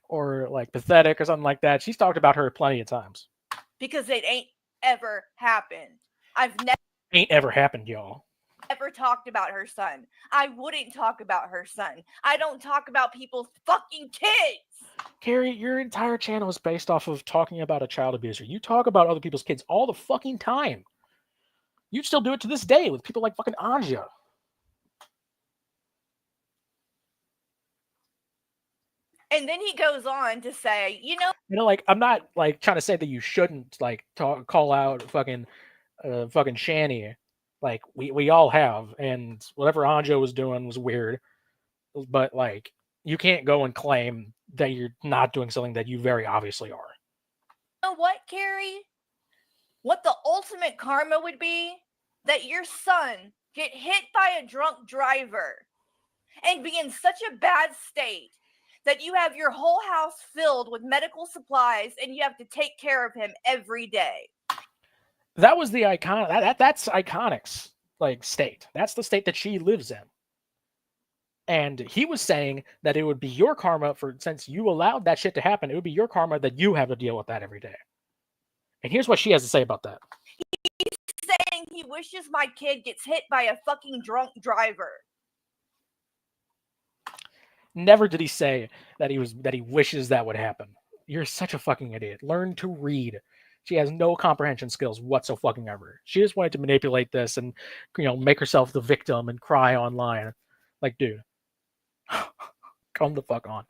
or like pathetic or something like that. She's talked about her plenty of times. Because it ain't ever happened. I've never Ain't ever happened, y'all. Never talked about her son. I wouldn't talk about her son. I don't talk about people's fucking kids. Carrie, your entire channel is based off of talking about a child abuser. You talk about other people's kids all the fucking time. You still do it to this day with people like fucking Anja. And then he goes on to say, You know, like, I'm not like trying to say that you shouldn't like call out fucking Shanny. Like we all have, and whatever Anja was doing was weird. But like, you can't go and claim that you're not doing something that you very obviously are. You know what, Carrie? What the ultimate karma would be that your son get hit by a drunk driver and be in such a bad state that you have your whole house filled with medical supplies and you have to take care of him every day. That was the that's Iconic's like state. That's the state that she lives in. And he was saying that it would be your karma since you allowed that shit to happen, it would be your karma that you have to deal with that every day. And here's what she has to say about that. He's saying he wishes my kid gets hit by a fucking drunk driver. Never did he say that he wishes that would happen. You're such a fucking idiot. Learn to read. She has no comprehension skills whatsoever. She just wanted to manipulate this and, make herself the victim and cry online. Like, dude, come the fuck on.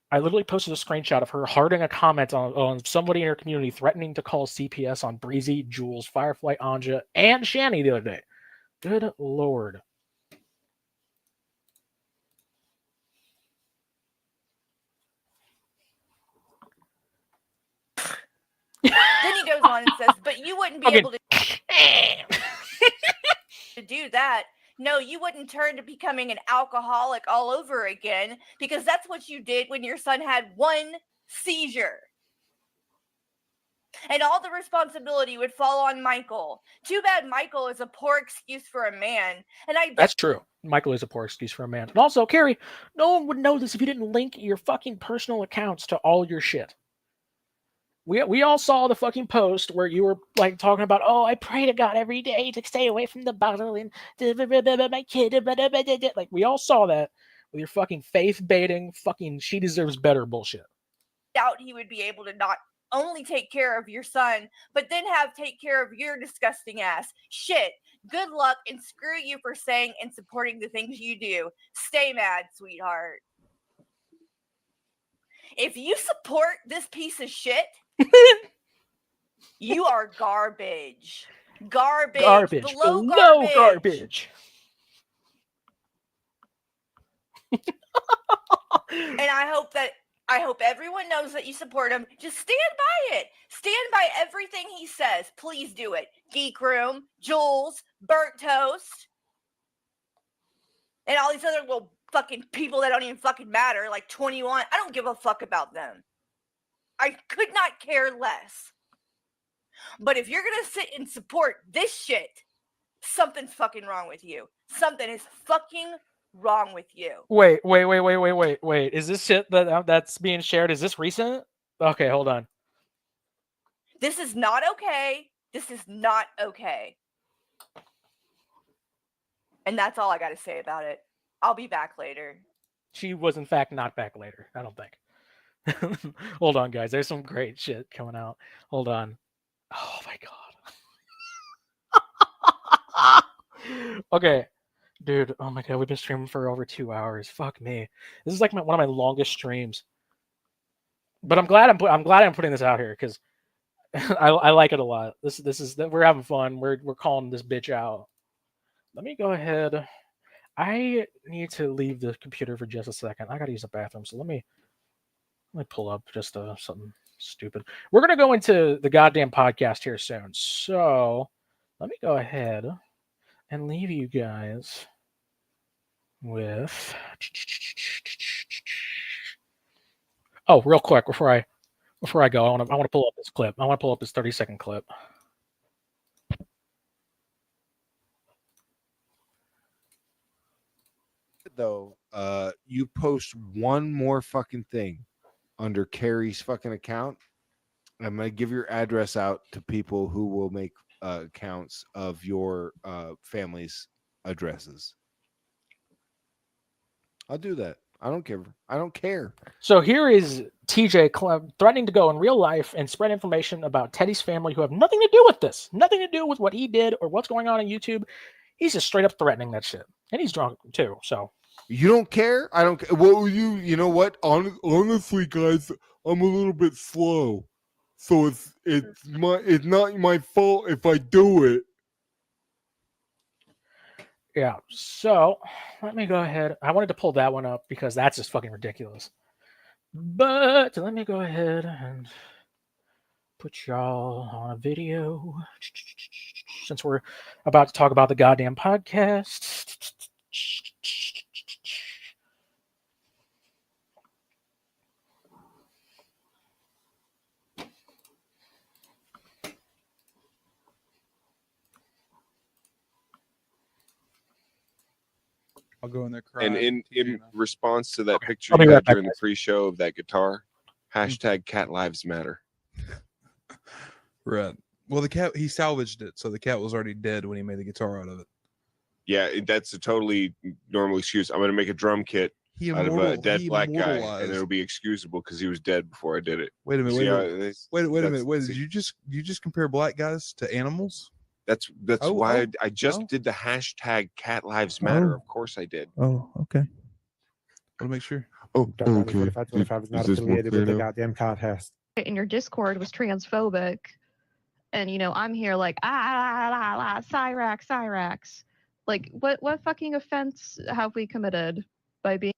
I literally posted a screenshot of her hearting a comment on somebody in her community threatening to call CPS on Breezy, Jules, Firefly, Anja, and Shanny the other day. Good Lord. Then he goes on and says, but you wouldn't be able to do that. No, you wouldn't turn to becoming an alcoholic all over again because that's what you did when your son had one seizure. And all the responsibility would fall on Michael. Too bad Michael is a poor excuse for a man. And That's true. Michael is a poor excuse for a man. And also, Carrie, no one would know this if you didn't link your fucking personal accounts to all your shit. We all saw the fucking post where you were like talking about, oh, I pray to God every day to stay away from the bottle and my kid. Like, we all saw that with your fucking faith baiting, fucking she deserves better bullshit. Doubt he would be able to not only take care of your son, but then take care of your disgusting ass. Shit. Good luck and screw you for saying and supporting the things you do. Stay mad, sweetheart. If you support this piece of shit, you are garbage. Garbage. Below garbage. And I hope everyone knows that you support him. Just stand by it. Stand by everything he says. Please do it. Geek Room, Jules, BurntToast, and all these other little fucking people that don't even fucking matter, like 21. I don't give a fuck about them. I could not care less. But if you're going to sit and support this shit, something's fucking wrong with you. Something is fucking wrong with you. Wait. Is this shit that's being shared? Is this recent? Okay, hold on. This is not okay. This is not okay. And that's all I got to say about it. I'll be back later. She was, in fact, not back later. I don't think. Hold on, guys. There's some great shit coming out. Hold on. Oh, my God. Okay. Dude, oh my God. We've been streaming for over 2 hours. Fuck me. This is like one of my longest streams. But I'm glad I'm putting this out here because I like it a lot. This is we're having fun. We're calling this bitch out. Let me go ahead. I need to leave the computer for just a second. I gotta use the bathroom, so let me pull up just something stupid. We're gonna go into the goddamn podcast here soon, so let me go ahead and leave you guys with. Oh, real quick before Before I go, I want to pull up this clip. I want to pull up this 30-second clip. Though, you post one more fucking thing under Carrie's fucking account, I'm gonna give your address out to people who will make accounts of your family's addresses. I'll do that. I don't care. I don't care. So here is TJ threatening to go in real life and spread information about Teddy's family who have nothing to do with this, nothing to do with what he did or what's going on YouTube. He's just straight up threatening that shit, and he's drunk too. So you don't care? I don't care. Well, you know what? Honestly, guys, I'm a little bit slow, so it's not my fault if I do it. yeah. So let me go ahead. I wanted to pull that one up because that's just fucking ridiculous. But let me go ahead and put y'all on a video since we're about to talk about the goddamn podcast. I'll go in there And crying. in response to that picture I'll be you right had back, during the pre-show of that guitar, hashtag Cat Lives Matter. Right. Well, the cat, he salvaged it, so the cat was already dead when he made the guitar out of it. Yeah, that's a totally normal excuse. I'm going to make a drum kit out of a dead black guy, and it'll be excusable because he was dead before I did it. Wait a minute. See Wait how a minute. it- Wait a that's- minute. Wait. see- Did you just compare black guys to animals? That's Oh, why oh, I just oh. did the hashtag Cat Lives Matter. Oh. Of course I did. Oh, okay. Want to make sure. Oh, okay. 45 is not Is this more affiliated with clear the now? goddamn contest. In your Discord was transphobic, and I'm here like Cyrax. Like, what fucking offense have we committed by being?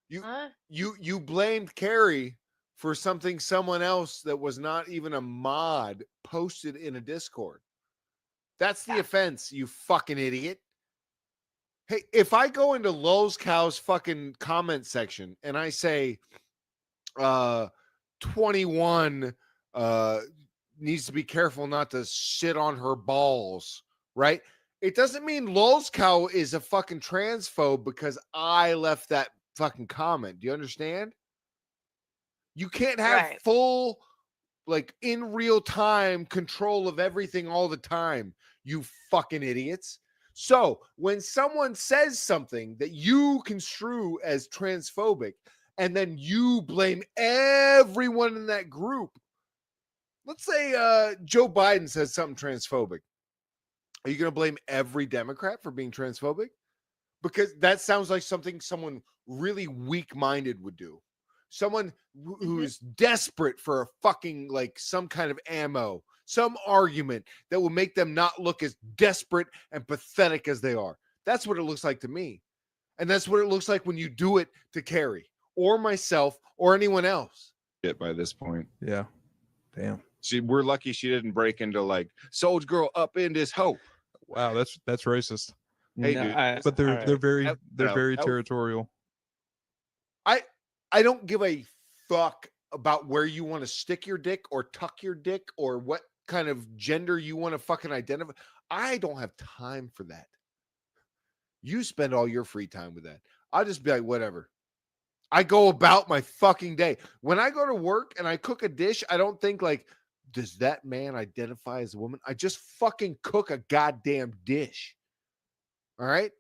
You blamed Carrie for something someone else that was not even a mod posted in a Discord. That's the offense, you fucking idiot. Hey, if I go into Lulz Cow's fucking comment section and I say 21 needs to be careful not to shit on her balls, right? It doesn't mean Lulz Cow is a fucking transphobe because I left that fucking comment. Do you understand? You can't have full, like, in real time control of everything all the time, you fucking idiots. So when someone says something that you construe as transphobic and then you blame everyone in that group, let's say Joe Biden says something transphobic. Are you going to blame every Democrat for being transphobic? Because that sounds like something someone really weak-minded would do. Someone who is desperate for a fucking, like, some kind of ammo, some argument that will make them not look as desperate and pathetic as they are. That's what it looks like to me. And that's what it looks like when you do it to Carrie or myself or anyone else. By this point. Yeah. Damn. We're lucky she didn't break into like Soldier Girl up in this hoe. Wow, that's racist. Hey, dude. But they're very No, territorial. I don't give a fuck about where you want to stick your dick or tuck your dick or what kind of gender you want to fucking identify. I don't have time for that. You spend all your free time with that. I'll just be like, whatever. I go about my fucking day. When I go to work and I cook a dish, I don't think like, does that man identify as a woman? I just fucking cook a goddamn dish. All right?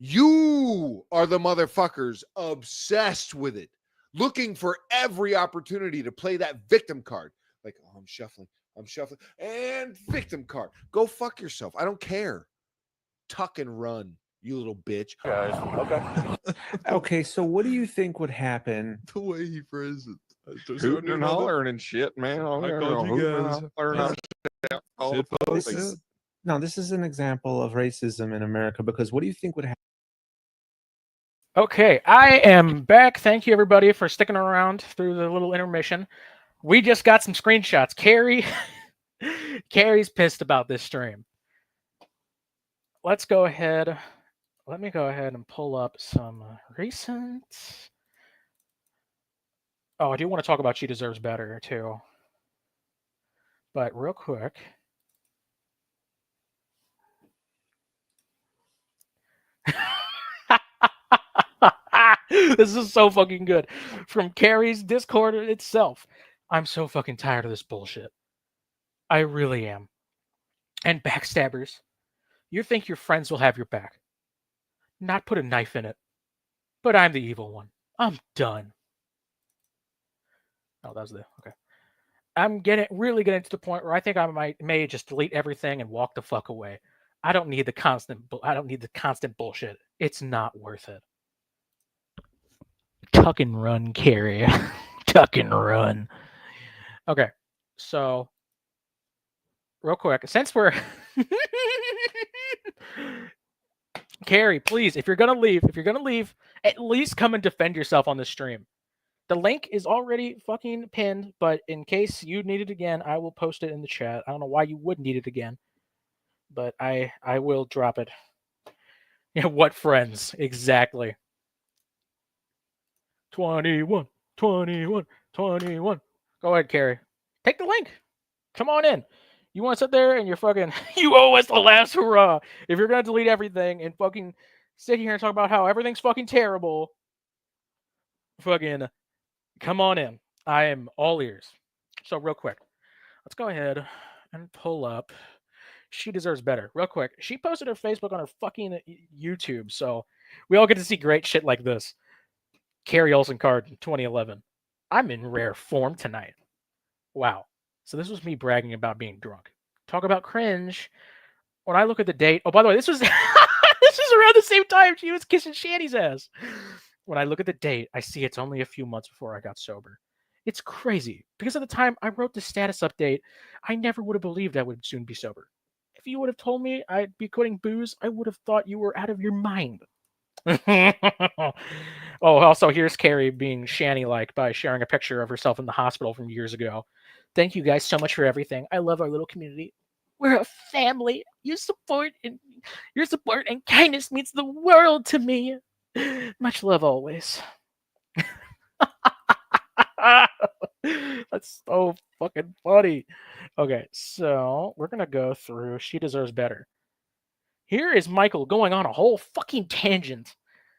You are the motherfuckers obsessed with it, looking for every opportunity to play that victim card. Like, oh, I'm shuffling, and victim card. Go fuck yourself. I don't care. Tuck and run, you little bitch. Guys, okay. Okay, so what do you think would happen? The way he phrased it. Hooting and hollering and shit, man. I called you guys. This is an example of racism in America because what do you think would happen? Okay, I am back. Thank you, everybody, for sticking around through the little intermission. We just got some screenshots. Carrie's pissed about this stream. Let's go ahead. Let me go ahead and pull up some recent. Oh, I do want to talk about She Deserves Better, too. But real quick. This is so fucking good. From Carrie's Discord itself. I'm so fucking tired of this bullshit. I really am. And backstabbers. You think your friends will have your back. Not put a knife in it. But I'm the evil one. I'm done. Oh, that was the... Okay. I'm really getting to the point where I think I may just delete everything and walk the fuck away. I don't need the constant bullshit. It's not worth it. Tuck and run, Carrie. Tuck and run. Okay, so real quick, since we're Carrie, please, if you're gonna leave, at least come and defend yourself on the stream. The link is already fucking pinned, but in case you need it again, I will post it in the chat. I don't know why you would need it again, but I will drop it. Yeah, what friends? Exactly. 21. Go ahead, Carrie. Take the link. Come on in. You want to sit there and you're fucking... You owe us the last hurrah. If you're going to delete everything and fucking sit here and talk about how everything's fucking terrible, fucking come on in. I am all ears. So real quick, let's go ahead and pull up She Deserves Better. Real quick, she posted her Facebook on her fucking YouTube, so we all get to see great shit like this. Carrie Olsen card 2011. I'm in rare form tonight. Wow. So this was me bragging about being drunk. Talk about cringe. When I look at the date... Oh, by the way, this was this was around the same time she was kissing Shanny's ass. When I look at the date, I see it's only a few months before I got sober. It's crazy. Because at the time I wrote the status update, I never would have believed I would soon be sober. If you would have told me I'd be quitting booze, I would have thought you were out of your mind. Oh, also, here's Carrie being Shanny-like by sharing a picture of herself in the hospital from years ago. Thank you guys so much for everything. I love our little community. We're a family. Your support and kindness means the world to me. Much love always. That's so fucking funny. Okay, so we're gonna go through She Deserves Better. Here is Michael going on a whole fucking tangent,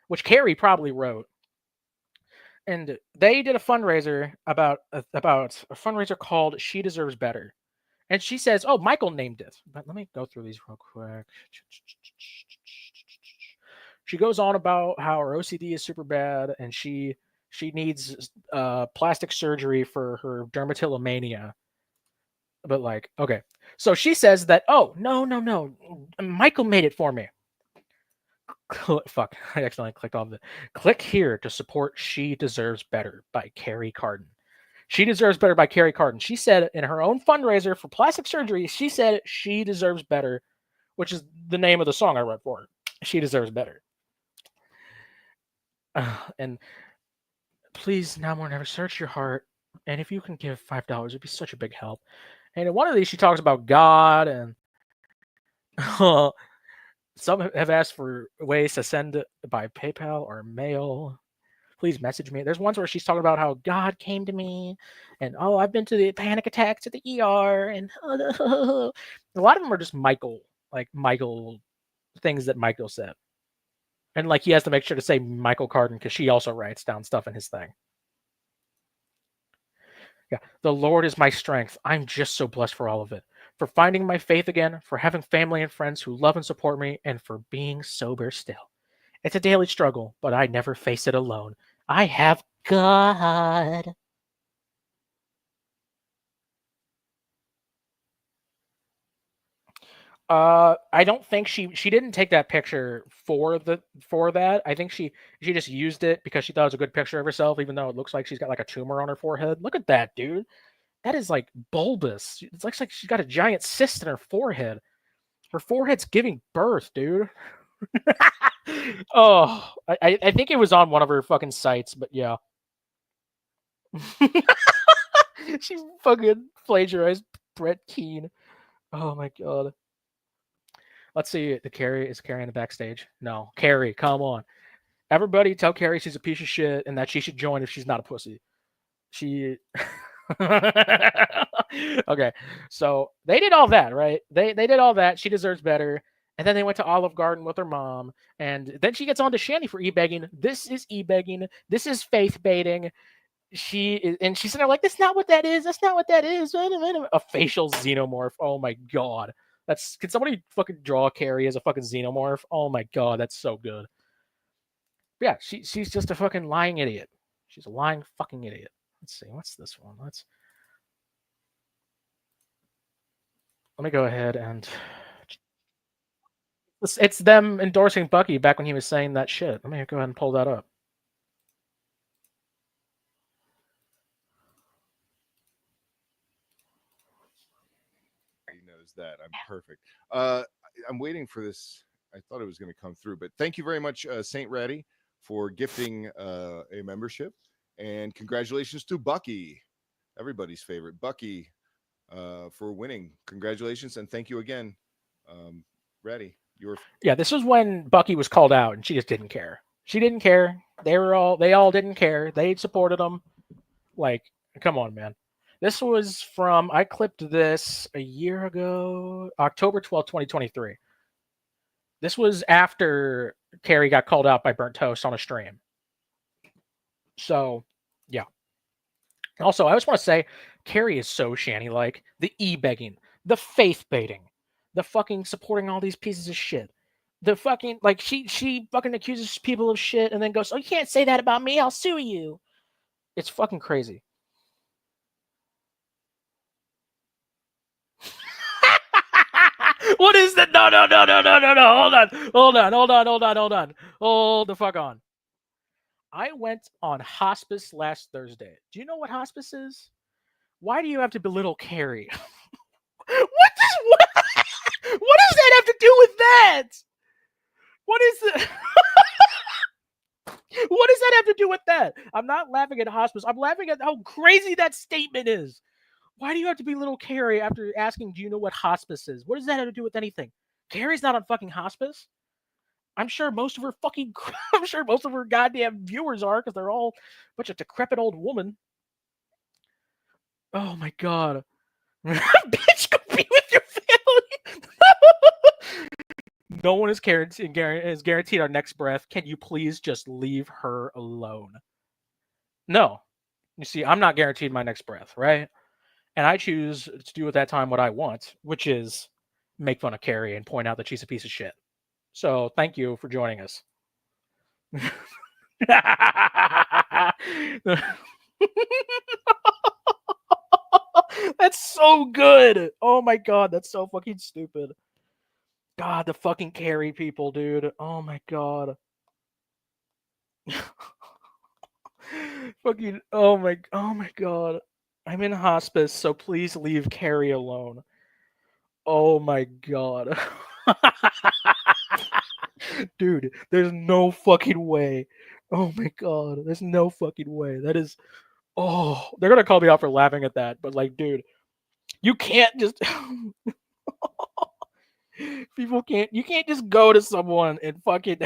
which Carrie probably wrote. And they did a fundraiser about a fundraiser called She Deserves Better. And she says, oh, Michael named it. But let me go through these real quick. She goes on about how her OCD is super bad and she needs plastic surgery for her dermatillomania. But like, okay. So she says that, oh, no. Michael made it for me. Fuck, I accidentally clicked off it. Click here to support She Deserves Better by Carrie Carden. She Deserves Better by Carrie Carden. She said in her own fundraiser for plastic surgery, she said She Deserves Better, which is the name of the song I wrote for her. She Deserves Better. And please, now more than ever, search your heart. And if you can give $5, it'd be such a big help. And in one of these, she talks about God and... Some have asked for ways to send it by PayPal or mail. Please message me. There's ones where she's talking about how God came to me and, oh, I've been to the panic attacks at the ER. And a lot of them are just Michael things that Michael said. And like he has to make sure to say Michael Carden because she also writes down stuff in his thing. Yeah, the Lord is my strength. I'm just so blessed for all of it. For finding my faith again, for having family and friends who love and support me, and for being sober still. It's a daily struggle, but I never face it alone. I have God. I don't think she didn't take that picture for that. I think she just used it because she thought it was a good picture of herself, even though it looks like she's got like a tumor on her forehead. Look at that, dude. That is like bulbous. It looks like she's got a giant cyst in her forehead. Her forehead's giving birth, dude. Oh, I think it was on one of her fucking sites, but yeah. She fucking plagiarized Brett Keane. Oh my god. Let's see. Is Carrie in the backstage? No. Carrie, come on. Everybody tell Carrie she's a piece of shit and that she should join if she's not a pussy. She okay, so they did all that, right? They did all that. She deserves better. And then they went to Olive Garden with her mom, and then she gets on to Shanny for e-begging. This is e-begging. This is faith baiting. She's sitting there like, that's not what that is. That's not what that is. A facial xenomorph. Oh my god. Can somebody fucking draw Carrie as a fucking xenomorph? Oh my god, that's so good. But yeah, she's just a fucking lying idiot. She's a lying fucking idiot. Let's see, what's this one? Let me go ahead and it's them endorsing Bucky back when he was saying that shit. Let me go ahead and pull that up. He knows that. I'm perfect. I'm waiting for this. I thought it was going to come through, but thank you very much, Saint Reddy, for gifting a membership, and congratulations to Bucky, everybody's favorite Bucky, for winning. Congratulations, and thank you again, Reddy. Yeah, this was when Bucky was called out, and she just didn't care. She didn't care. They all didn't care. They supported him. Like, come on, man. This was from, I clipped this a year ago, October 12th, 2023. This was after Carrie got called out by BurntToast on a stream. So, yeah. Also, I just want to say, Carrie is so Shanny-like. The e-begging, the faith-baiting, the fucking supporting all these pieces of shit. The fucking, like, she fucking accuses people of shit and then goes, oh, you can't say that about me, I'll sue you. It's fucking crazy. What is that? No. Hold the fuck on. I went on hospice last Thursday. Do you know what hospice is? Why do you have to belittle Carrie? What does that have to do with that? What does that have to do with that? I'm not laughing at hospice. I'm laughing at how crazy that statement is. Why do you have to belittle Carrie after asking, do you know what hospice is? What does that have to do with anything? Carrie's not on fucking hospice. I'm sure most of her goddamn viewers are, because they're all a bunch of decrepit old women. Oh my god. Bitch, go be with your family. No one is guaranteed our next breath. Can you please just leave her alone? No. You see, I'm not guaranteed my next breath, right? And I choose to do at that time what I want, which is make fun of Carrie and point out that she's a piece of shit. So thank you for joining us. That's so good. Oh my god, that's so fucking stupid. God, the fucking Carrie people, dude. Oh my god. Fucking oh my god. I'm in hospice, so please leave Carrie alone. Oh my god. Dude, there's no fucking way. Oh my god, there's no fucking way. That is, oh, they're gonna call me out for laughing at that, but like, dude, you can't just you can't just go to someone and fucking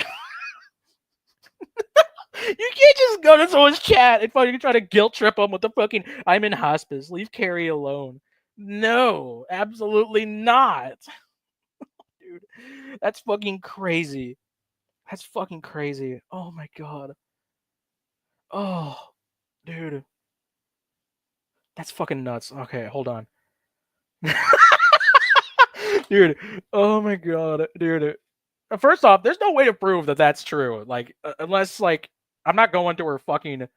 you can't just go to someone's chat and fucking try to guilt trip them with the fucking I'm in hospice, leave Carrie alone. No, absolutely not. Dude, that's fucking crazy. That's fucking crazy. Oh my god. Oh, dude. That's fucking nuts. Okay, hold on. Dude, oh my god. Dude. First off, there's no way to prove that that's true. Like, unless, like, I'm not going to her fucking...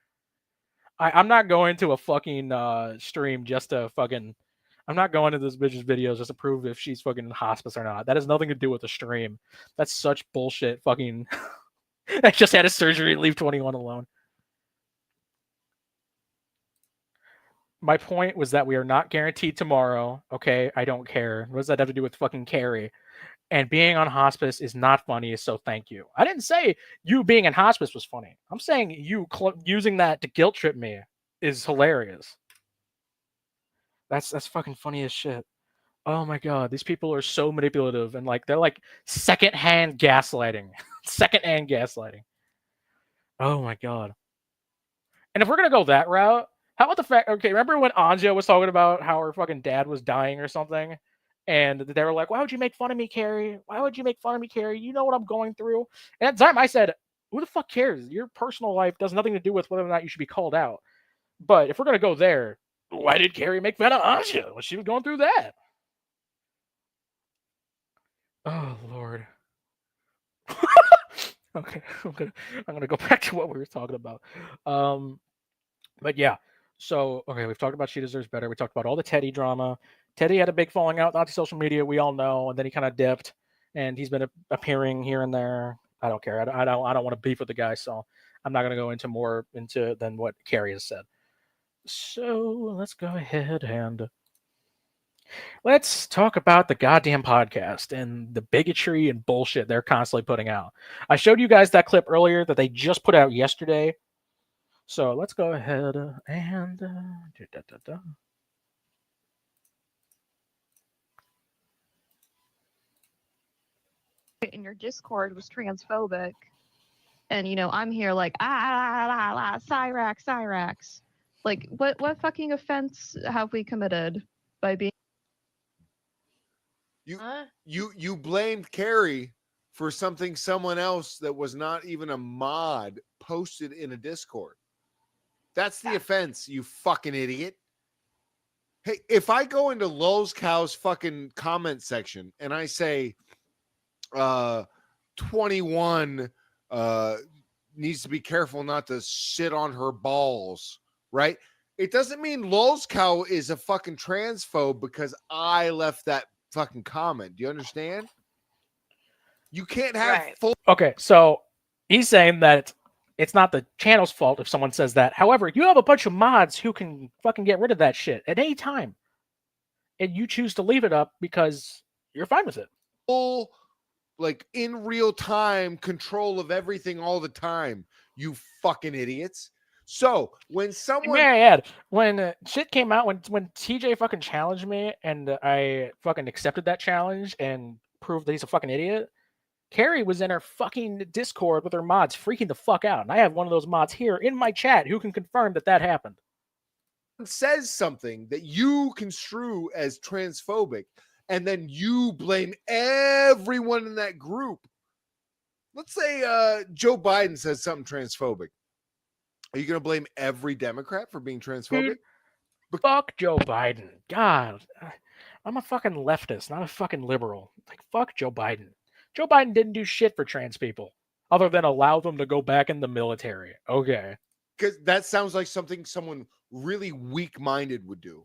I'm not going to a fucking stream just to fucking... I'm not going to this bitch's videos just to prove if she's fucking in hospice or not. That has nothing to do with the stream. That's such bullshit fucking... I just had a surgery, leave 21 alone. My point was that we are not guaranteed tomorrow. Okay, I don't care. What does that have to do with fucking Carrie? And being on hospice is not funny, so thank you. I didn't say you being in hospice was funny. I'm saying you using that to guilt trip me is hilarious. That's fucking funny as shit. Oh my god, these people are so manipulative and like they're like secondhand gaslighting. Secondhand gaslighting. Oh my god. And if we're gonna go that route, How about the fact? Okay, remember when Anja was talking about how her fucking dad was dying or something, and they were like, "Why would you make fun of me, Carrie? Why would you make fun of me, Carrie? You know what I'm going through." And at the time, I said, "Who the fuck cares? Your personal life does nothing to do with whether or not you should be called out." But if we're gonna go there, why did Carrie make fun of Anja when she was going through that? Oh Lord. Okay, I'm gonna go back to what we were talking about. But yeah. So okay, we've talked about She Deserves Better. We talked about all the Teddy drama. Teddy had a big falling out on social media, we all know, and then he kind of dipped, and he's been appearing here and there. I don't care. I don't want to beef with the guy, so I'm not gonna go into more than what Carrie has said. So let's go ahead and let's talk about the goddamn podcast and the bigotry and bullshit they're constantly putting out. I showed you guys that clip earlier that they just put out yesterday. So let's go ahead and in your Discord was transphobic, and I'm here like Cyrax. Like, what fucking offense have we committed by being? You blamed Carrie for something someone else that was not even a mod posted in a Discord. That's the offense, you fucking idiot. Hey, if I go into Lulz Cow's fucking comment section and I say 21 needs to be careful not to shit on her balls, right? It doesn't mean Lulz Cow is a fucking transphobe because I left that fucking comment. Do you understand? You can't have full. Okay, so he's saying that it's not the channel's fault if someone says that. However, you have a bunch of mods who can fucking get rid of that shit at any time, and you choose to leave it up because you're fine with it. Full, like in real time control of everything all the time. You fucking idiots. So when someone, may I add, when shit came out, when TJ fucking challenged me and I fucking accepted that challenge and proved that he's a fucking idiot, Carrie was in her fucking Discord with her mods freaking the fuck out. And I have one of those mods here in my chat who can confirm that happened. Says something that you construe as transphobic, and then you blame everyone in that group. Let's say Joe Biden says something transphobic. Are you going to blame every Democrat for being transphobic? Dude, fuck Joe Biden. God, I'm a fucking leftist, not a fucking liberal. Like, fuck Joe Biden. Joe Biden didn't do shit for trans people other than allow them to go back in the military. Okay. Because that sounds like something someone really weak-minded would do.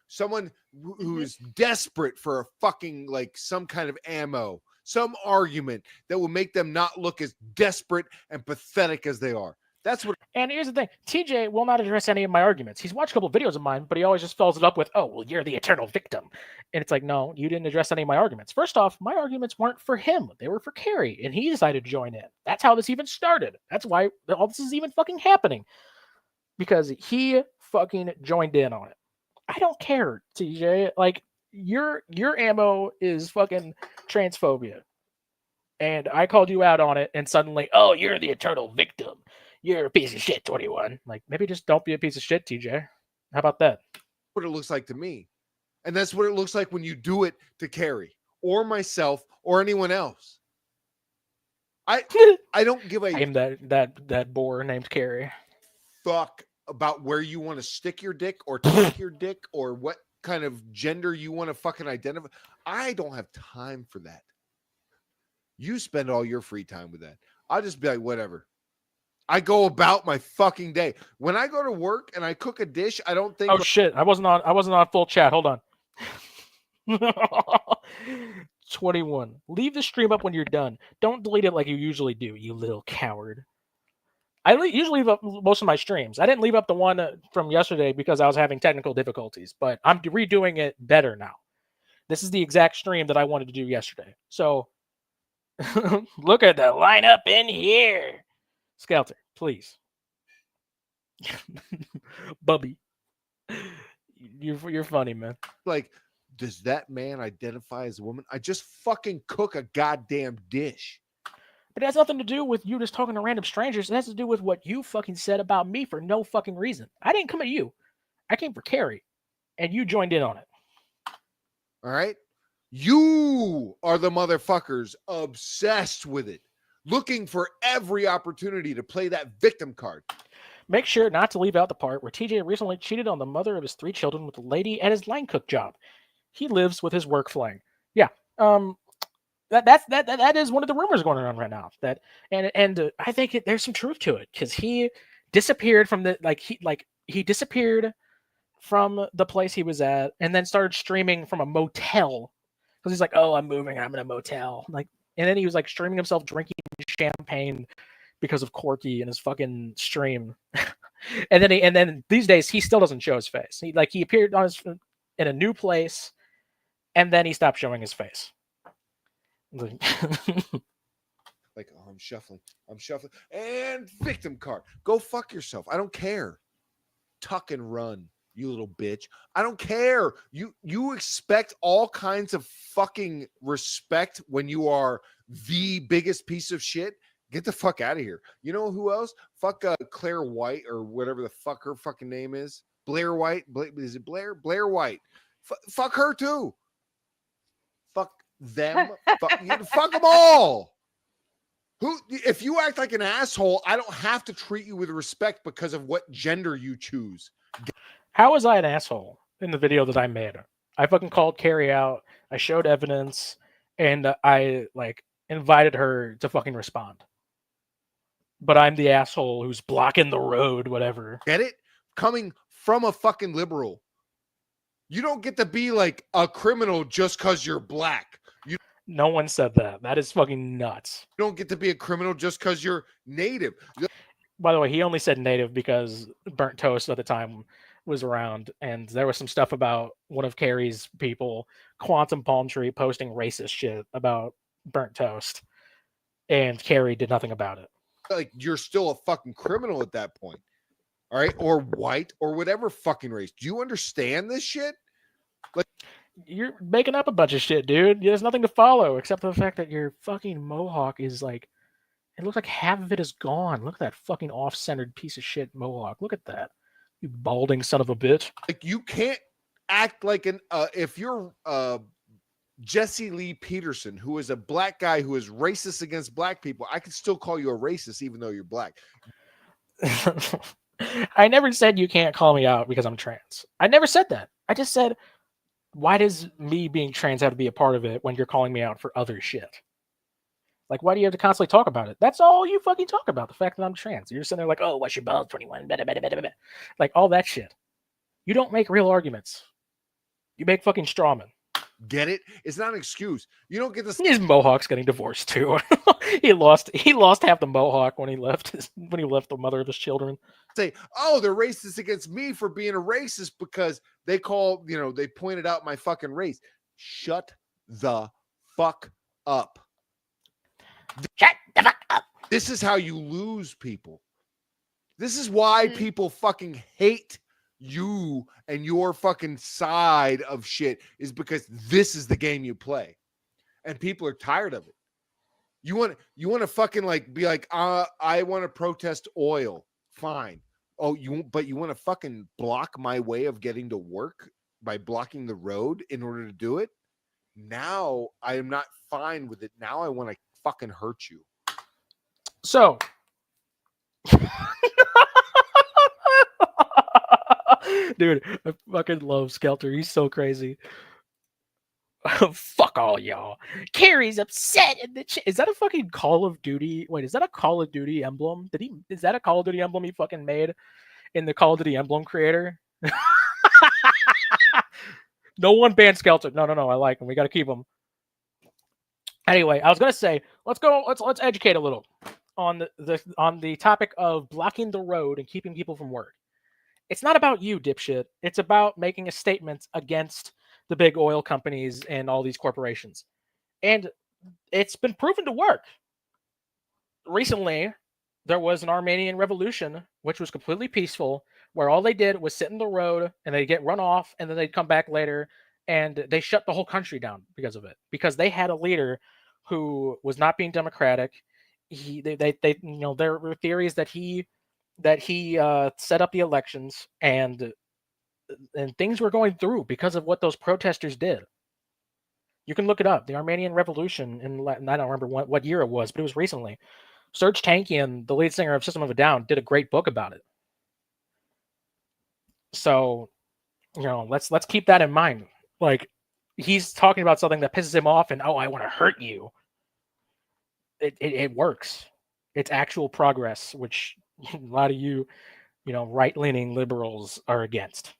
Someone who is desperate for a fucking, like, some kind of ammo, some argument that will make them not look as desperate and pathetic as they are. That's what. And here's the thing. TJ will not address any of my arguments. He's watched a couple of videos of mine, but he always just follows it up with, "Oh, well, you're the eternal victim." And it's like, no, you didn't address any of my arguments. First off, my arguments weren't for him. They were for Carrie, and he decided to join in. That's how this even started. That's why all this is even fucking happening. Because he fucking joined in on it. I don't care, TJ. Like, your ammo is fucking transphobia. And I called you out on it, and suddenly, oh, you're the eternal victim. You're a piece of shit, 21. Like, maybe just don't be a piece of shit, TJ. How about that? What it looks like to me. And that's what it looks like when you do it to Carrie or myself or anyone else. I don't give a I am that boar named Carrie. Fuck about where you want to stick your dick or take your dick or what kind of gender you want to fucking identify. I don't have time for that. You spend all your free time with that. I'll just be like, whatever. I go about my fucking day. When I go to work and I cook a dish, I don't think. Oh shit! I wasn't on full chat. Hold on. 21. Leave the stream up when you're done. Don't delete it like you usually do, you little coward. I usually leave up most of my streams. I didn't leave up the one from yesterday because I was having technical difficulties, but I'm redoing it better now. This is the exact stream that I wanted to do yesterday. So look at the lineup in here. Skelter, please. Bubby. You're funny, man. Like, does that man identify as a woman? I just fucking cook a goddamn dish. But it has nothing to do with you just talking to random strangers. It has to do with what you fucking said about me for no fucking reason. I didn't come at you. I came for Carrie, and you joined in on it. All right? You are the motherfuckers obsessed with it, looking for every opportunity to play that victim card. Make sure not to leave out the part where TJ recently cheated on the mother of his 3 children with a lady at his line cook job. He lives with his work fling. Yeah, that is one of the rumors going on right now. That and I think there's some truth to it because he disappeared from he disappeared from the place he was at and then started streaming from a motel because he's like, oh, I'm moving, I'm in a motel, like, and then he was like streaming himself drinking champagne because of Corky in his fucking stream. and then these days he still doesn't show his face. He appeared on in a new place and then he stopped showing his face. Like, oh, I'm shuffling, and victim card. Go fuck yourself. I don't care. Tuck and run, you little bitch. I don't care. You expect all kinds of fucking respect when you are the biggest piece of shit. Get the fuck out of here. You know who else? Fuck Claire White or whatever the fuck her fucking name is. Blair White. Is it Blair? Blair White. Fuck her too. Fuck them. Fuck them all. If you act like an asshole, I don't have to treat you with respect because of what gender you choose. How was I an asshole in the video that I made? I fucking called Carrie out. I showed evidence, and I invited her to fucking respond. But I'm the asshole who's blocking the road, whatever. Get it? Coming from a fucking liberal. You don't get to be like a criminal just because you're black. No one said that. That is fucking nuts. You don't get to be a criminal just because you're native. By the way, he only said native because BurntToast at the time was around, and there was some stuff about one of Carrie's people, Quantum Palm Tree, posting racist shit about BurntToast, and Carrie did nothing about it. Like, you're still a fucking criminal at that point. All right? Or white or whatever fucking race. Do you understand this shit? Like, you're making up a bunch of shit, dude. There's nothing to follow except for the fact that your fucking mohawk is like, it looks like half of it is gone. Look at that fucking off-centered piece of shit mohawk. Look at that. You balding son of a bitch. Like, you can't act like an if you're Jesse Lee Peterson, who is a black guy who is racist against black people, I could still call you a racist even though you're black. I never said you can't call me out because I'm trans. I never said that. I just said, why does me being trans have to be a part of it when you're calling me out for other shit? Like, why do you have to constantly talk about it? That's all you fucking talk about, the fact that I'm trans. You're sitting there like, oh, what's your balls, 21? Like, all that shit. You don't make real arguments. You make fucking strawmen. Get it? It's not an excuse. You don't get this. His mohawk's getting divorced too. he lost half the mohawk when he left the mother of his children. Say, oh, they're racist against me for being a racist because they they pointed out my fucking race. Shut the fuck up. Shut the fuck up. This is how you lose people. This is why people fucking hate you and your fucking side of shit, is because this is the game you play. And people are tired of it. You want to fucking be like, I want to protest oil. Fine. Oh, you want to fucking block my way of getting to work by blocking the road in order to do it? Now I am not fine with it. Now I want to fucking hurt you. So dude, I fucking love Skelter. He's so crazy. Fuck all y'all. Carrie's upset in the is that a fucking Call of Duty? Wait, is that a Call of Duty emblem? Is that a Call of Duty emblem he fucking made in the Call of Duty emblem creator? No one banned Skelter. No, I like him. We gotta keep him. Anyway, I was gonna say, let's educate a little on the topic of blocking the road and keeping people from work. It's not about you, dipshit. It's about making a statement against the big oil companies and all these corporations. And it's been proven to work. Recently, there was an Armenian revolution, which was completely peaceful, where all they did was sit in the road and they'd get run off and then they'd come back later and they shut the whole country down because of it. Because they had a leader who was not being democratic. There were theories that he set up the elections and and things were going through because of what those protesters did. You can look it up. The Armenian Revolution and I don't remember what year it was, but it was recently. Serge Tankian, the lead singer of System of a Down, did a great book about it. So, let's keep that in mind. Like, he's talking about something that pisses him off, and I want to hurt you. It works. It's actual progress, which a lot of you, right-leaning liberals are against.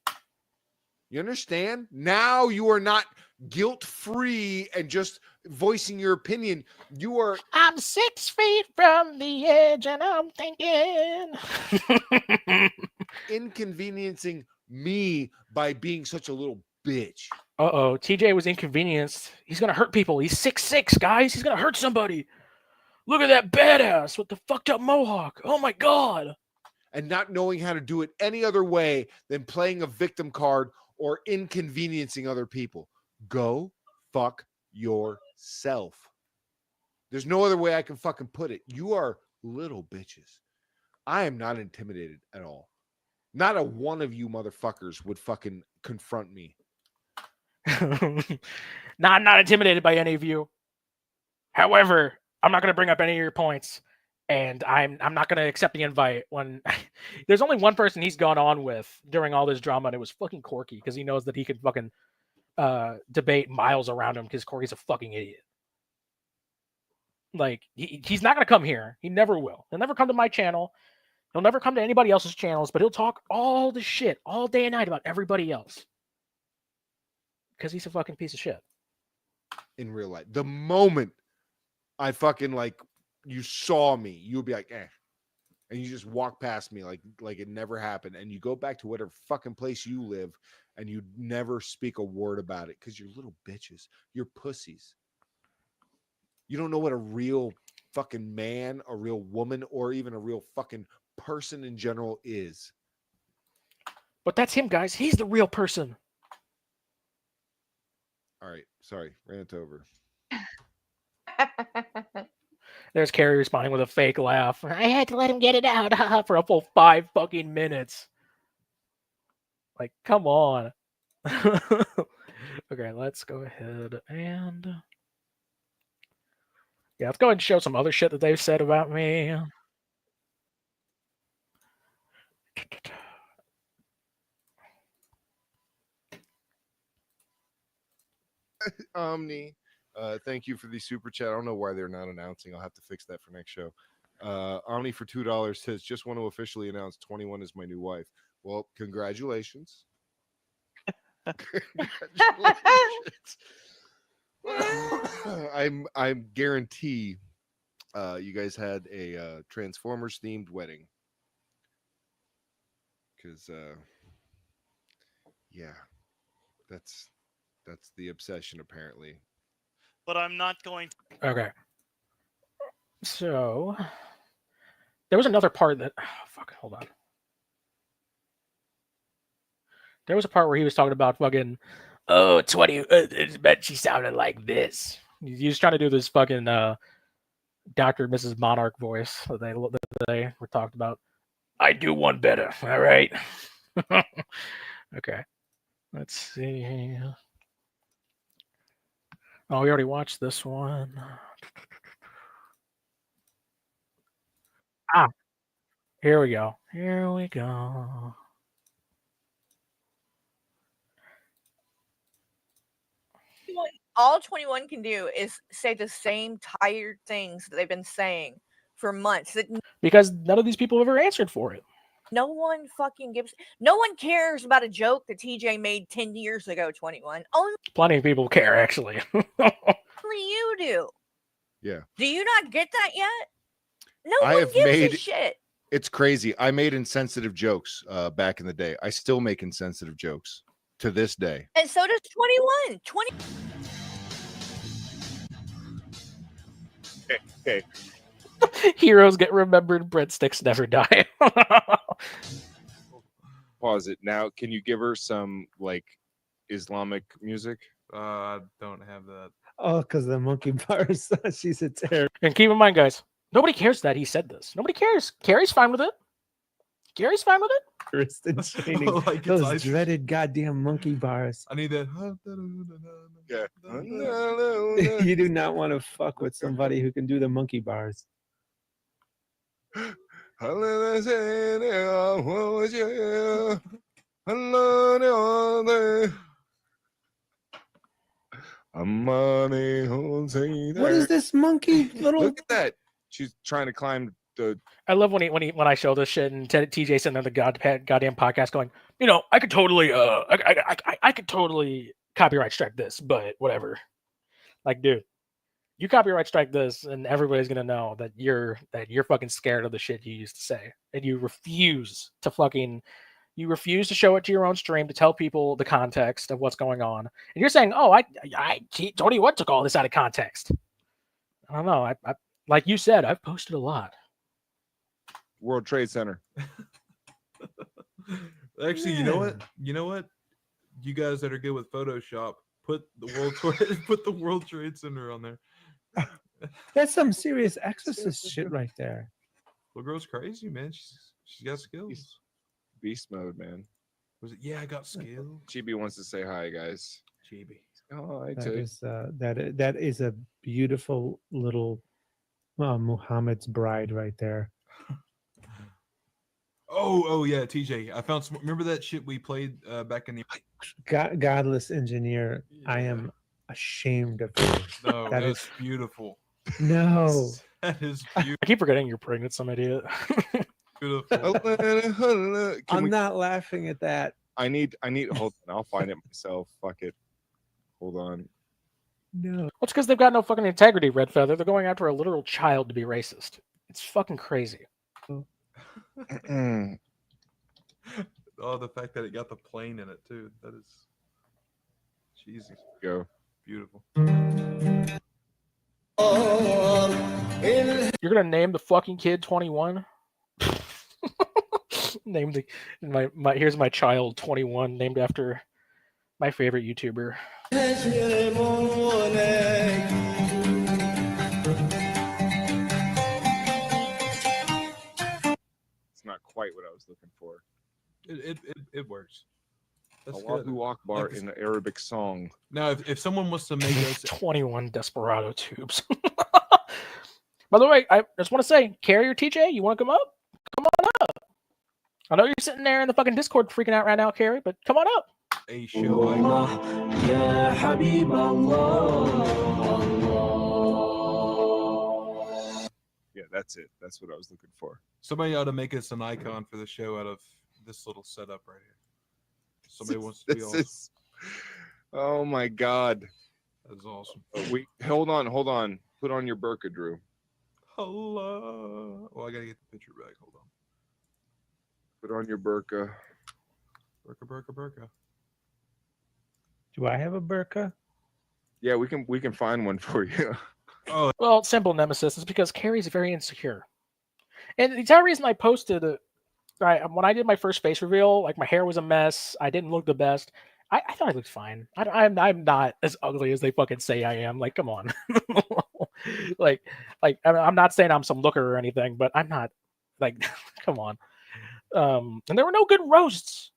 You understand? Now you are not guilt-free and just voicing your opinion. You are. I'm 6 feet from the edge, and I'm thinking. Inconveniencing me by being such a little bitch. Uh-oh, TJ was inconvenienced. He's gonna hurt people. He's 6'6", guys. He's gonna hurt somebody. Look at that badass with the fucked up mohawk. Oh my god. And not knowing how to do it any other way than playing a victim card or inconveniencing other people. Go fuck yourself. There's no other way I can fucking put it. You are little bitches. I am not intimidated at all. Not a one of you motherfuckers would fucking confront me. No, I'm not intimidated by any of you. However, I'm not going to bring up any of your points, and I'm not going to accept the invite when there's only one person he's gone on with during all this drama, and it was fucking Corky, because he knows that he could fucking debate miles around him because Corky's a fucking idiot. Like, he's not going to come here. He never will. He'll never come to my channel. He'll never come to anybody else's channels, but he'll talk all the shit all day and night about everybody else. Because he's a fucking piece of shit. In real life. The moment I fucking, like, you saw me, you would be like, eh. And you just walk past me like it never happened. And you go back to whatever fucking place you live and you never speak a word about it because you're little bitches. You're pussies. You don't know what a real fucking man, a real woman, or even a real fucking person in general is. But that's him, guys. He's the real person. All right. Sorry. Rant over. There's Carrie responding with a fake laugh. I had to let him get it out for a full 5 fucking minutes. Like, come on. Okay, let's go ahead and... yeah, let's go ahead and show some other shit that they've said about me. Omni, thank you for the super chat. I don't know why they're not announcing. I'll have to fix that for next show. Omni for $2 says, just want to officially announce 21 is my new wife. Well, congratulations. Congratulations. I'm guarantee you guys had a Transformers themed wedding. Because yeah, that's the obsession apparently. But I'm not going to. Okay. So there was another part that hold on. There was a part where he was talking about fucking 20 but she sounded like this. He was trying to do this fucking Dr. Mrs. Monarch voice that they were talked about. I do one better, all right? Okay. Let's see. Oh, we already watched this one. Ah, here we go. Here we go. All 21 can do is say the same tired things that they've been saying for months. Because none of these people ever answered for it. No one fucking gives. No one cares about a joke that TJ made 10 years ago. 21. Only Plenty of people care, actually. you do. Yeah. Do you not get that yet? No I one have gives made a shit. It's crazy. I made insensitive jokes back in the day. I still make insensitive jokes to this day. And so does 21. 20. Okay. Heroes get remembered, breadsticks never die. Pause it. Now, can you give her some like Islamic music? I don't have that. Oh, because the monkey bars. She's a terror. And keep in mind, guys, nobody cares that he said this. Nobody cares. Carrie's fine with it. Gary's fine with it. Wrist and training. Like it's Those ice. dreaded goddamn monkey bars. I need that. Yeah. You do not want to fuck with somebody who can do the monkey bars. What is this monkey little? Look at that. She's trying to climb the. I love when I show this shit and TJ sitting there the goddamn podcast going, you know, I could totally I could totally copyright strike this, but whatever. Like, dude, you copyright strike this, and everybody's gonna know that you're fucking scared of the shit you used to say, and you refuse to show it to your own stream to tell people the context of what's going on, and you're saying, oh, Tony what took all this out of context. I don't know. I like you said, I've posted a lot. World Trade Center. Actually, you know what? You guys that are good with Photoshop, put the World Trade Center on there. That's some serious exorcist shit right there. Little girl's crazy, man. She's got skills. Beast mode, man. Was it? Yeah, I got skills. Chibi wants to say hi, guys. Chibi. Oh, I That is a beautiful little Muhammad's bride right there. Oh yeah, TJ. I found some. Remember that shit we played back in the Godless engineer. Yeah. I am ashamed of you. No, that's beautiful. No, that is beautiful. I keep forgetting you're pregnant, some idiot. Beautiful. I'm not laughing at that. I need. Hold on, I'll find it myself. Fuck it. Hold on. No. Well, it's because they've got no fucking integrity, Red Feather. They're going after a literal child to be racist. It's fucking crazy. Oh, the fact that it got the plane in it too. That is Jesus. Go. Beautiful. You're gonna name the fucking kid 21? Name the my here's my child 21, named after my favorite YouTuber. Not quite what I was looking for. It works. That's Allahu good. Akbar in the Arabic song. Now, if someone wants to make us 21 Desperado tubes. By the way, I just want to say, Carrie or TJ, you want to come up? Come on up. I know you're sitting there in the fucking Discord freaking out right now, Carrie, but come on up. A show. Yeah, that's it. That's what I was looking for. Somebody ought to make us an icon for the show out of this little setup right here. Somebody wants to be all. Oh my God, that's awesome. Hold on. Put on your burqa, Drew. Hello. Well, I gotta get the picture back. Hold on. Put on your burqa. Burqa. Do I have a burqa? Yeah, we can find one for you. Oh, well, simple nemesis is because Carrie's very insecure, and the entire reason I posted it, when I did my first face reveal, like my hair was a mess, I didn't look the best. I thought I looked fine. I'm not as ugly as they fucking say I am. Like, come on, like I'm not saying I'm some looker or anything, but I'm not. Like, come on. And there were no good roasts.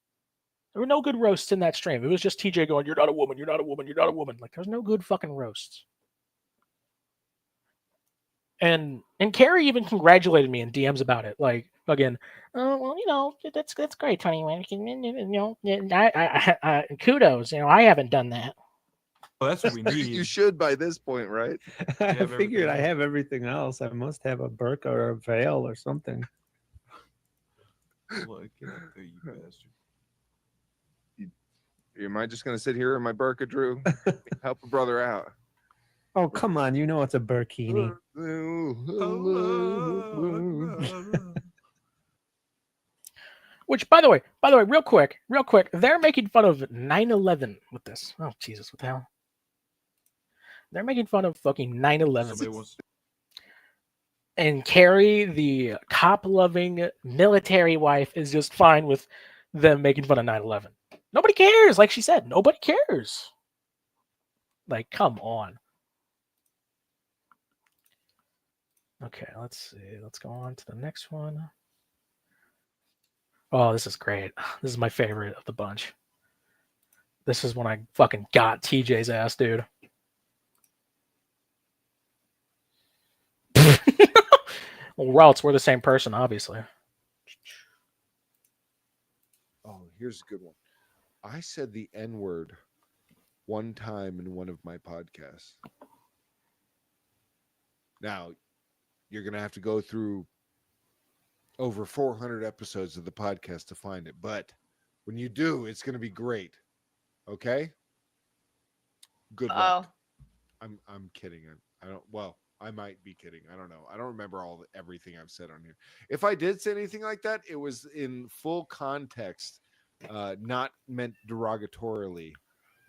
There were no good roasts in that stream. It was just TJ going, "You're not a woman. You're not a woman. You're not a woman." Like, there's no good fucking roasts. And Carrie even congratulated me in DMs about it. Like, again, oh, well, you know, that's great, Tony. You know, I kudos. You know, I haven't done that. Well, that's what we need. You should by this point, right? I figured I have everything else. I must have a burqa or a veil or something. Look, get up there, you bastard. Am I just gonna sit here in my burqa, Drew? Help a brother out. Oh, come on. You know it's a burkini. Which, by the way, real quick, they're making fun of 9/11 with this. Oh, Jesus, what the hell? They're making fun of fucking 9/11. And Carrie, the cop-loving military wife, is just fine with them making fun of 9/11. Nobody cares. Like she said, nobody cares. Like, come on. Okay, let's see. Let's go on to the next one. Oh, this is great. This is my favorite of the bunch. This is when I fucking got TJ's ass, dude. Well, Ralts, we're the same person, obviously. Oh, here's a good one. I said the N-word one time in one of my podcasts. Now, you're going to have to go through over 400 episodes of the podcast to find it. But when you do, it's going to be great. Okay? Good luck. I'm kidding. I don't. Well, I might be kidding. I don't know. I don't remember everything I've said on here. If I did say anything like that, it was in full context, not meant derogatorily,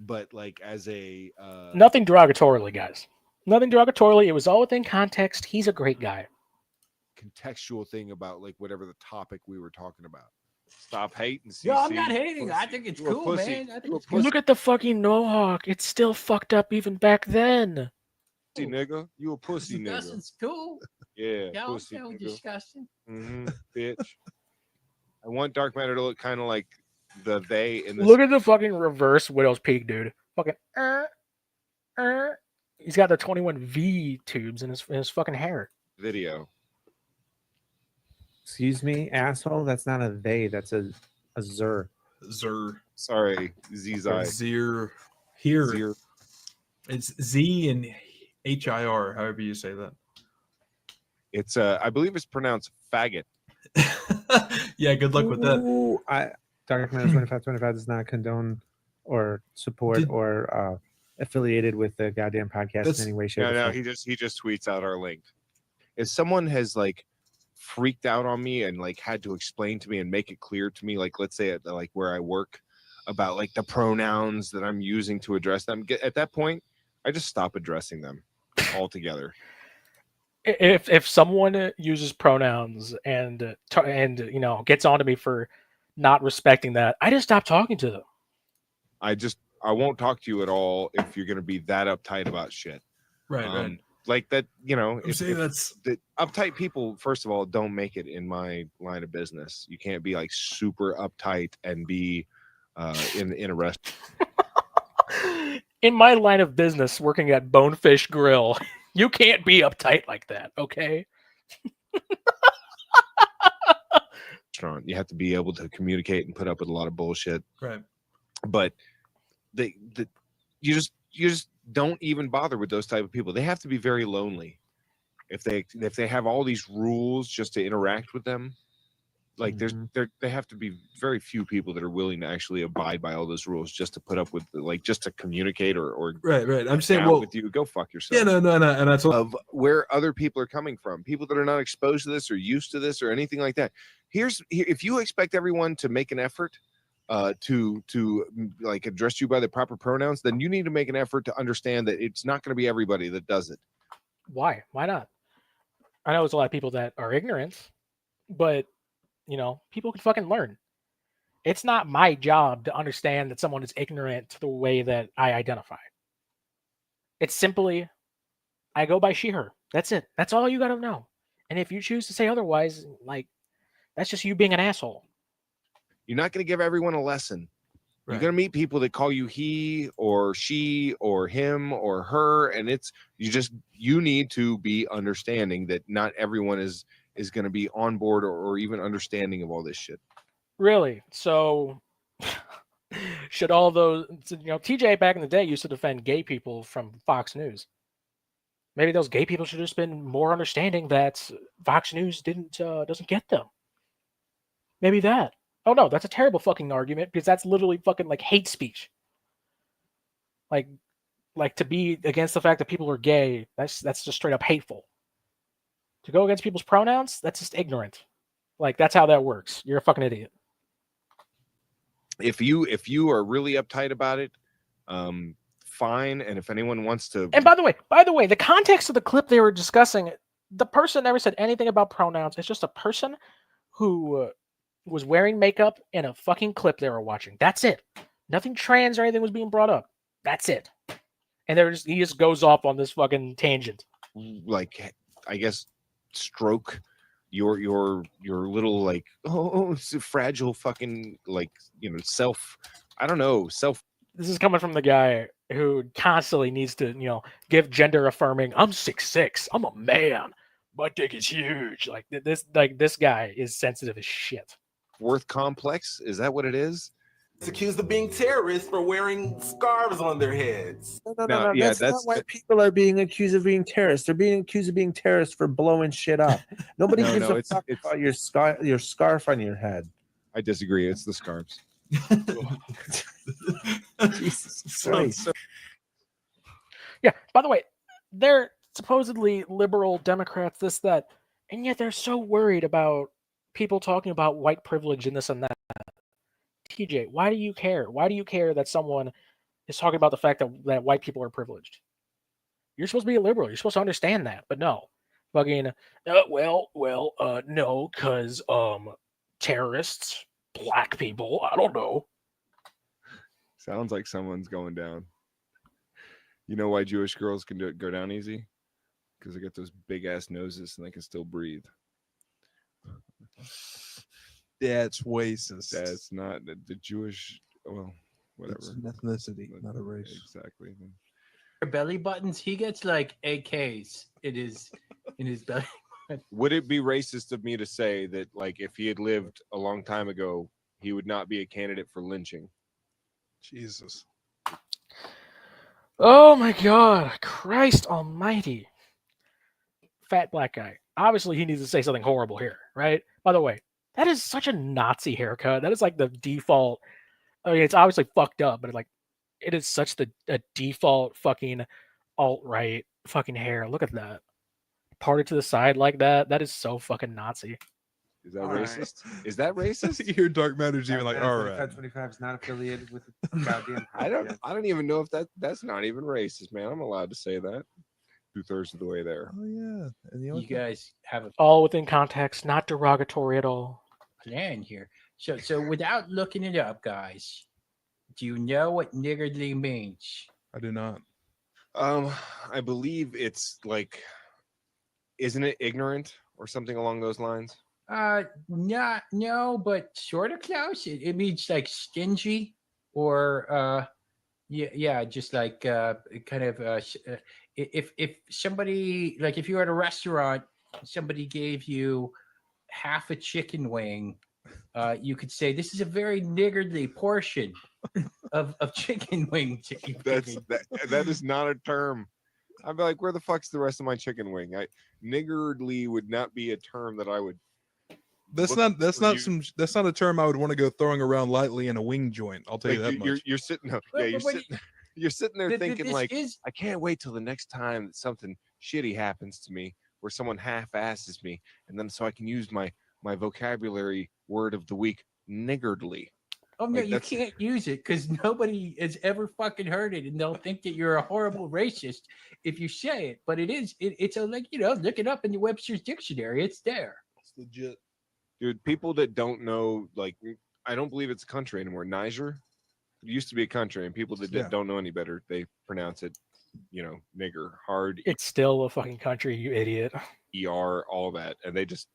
but like as a nothing derogatorily, guys. Nothing derogatorily. It was all within context. He's a great guy. Contextual thing about like whatever the topic we were talking about. Stop hating. CC. Yo, I'm not hating. I think it's cool, man. I think it's cool. Look at the fucking mohawk. It's still fucked up even back then. Pussy nigga, you a pussy nigga. Disgusting's cool. Yeah, Yo, pussy yo, nigga. disgusting. Bitch. I want Dark Matter to look kind of like the they in this. Look at the fucking reverse Widow's Peak, dude. Fucking. He's got the 21V tubes in his fucking hair. Video. Excuse me, asshole. That's not a they. That's a zer. Zer. Sorry, Zizai. Zir. Here. Zir. It's Z and HIR, however you say that. It's I believe it's pronounced faggot. Yeah, good luck with that. Ooh, Dark Matter 2525 does not condone or support or affiliated with the goddamn podcast in any way, shape, or No, form. he just tweets out our link. If someone has like freaked out on me and like had to explain to me and make it clear to me, like let's say at like where I work, about like the pronouns that I'm using to address them, at that point, I just stop addressing them altogether. If someone uses pronouns and you know gets onto me for not respecting that, I just stop talking to them. I won't talk to you at all if you're gonna be that uptight about shit. Right. Like that, you know. I'm saying that's the uptight people. First of all, don't make it in my line of business. You can't be like super uptight and be in a restaurant. In my line of business, working at Bonefish Grill, you can't be uptight like that, okay? You have to be able to communicate and put up with a lot of bullshit. Right. But you just don't even bother with those type of people. They have to be very lonely if they have all these rules just to interact with them. Like they have to be very few people that are willing to actually abide by all those rules just to put up with, like, just to communicate or right. I'm saying, out well, with you, go fuck yourself. Yeah, no, and that's of where other people are coming from, people that are not exposed to this or used to this or anything like that. If you expect everyone to make an effort to like address you by the proper pronouns, then you need to make an effort to understand that it's not going to be everybody that does it. Why not? I know there's a lot of people that are ignorant, but you know, people can fucking learn. It's not my job to understand that someone is ignorant to the way that I identify. It's simply, I go by she, her. That's it. That's all you got to know. And if you choose to say otherwise, like, that's just you being an asshole. You're not going to give everyone a lesson. Right. You're going to meet people that call you he or she or him or her. And you need to be understanding that not everyone is going to be on board or even understanding of all this shit. Really? So should all those, you know, TJ back in the day used to defend gay people from Fox News. Maybe those gay people should have just been more understanding that Fox News doesn't get them. Maybe that. Oh no, that's a terrible fucking argument because that's literally fucking like hate speech. Like to be against the fact that people are gay, that's just straight up hateful. To go against people's pronouns, that's just ignorant. Like, that's how that works. You're a fucking idiot. If you are really uptight about it, fine. And if anyone wants to, and by the way, the context of the clip they were discussing, the person never said anything about pronouns. It's just a person who was wearing makeup in a fucking clip they were watching. That's it. Nothing trans or anything was being brought up. That's it. And he just goes off on this fucking tangent. Like, I guess, stroke your little like it's a fragile fucking like self. I don't know self. This is coming from the guy who constantly needs to give gender affirming. I'm 6'6". I'm a man. My dick is huge. Like this guy is sensitive as shit. Worth complex? Is that what it is? It's accused of being terrorists for wearing scarves on their heads. No. Yeah, that's not why people are being accused of being terrorists. They're being accused of being terrorists for blowing shit up. Nobody gives a fuck about your scarf on your head. I disagree. It's the scarves. Jesus Christ. Yeah. By the way, they're supposedly liberal Democrats, this, that, and yet they're so worried about people talking about white privilege and this and that. TJ, why do you care? Why do you care that someone is talking about the fact that white people are privileged? You're supposed to be a liberal. You're supposed to understand that, but no. Fucking, no, because terrorists, black people, I don't know. Sounds like someone's going down. You know why Jewish girls can go down easy? Because they get those big ass noses and they can still breathe. That's racist. That's not the Jewish. Well, whatever. It's an ethnicity, not a race. Exactly. Belly buttons. He gets like AKs in his belly. Would it be racist of me to say that, like, if he had lived a long time ago, he would not be a candidate for lynching? Jesus. Oh my God, Christ Almighty! Fat black guy. Obviously, he needs to say something horrible here, right? By the way, that is such a Nazi haircut. That is like the default. I mean, it's obviously fucked up, but it is such a default fucking alt-right fucking hair. Look at that. Parted to the side like that. That is so fucking Nazi. Is that racist? Is that racist? Your dark matter's even like, all right. 25 is not affiliated with the goddamn. I don't even know if that's not even racist, man. I'm allowed to say that. 2/3 of the way there. Oh yeah. And You guys have a all within context, not derogatory at all. plan here. So without looking it up, guys, do you know what niggardly means? I do not. I believe it's like, isn't it ignorant or something along those lines? No, but sort of close. It means like stingy or yeah, just like kind of if somebody, like if you're at a restaurant, somebody gave you half a chicken wing, you could say this is a very niggardly portion of chicken wing. That is not a term. I'd be like, where the fuck's the rest of my chicken wing? Niggardly would not be a term that I would. That's not a term I would want to go throwing around lightly in a wing joint. I'll tell you that much. You're sitting. You're sitting there thinking like, I can't wait till the next time that something shitty happens to me, where someone half-asses me, and then so I can use my vocabulary word of the week, niggardly. Oh no, you can't use it because nobody has ever fucking heard it, and they'll think that you're a horrible racist if you say it. But it's a, like, look it up in the Webster's dictionary. It's there. It's legit. Dude, people that don't know, like, I don't believe it's a country anymore. Niger, it used to be a country, and people that don't know any better, they pronounce it, nigger, hard. It's still a fucking country, you idiot. ER, all that, and they just.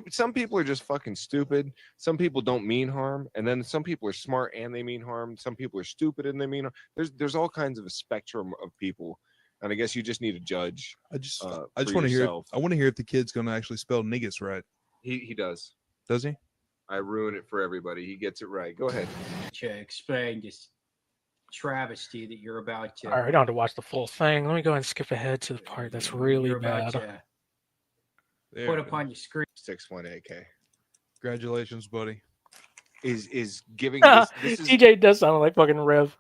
Some people are just fucking stupid. Some people don't mean harm, and then some people are smart and they mean harm. Some people are stupid and they mean harm. There's all kinds of a spectrum of people, and I guess you just need to judge. I just want to hear. I want to hear if the kid's going to actually spell niggas right. He does. Does he? I ruin it for everybody. He gets it right. Go ahead. To explain this travesty that you're about to. All right, I don't have to watch the full thing. Let me go and skip ahead to the part that's really you're about bad. to put upon your screen. 618K. Congratulations, buddy. Is giving this is TJ does sound like fucking Rev.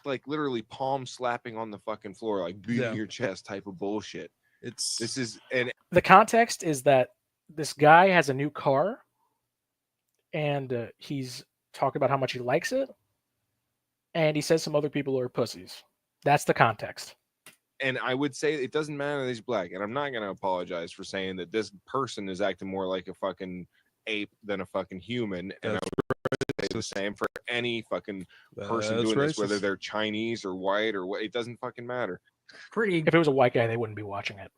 like literally palm slapping on the fucking floor, like beating your chest type of bullshit. The context is that this guy has a new car, and he's talking about how much he likes it, and he says some other people are pussies. That's the context. And I would say it doesn't matter that he's black, and I'm not going to apologize for saying that this person is acting more like a fucking ape than a fucking human. And I would say the same for any fucking person doing this, whether they're Chinese or white or what. It doesn't fucking matter. If it was a white guy, they wouldn't be watching it.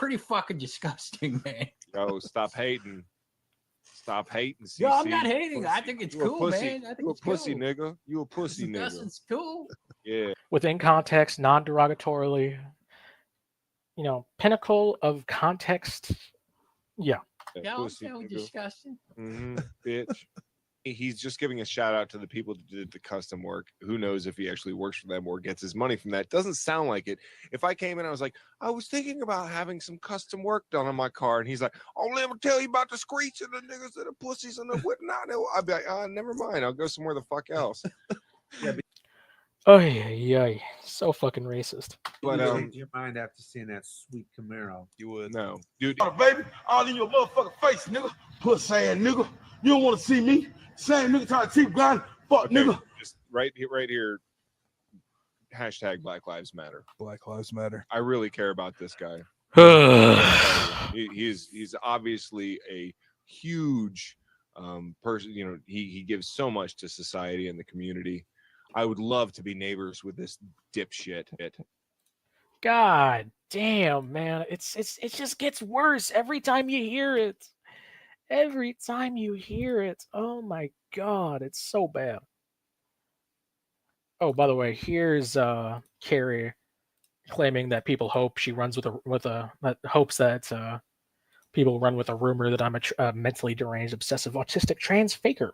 pretty fucking disgusting, man. Yo, stop hating. Stop hating. CC. No, I'm not hating. I think it's You a cool, pussy. man. I think You a it's pussy, cool. nigga. You a pussy, Yes, nigga. it's cool. Yeah. Within context, non-derogatorily. You know, pinnacle of context. Yeah. Yeah, Pussy, so nigga. disgusting. Bitch. He's just giving a shout out to the people that did the custom work. Who knows if he actually works for them or gets his money from that? Doesn't sound like it. If I came in, I was like, I was thinking about having some custom work done on my car, and he's like, I'll never tell you about the screech and the niggas and the pussies and the whatnot. I'd be like, never mind. I'll go somewhere the fuck else. Yeah, Oh yeah. So fucking racist. but you change your mind after seeing that sweet Camaro. You would. No, dude. Baby, all in your motherfucking face, nigga. Pussy ass nigga. You don't want to see me. Same nigga trying to keep grinding. Fuck, Okay, nigga. just right here. Hashtag Black Lives Matter. Black Lives Matter. I really care about this guy. He's obviously a huge person. You know, he gives so much to society and the community. I would love to be neighbors with this dipshit. God damn, man. It just gets worse every time you hear it. Every time you hear it. Oh my god, it's so bad. Oh, by the way, here's Carrie claiming that people hope she runs that hopes that people run with a rumor that I'm a mentally deranged, obsessive, autistic trans faker.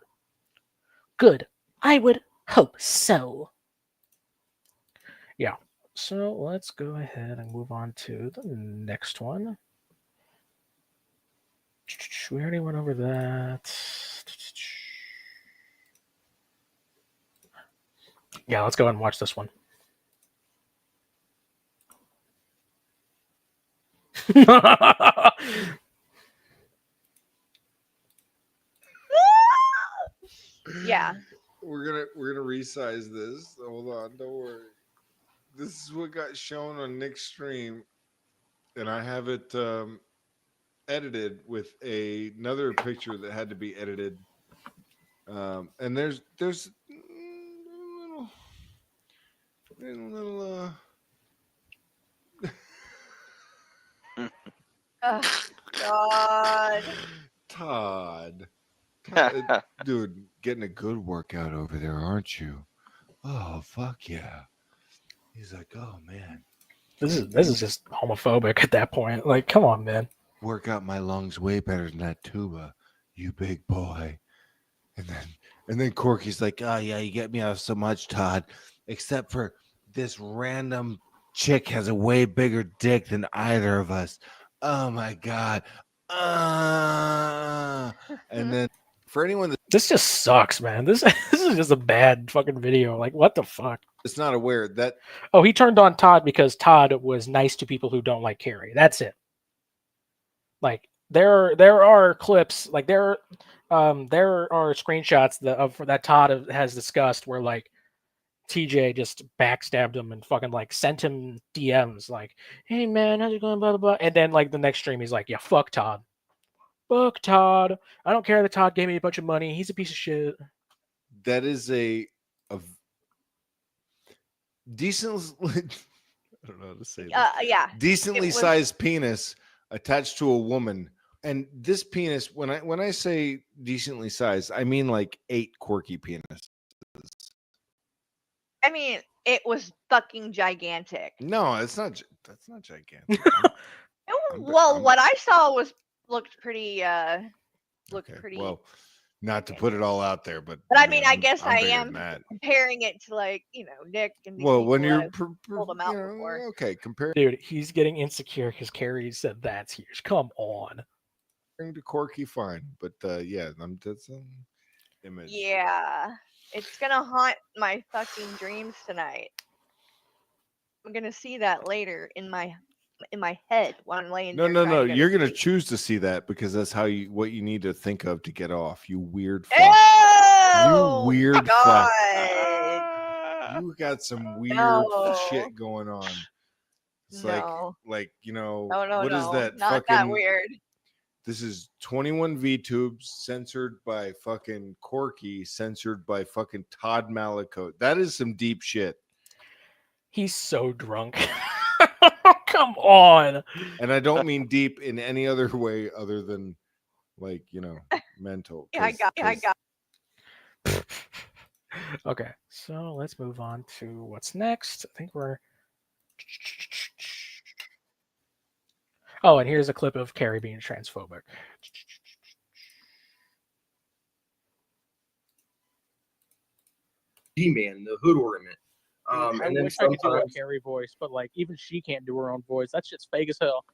Good. I would hope so. Yeah. So let's go ahead and move on to the next one. We already went over that. Yeah, let's go ahead and watch this one. Yeah. We're gonna resize this. Hold on, don't worry. This is what got shown on Nick's stream, and I have it edited with another picture that had to be edited. And there's a little God. Todd, dude, getting a good workout over there, aren't you? Oh fuck yeah. He's like, oh man, this is just homophobic at that point. Like, come on, man. Work out my lungs way better than that tuba, you big boy. And then Corky's like, oh yeah, you get me out so much, Todd. Except for this random chick has a way bigger dick than either of us. Oh my god. And then for anyone This just sucks, man. This is just a bad fucking video. Like, what the fuck? that's not aware that Oh, he turned on Todd because Todd was nice to people who don't like Carrie. That's it. Like, there are clips, like there are screenshots that Todd has discussed where like TJ just backstabbed him and fucking like sent him DMs like, hey man, how's it going, blah blah blah. And then like the next stream he's like, yeah, fuck Todd. Fuck Todd. I don't care that Todd gave me a bunch of money. He's a piece of shit. that is a decent I don't know how to say this. Yeah. Decently sized penis attached to a woman. And this penis, when I say decently sized, I mean like 8 quirky penises. I mean, it was fucking gigantic. No, that's not gigantic. Well, what I saw looked pretty. Pretty. Well, not to put it all out there, but I mean, I guess I'm I bigger am than that. comparing it to like Nick and the Well, when people you're I've pulled them out before. okay, compare Dude, he's getting insecure because Carrie said that's huge. Come on. to Corky, fine, but yeah, that's image. Yeah, it's gonna haunt my fucking dreams tonight. I'm gonna see that later in my head when I'm laying. No, there no, trying no. to go You're to gonna sleep. choose to see that because that's what you need to think of to get off. You weird fuck. Oh, You weird my fuck. God. You got some weird No. shit going on. It's No. like No, what is that? Not fucking that weird. This is 21 VTubes censored by fucking Corky, censored by fucking Todd Malicote. That is some deep shit. He's so drunk. Come on. And I don't mean deep in any other way other than like, mental. Yeah, I got. Okay, so let's move on to what's next. I think we're. Oh, and here's a clip of Carrie being transphobic. G-Man, the hood ornament. I And then wish I could do a sometimes, Carrie voice, but like even she can't do her own voice. That shit's fake as hell.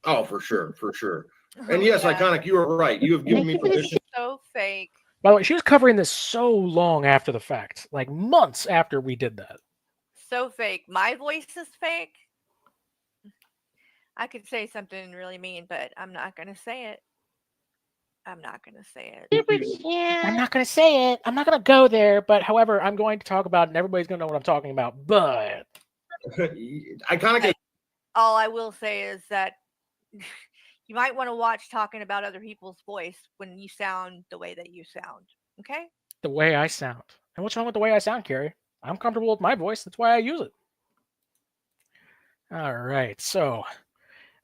oh, for sure. And yes, Iconic, you are right. You have given me permission. So fake. By the way, she was covering this so long after the fact, like months after we did that. So fake. My voice is fake. I could say something really mean, but I'm not gonna say it. I'm not gonna say it. I'm not going to say it. I'm not going to go there. But however, I'm going to talk about it, and everybody's going to know what I'm talking about. But Iconic. All I will say is that you might want to watch talking about other people's voice when you sound the way that you sound. Okay? The way I sound. And what's wrong with the way I sound, Carrie? I'm comfortable with my voice. That's why I use it. All right. So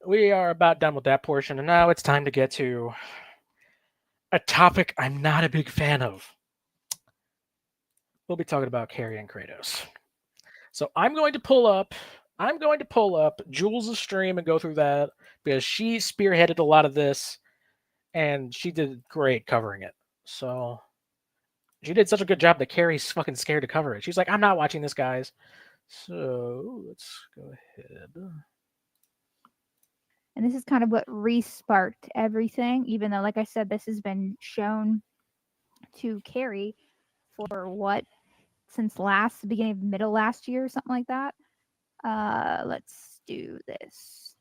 we are about done with that portion. And now it's time to get to a topic I'm not a big fan of. We'll be talking about Carrie and Kratos. So I'm going to pull up Jules' stream and go through that because she spearheaded a lot of this and she did great covering it. So she did such a good job that Carrie's fucking scared to cover it. She's like, I'm not watching this, guys. So let's go ahead. And this is kind of what re-sparked everything, even though, like I said, this has been shown to Carrie for what, since beginning of middle last year or something like that. Let's do this.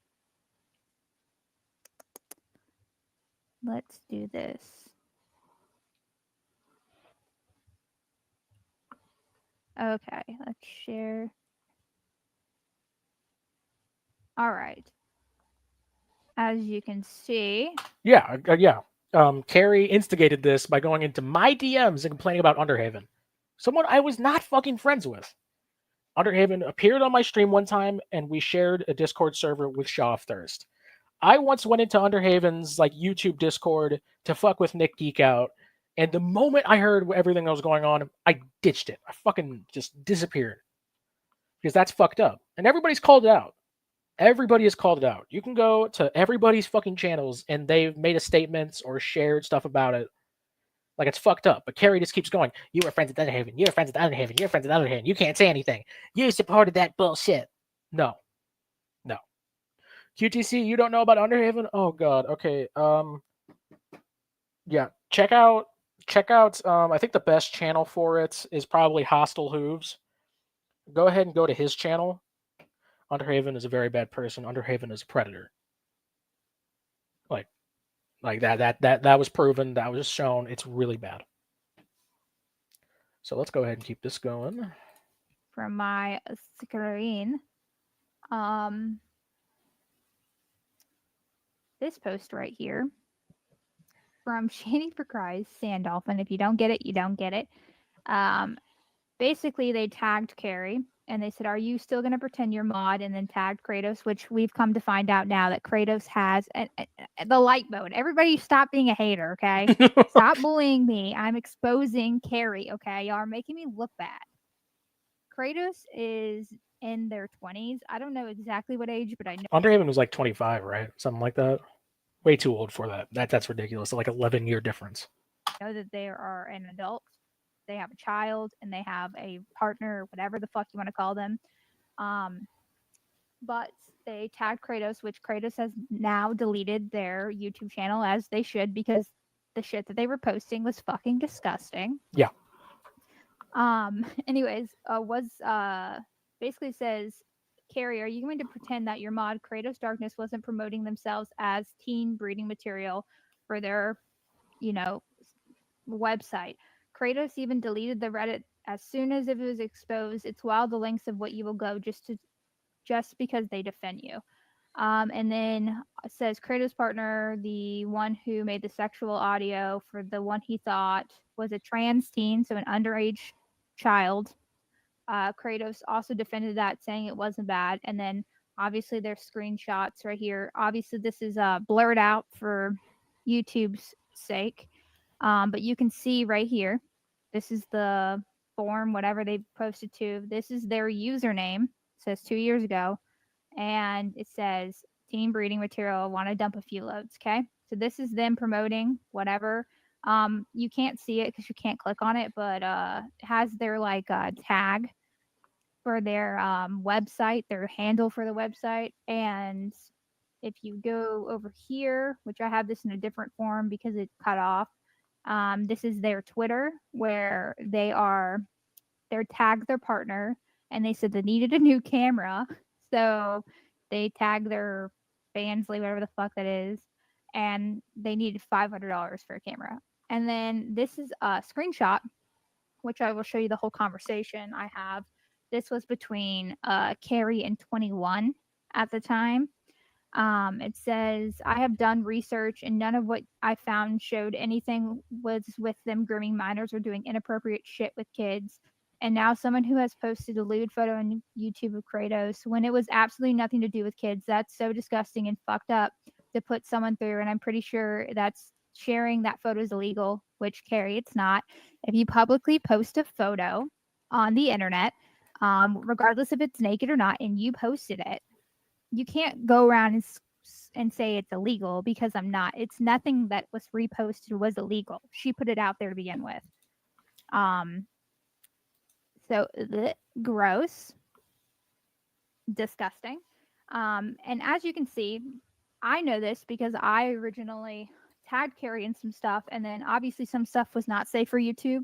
Okay, let's share. All right. As you can see. Yeah. Carrie instigated this by going into my DMs and complaining about Underhaven. Someone I was not fucking friends with. Underhaven appeared on my stream one time, and we shared a Discord server with Shaw of Thirst. I once went into Underhaven's YouTube Discord to fuck with Nick Geek Out, and the moment I heard everything that was going on, I ditched it. I fucking just disappeared. Because that's fucked up. And everybody's called it out. Everybody has called it out. You can go to everybody's fucking channels and they've made a statement or shared stuff about it. Like, it's fucked up. But Carrie just keeps going. You were friends with Underhaven. You were friends with Underhaven. You're friends with Underhaven. You can't say anything. You supported that bullshit. No. QTC, you don't know about Underhaven? Oh god. Okay. Yeah. Check out I think the best channel for it is probably Hostile Hooves. Go ahead and go to his channel. Underhaven is a very bad person. Underhaven is a predator. Like that was proven. That was shown. It's really bad. So let's go ahead and keep this going. From my screen, this post right here from ShannyForChrist, Sandolphin. If you don't get it, you don't get it. Basically, they tagged Carrie and they said, "Are you still going to pretend you're mod?" And then tagged Kratos, which we've come to find out now that Kratos has the light mode. Everybody stop being a hater, okay? Stop bullying me. I'm exposing Carrie, okay? Y'all are making me look bad. Kratos is in their 20s. I don't know exactly what age, but I know. Underhaven was like 25, right? Something like that. Way too old for that. That's ridiculous. Like 11-year difference. I know that they are an adult. They have a child and they have a partner, whatever the fuck you want to call them. But they tagged Kratos, which Kratos has now deleted their YouTube channel, as they should, because the shit that they were posting was fucking disgusting. Yeah. Anyways, basically says, Carrie, are you going to pretend that your mod Kratos Darkness wasn't promoting themselves as teen breeding material for their, website? Kratos even deleted the Reddit as soon as it was exposed. It's wild the lengths of what you will go just because they defend you. And then it says Kratos' partner, the one who made the sexual audio for the one he thought was a trans teen, so an underage child. Kratos also defended that, saying it wasn't bad. And then Obviously, there's screenshots right here. Obviously, this is blurred out for YouTube's sake. But you can see right here, this is the form, whatever they posted to. This is their username. It says 2 years ago. And it says, teen breeding material, want to dump a few loads, okay? So this is them promoting whatever. You can't see it because you can't click on it, but it has their tag for their website, their handle for the website. And if you go over here, which I have this in a different form because it's cut off, this is their Twitter where they're tagged their partner, and they said they needed a new camera. So they tagged their Bansley, whatever the fuck that is, and they needed $500 for a camera. And then this is a screenshot, which I will show you the whole conversation I have. This was between Carrie and 21 at the time. It says, I have done research and none of what I found showed anything was with them grooming minors or doing inappropriate shit with kids. And now someone who has posted a lewd photo on YouTube of Kratos when it was absolutely nothing to do with kids. That's so disgusting and fucked up to put someone through. And I'm pretty sure that's sharing that photo is illegal, which, Carrie, it's not. If you publicly post a photo on the internet, regardless if it's naked or not, and you posted it, you can't go around and say it's illegal because I'm not. It's nothing that was reposted was illegal. She put it out there to begin with. So gross, disgusting. And as you can see, I know this because I originally tagged Carrie in some stuff, and then obviously some stuff was not safe for YouTube.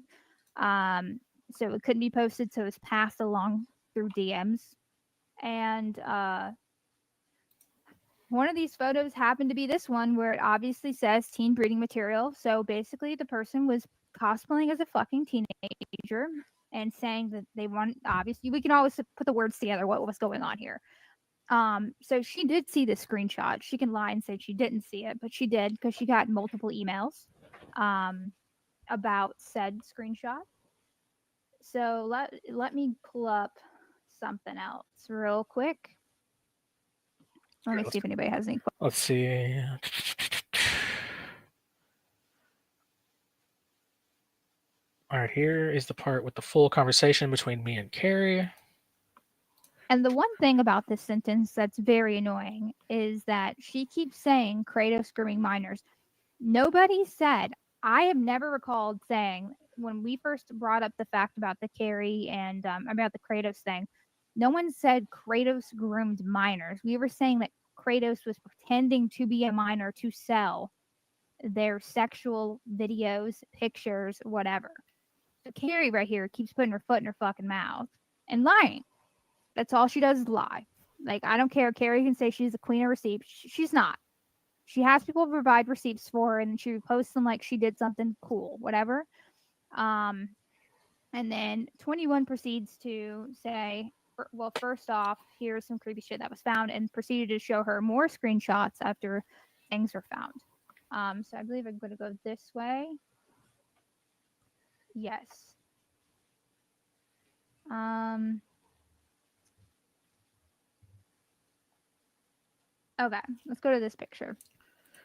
So it couldn't be posted, so it was passed along through DMs. And one of these photos happened to be this one where it obviously says teen breeding material. So basically the person was cosplaying as a fucking teenager and saying that they want, obviously we can always put the words together what was going on here. So she did see the screenshot. She can lie and say she didn't see it, but she did because she got multiple emails about said screenshot. So let me pull up something else real quick. Let me see if anybody has any questions. Let's see. All right, here is the part with the full conversation between me and Carrie. And the one thing about this sentence that's very annoying is that she keeps saying Kratos grooming minors. Nobody said, I have never recalled saying, when we first brought up the fact about the Carrie and about the Kratos thing, no one said Kratos groomed minors. We were saying that Kratos was pretending to be a minor to sell their sexual videos, pictures, whatever. So Carrie right here keeps putting her foot in her fucking mouth and lying. That's all she does is lie. Like, I don't care. Carrie can say she's the queen of receipts. She's not. She has people provide receipts for her, and she posts them like she did something cool, whatever. And then 21 proceeds to say, well, first off, here's some creepy shit that was found, and proceeded to show her more screenshots after things were found. So I believe I'm going to go this way. Yes. Okay, let's go to this picture.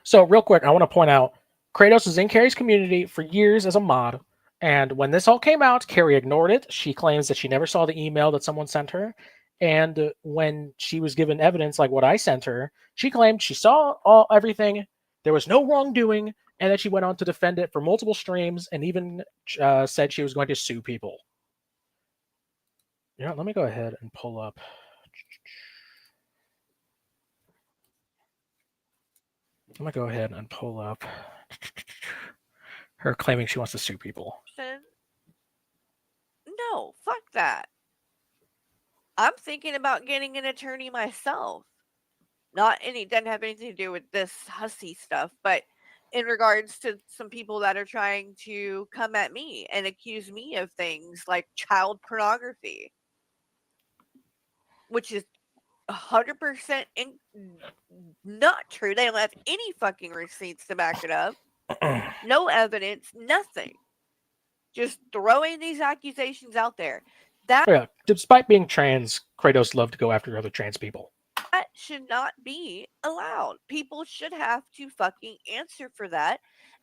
So real quick, I want to point out, Kratos was in Carrie's community for years as a mod. And when this all came out, Carrie ignored it. She claims that she never saw the email that someone sent her. And when she was given evidence like what I sent her, she claimed she saw everything. There was no wrongdoing. And then she went on to defend it for multiple streams and even said she was going to sue people. You know, let me go ahead and pull up. I'm going to go ahead and pull up her claiming she wants to sue people. No, fuck that. I'm thinking about getting an attorney myself. Doesn't have anything to do with this hussy stuff, but in regards to some people that are trying to come at me and accuse me of things like child pornography, which is 100% not true. They don't have any fucking receipts to back it up. No evidence, nothing. Just throwing these accusations out there. Yeah, despite being trans, Kratos loved to go after other trans people. That should not be allowed. People should have to fucking answer for that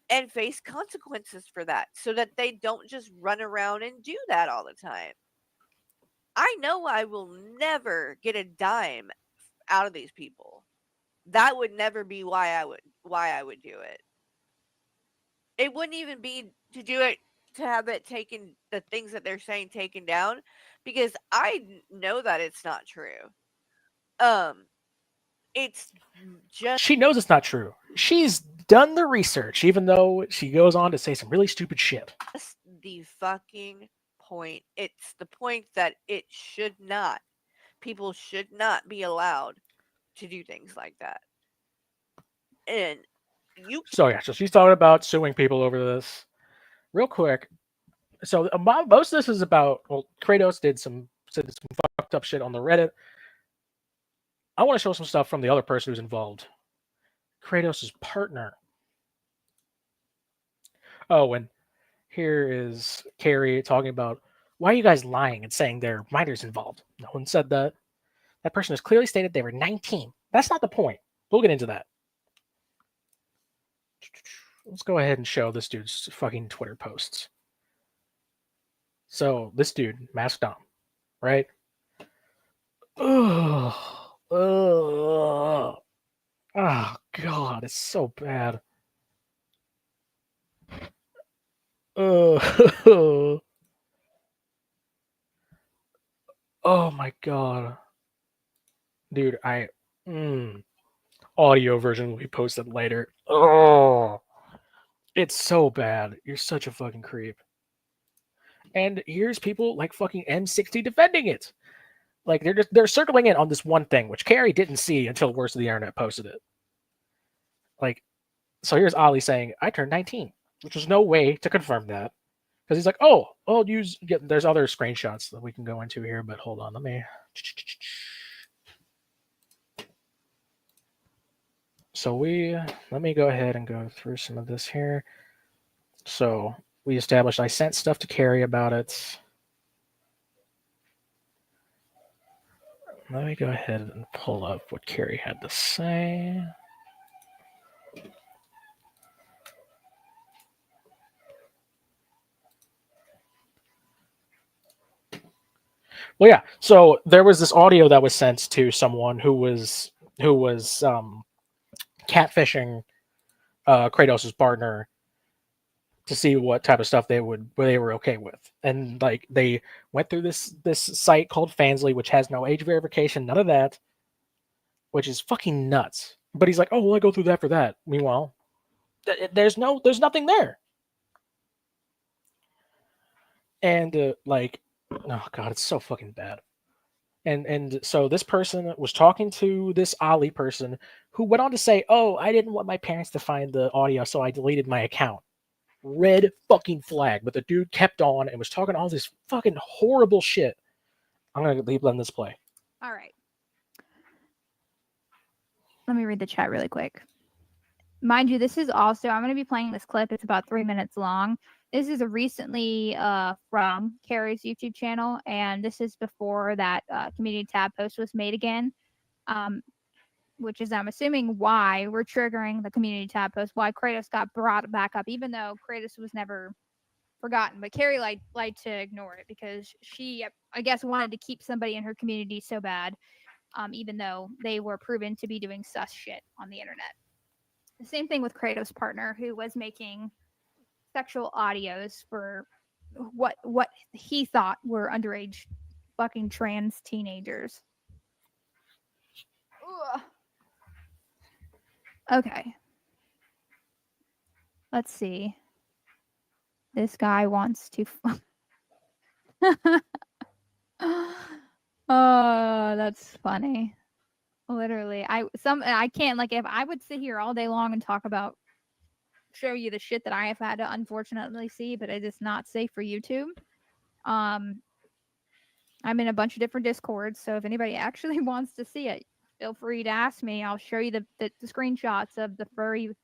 and face consequences for that so that they don't just run around and do that all the time. I know I will never get a dime out of these people. That would never be why I would do it. It wouldn't even be to do it to have it taken, the things that they're saying taken down, because I know that it's not true. It's just She knows it's not true. She's done the research, even though she goes on to say some really stupid shit. the fucking point. It's the point that it should not. People should not be allowed to do things like that. And you So yeah, so she's talking about suing people over this. Real quick, so most of this is about, well, Kratos said some fucked up shit on the Reddit. I want to show some stuff from the other person who's involved. Kratos' partner. Oh, and here is Carrie talking about, why are you guys lying and saying there are minors involved? No one said that. That person has clearly stated they were 19. That's not the point. We'll get into that. Let's go ahead and show this dude's fucking Twitter posts. So this dude, Masked Dom, right? Oh, God, it's so bad. Oh, oh my God. Dude, audio version will be posted later. Oh, it's so bad. You're such a fucking creep. And here's people like fucking M60 defending it. Like they're circling in on this one thing, which Carrie didn't see until Worst of the Internet posted it. Like, so here's Ollie saying, I turned 19, which was no way to confirm that. Because he's like, oh, I'll use, there's other screenshots that we can go into here, but hold on, let me. So let me go ahead and go through some of this here. So we established I sent stuff to Carrie about it. Let me go ahead and pull up what Carrie had to say. Well, yeah. So there was this audio that was sent to someone who was catfishing Kratos' partner to see what type of stuff they were okay with, and like they went through this site called Fansly, which has no age verification, none of that, which is fucking nuts. But he's like, oh, well, I go through that for that. Meanwhile, there's nothing there, and like, oh God, it's so fucking bad. And so this person was talking to this Ollie person who went on to say, oh, I didn't want my parents to find the audio, so I deleted my account. Red fucking flag. But the dude kept on and was talking all this fucking horrible shit. I'm going to let this play. All right. Let me read the chat really quick. Mind you, this is also, I'm going to be playing this clip. It's about 3 minutes long. This is recently from Carrie's YouTube channel, and this is before that community tab post was made again, which is, I'm assuming, why we're triggering the community tab post, why Kratos got brought back up, even though Kratos was never forgotten. But Carrie liked to ignore it because she, I guess, wanted to keep somebody in her community so bad, even though they were proven to be doing sus shit on the internet. The same thing with Kratos' partner, who was making sexual audios for what he thought were underage fucking trans teenagers. Ugh. Okay. Let's see. This guy wants to oh, that's funny. Literally. I can't, like, if I would sit here all day long and talk about, show you the shit that I have had to unfortunately see, but it is not safe for YouTube. I'm in a bunch of different Discords, so if anybody actually wants to see it, feel free to ask me. I'll show you the screenshots of the furry,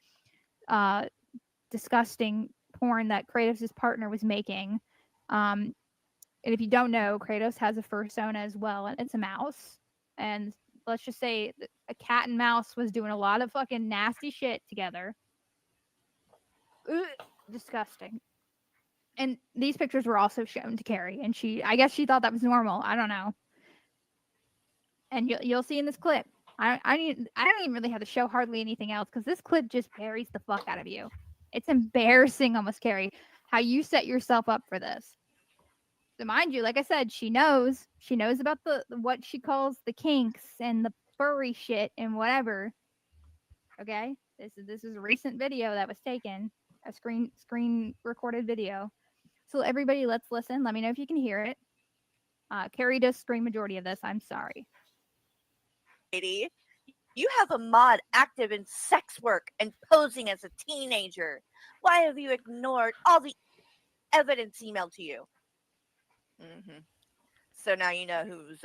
disgusting porn that Kratos' partner was making. And if you don't know, Kratos has a fursona as well, and it's a mouse. And let's just say a cat and mouse was doing a lot of fucking nasty shit together. Ugh, disgusting. And these pictures were also shown to Carrie, and I guess she thought that was normal. I don't know. And you'll see in this clip. I don't even really have to show hardly anything else because this clip just buries the fuck out of you. It's embarrassing, almost, Carrie, how you set yourself up for this. So mind you, like I said, she knows about the what she calls the kinks and the furry shit and whatever. Okay, this is a recent video that was taken, a screen recorded video. So everybody, let's listen. Let me know if you can hear it. Carrie does screen majority of this. I'm sorry. Lady, you have a mod active in sex work and posing as a teenager. Why have you ignored all the evidence emailed to you? So now you know who's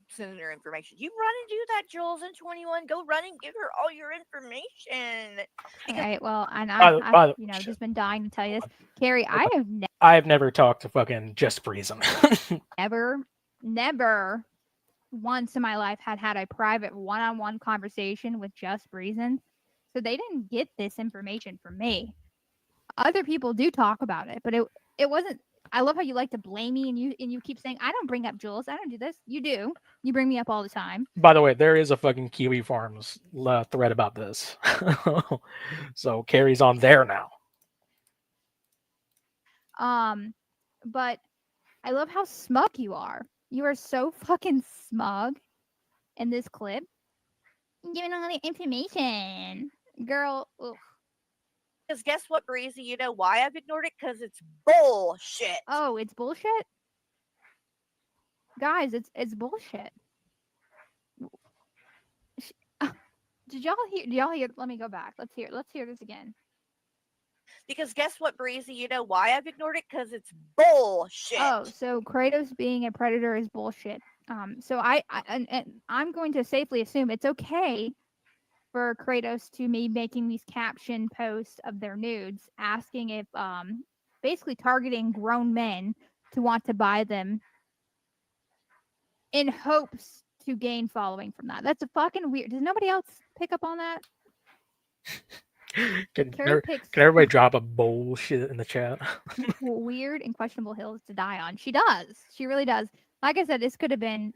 sending her information. You run and do that, Jules, in 21. Go run and give her all your information. All right. Well, and I've just been dying to tell you this, Carrie. I have never talked to fucking Just Reason. never once in my life had a private one-on-one conversation with Just Reason. So they didn't get this information from me. Other people do talk about it, but it wasn't. I love how you like to blame me and you keep saying I don't bring up Jules. I don't do this. You do. You bring me up all the time. By the way, there is a fucking Kiwi Farms thread about this. So Carrie's on there now. But I love how smug you are. You are so fucking smug in this clip. Giving all the information. Girl, ugh. Because guess what, Breezy? You know why I've ignored it? Because it's bullshit. Oh, it's bullshit? Guys, it's bullshit. Did y'all hear? Let me go back. Let's hear this again. Because guess what, Breezy? You know why I've ignored it? Because it's bullshit. Oh, so Kratos being a predator is bullshit. So I'm going to safely assume it's okay for Kratos to be making these caption posts of their nudes, asking if, basically targeting grown men to want to buy them in hopes to gain following from that. That's a fucking weird. Does nobody else pick up on that? Can everybody drop a bullshit in the chat? Weird and questionable hills to die on. She does. She really does. Like I said, this could have been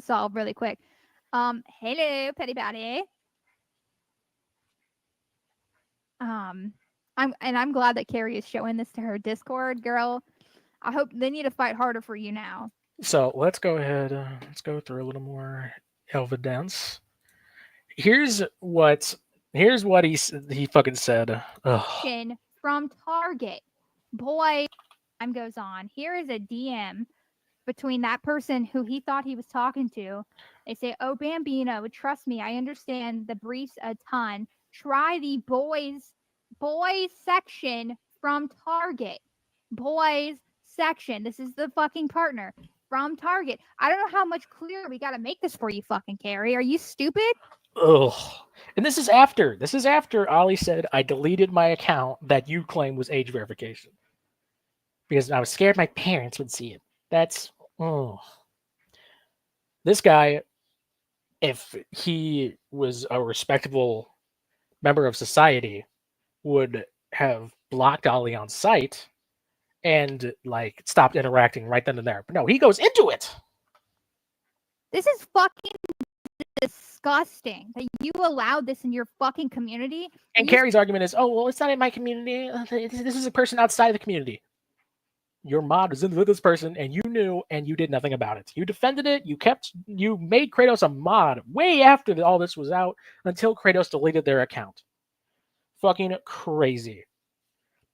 solved really quick. Hello, Petty Patty. I'm glad that Carrie is showing this to her Discord, girl. I hope they need to fight harder for you now. So let's go ahead. Let's go through a little more evidence. Here's what he fucking said. Ugh. From Target. Boy, time goes on. Here is a DM between that person who he thought he was talking to. They say, "Oh, Bambino, trust me, I understand the briefs a ton. Try the boys section from Target. Boys section. This is the fucking partner from Target." I don't know how much clearer we got to make this for you, fucking Carrie. Are you stupid? Ugh. And this is after Ollie said, "I deleted my account that you claim was age verification because I was scared my parents would see it." That's this guy, if he was a respectable member of society, would have blocked Ollie on sight and like stopped interacting right then and there. But no, he goes into it. This is fucking disgusting that you allowed this in your fucking community. And Carrie's argument is, "Oh, well, it's not in my community. This is a person outside of the community." Your mod was in with this person, and you knew, and you did nothing about it. You defended it. You made Kratos a mod way after all this was out until Kratos deleted their account. Fucking crazy.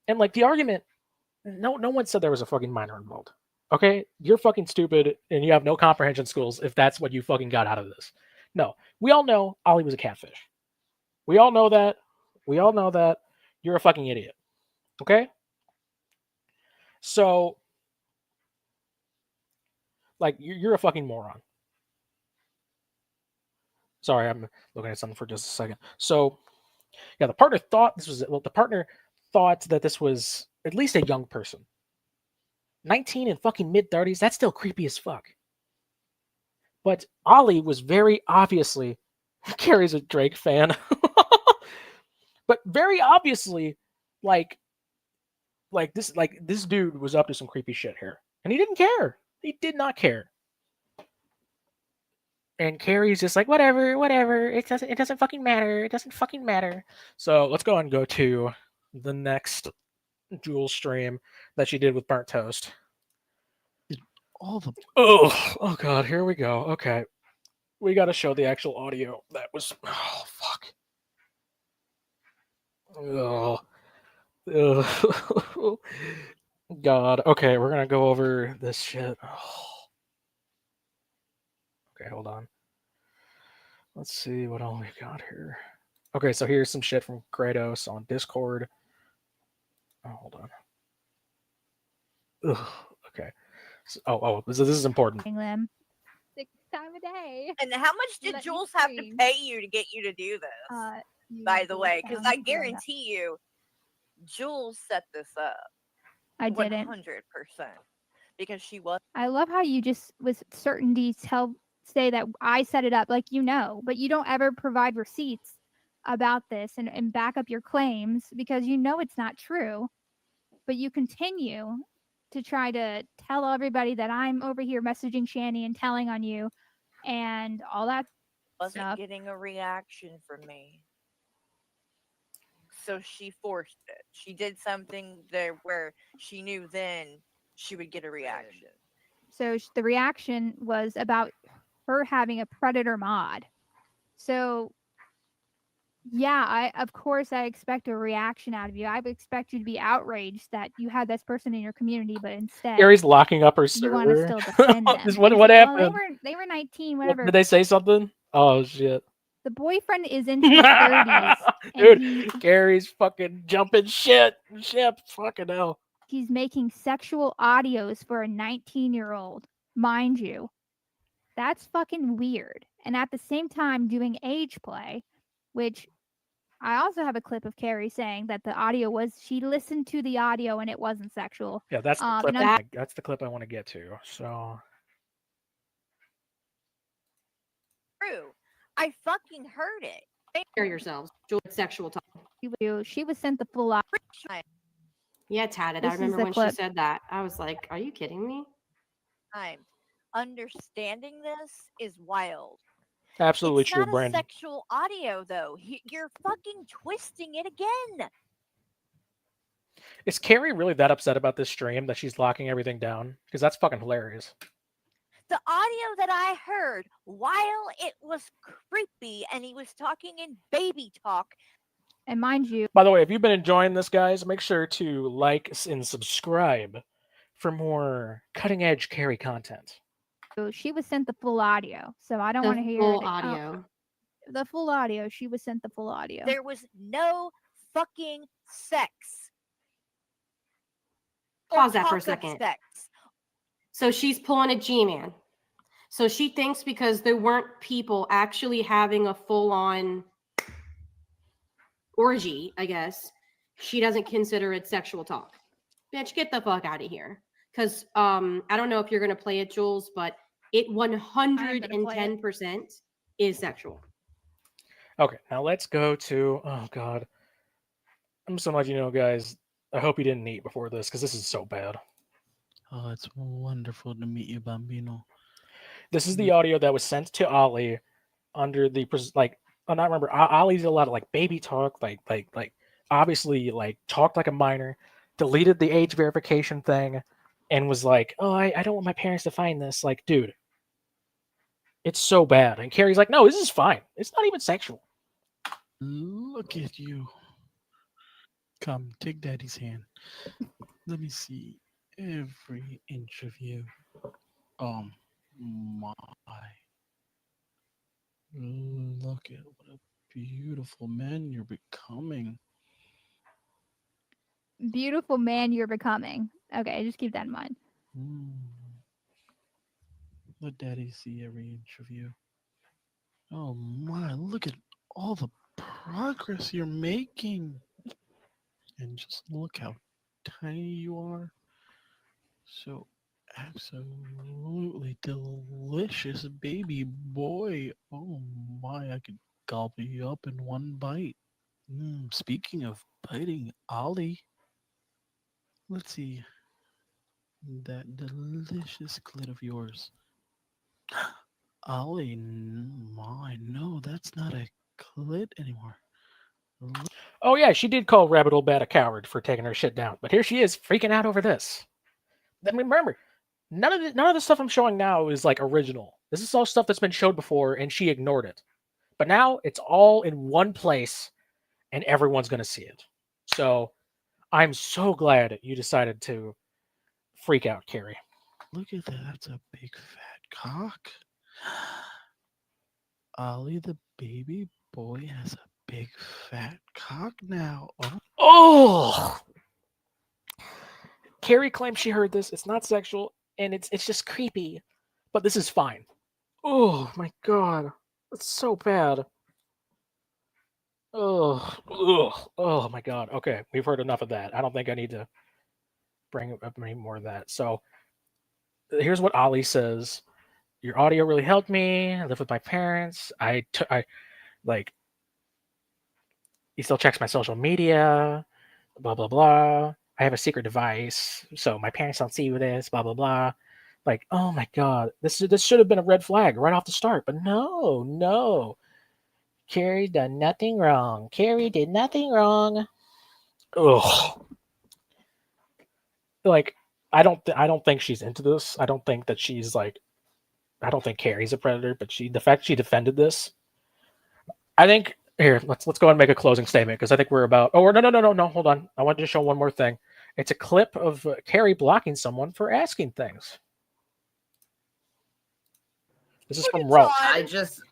And like the argument, no one said there was a fucking minor involved. Okay, you're fucking stupid, and you have no comprehension skills if that's what you fucking got out of this. No, we all know Ollie was a catfish. We all know that. We all know that. You're a fucking idiot. Okay? So, like, you're a fucking moron. Sorry, I'm looking at something for just a second. So, yeah, the partner thought that this was at least a young person. 19 and fucking mid-30s, that's still creepy as fuck. But Ollie was very obviously Carrie's a Drake fan, but very obviously, like this dude was up to some creepy shit here, and he didn't care. He did not care. And Carrie's just like, whatever. It doesn't fucking matter. It doesn't fucking matter. So let's go and go to the next Jules stream that she did with BurntToast. Oh god, here we go. Okay. We gotta show the actual audio. That was fuck. Oh. God. Okay, we're gonna go over this shit. Okay, hold on. Let's see what all we got here. Okay, so here's some shit from Kratos on Discord. Oh, hold on. Ugh, okay. So, this is important. Them 6 times a day. And how much did Jules have to pay you to get you to do this? By the way, because I guarantee you, Jules set this up. I didn't. 100%. Because she was. I love how you just with certainty say that I set it up, like but you don't ever provide receipts about this and back up your claims because it's not true. But you continue to try to tell everybody that I'm over here messaging Shanny and telling on you and all that wasn't stuff. Getting a reaction from me. So she forced it. She did something there where she knew then she would get a reaction. So the reaction was about her having a predator mod. So yeah, of course I expect a reaction out of you. I would expect you to be outraged that you had this person in your community, but instead Carrie's locking up her you server. want to still defend them. What happened? They were 19, whatever. Did they say something? Oh shit. The boyfriend is in his 30s. Dude, Carrie's fucking jumping shit. Fucking hell. He's making sexual audios for a 19-year-old, mind you. That's fucking weird. And at the same time doing age play, which I also have a clip of Carrie saying that the audio she listened to the audio and it wasn't sexual. Yeah, that's the clip. That's the clip I want to get to. So true. I fucking heard it. Hear yourselves. Joy sexual talk. She was sent the full audio. Yeah, tatted. I remember when she said that. I was like, are you kidding me? I'm understanding this is wild. Absolutely it's true, not Brandon. A sexual audio though. You're fucking twisting it again. Is Carrie really that upset about this stream that she's locking everything down? Because that's fucking hilarious. The audio that I heard while it was creepy and he was talking in baby talk. And mind you, by the way, if you've been enjoying this, guys, make sure to like and subscribe for more cutting edge Carrie content. She was sent the full audio, so I don't want to hear full audio. The full audio. She was sent the full audio. There was no fucking sex. Pause that for a second. Sex. So she's pulling a G-man. So she thinks because there weren't people actually having a full-on orgy, I guess, she doesn't consider it sexual talk. Bitch, get the fuck out of here. Because I don't know if you're going to play it, Jules, but it 110% is sexual. Okay, now let's go to, oh God. I'm so much, guys, I hope you didn't eat before this because this is so bad. Oh, it's wonderful to meet you, Bambino. This is the audio that was sent to Ollie under the, I remember, Ollie did a lot of baby talk, obviously talked like a minor, deleted the age verification thing, and was like, oh, I don't want my parents to find this. Dude, it's so bad. And Carrie's like, no, this is fine. It's not even sexual. Look at you. Come, take daddy's hand. Let me see every inch of you. Oh my. Look at what a beautiful man you're becoming. Beautiful man you're becoming. Okay, just keep that in mind. Let daddy see every inch of you. Oh my, look at all the progress you're making. And just look how tiny you are. So absolutely delicious. delicious baby boy. Oh my, I could gobble you up in one bite. Speaking of biting, Ollie, let's see that delicious clit of yours. Ollie, my, no, that's not a clit anymore. Oh yeah, she did call Rabbit Old Bat a coward for taking her shit down, but here she is freaking out over this. Then remember, none of the stuff I'm showing now is like original. This is all stuff that's been showed before, and she ignored it. But now it's all in one place, and everyone's gonna see it. So I'm so glad you decided to freak out, Carrie. Look at that. That's a big fat cock. Ollie the baby boy has a big fat cock now. Oh! Carrie claims she heard this. It's not sexual, and it's just creepy. But this is fine. Oh my god. That's so bad. Oh my god. Okay, we've heard enough of that. I don't think I need to bring up any more of that. So here's what Ollie says. Your audio really helped me. I live with my parents. I like, he still checks my social media, blah blah blah. I have a secret device, so my parents don't see this, blah blah blah. Like, oh my god, this should have been a red flag right off the start, but no. Carrie done nothing wrong. Carrie did nothing wrong. Ugh. Like, I don't think she's into this. I don't think that she's like, I don't think Carrie's a predator, but the fact she defended this, I think. Here, let's go and make a closing statement, because I think we're about. Oh, no, hold on. I wanted to show one more thing. It's a clip of Carrie blocking someone for asking things. This is from Ralts.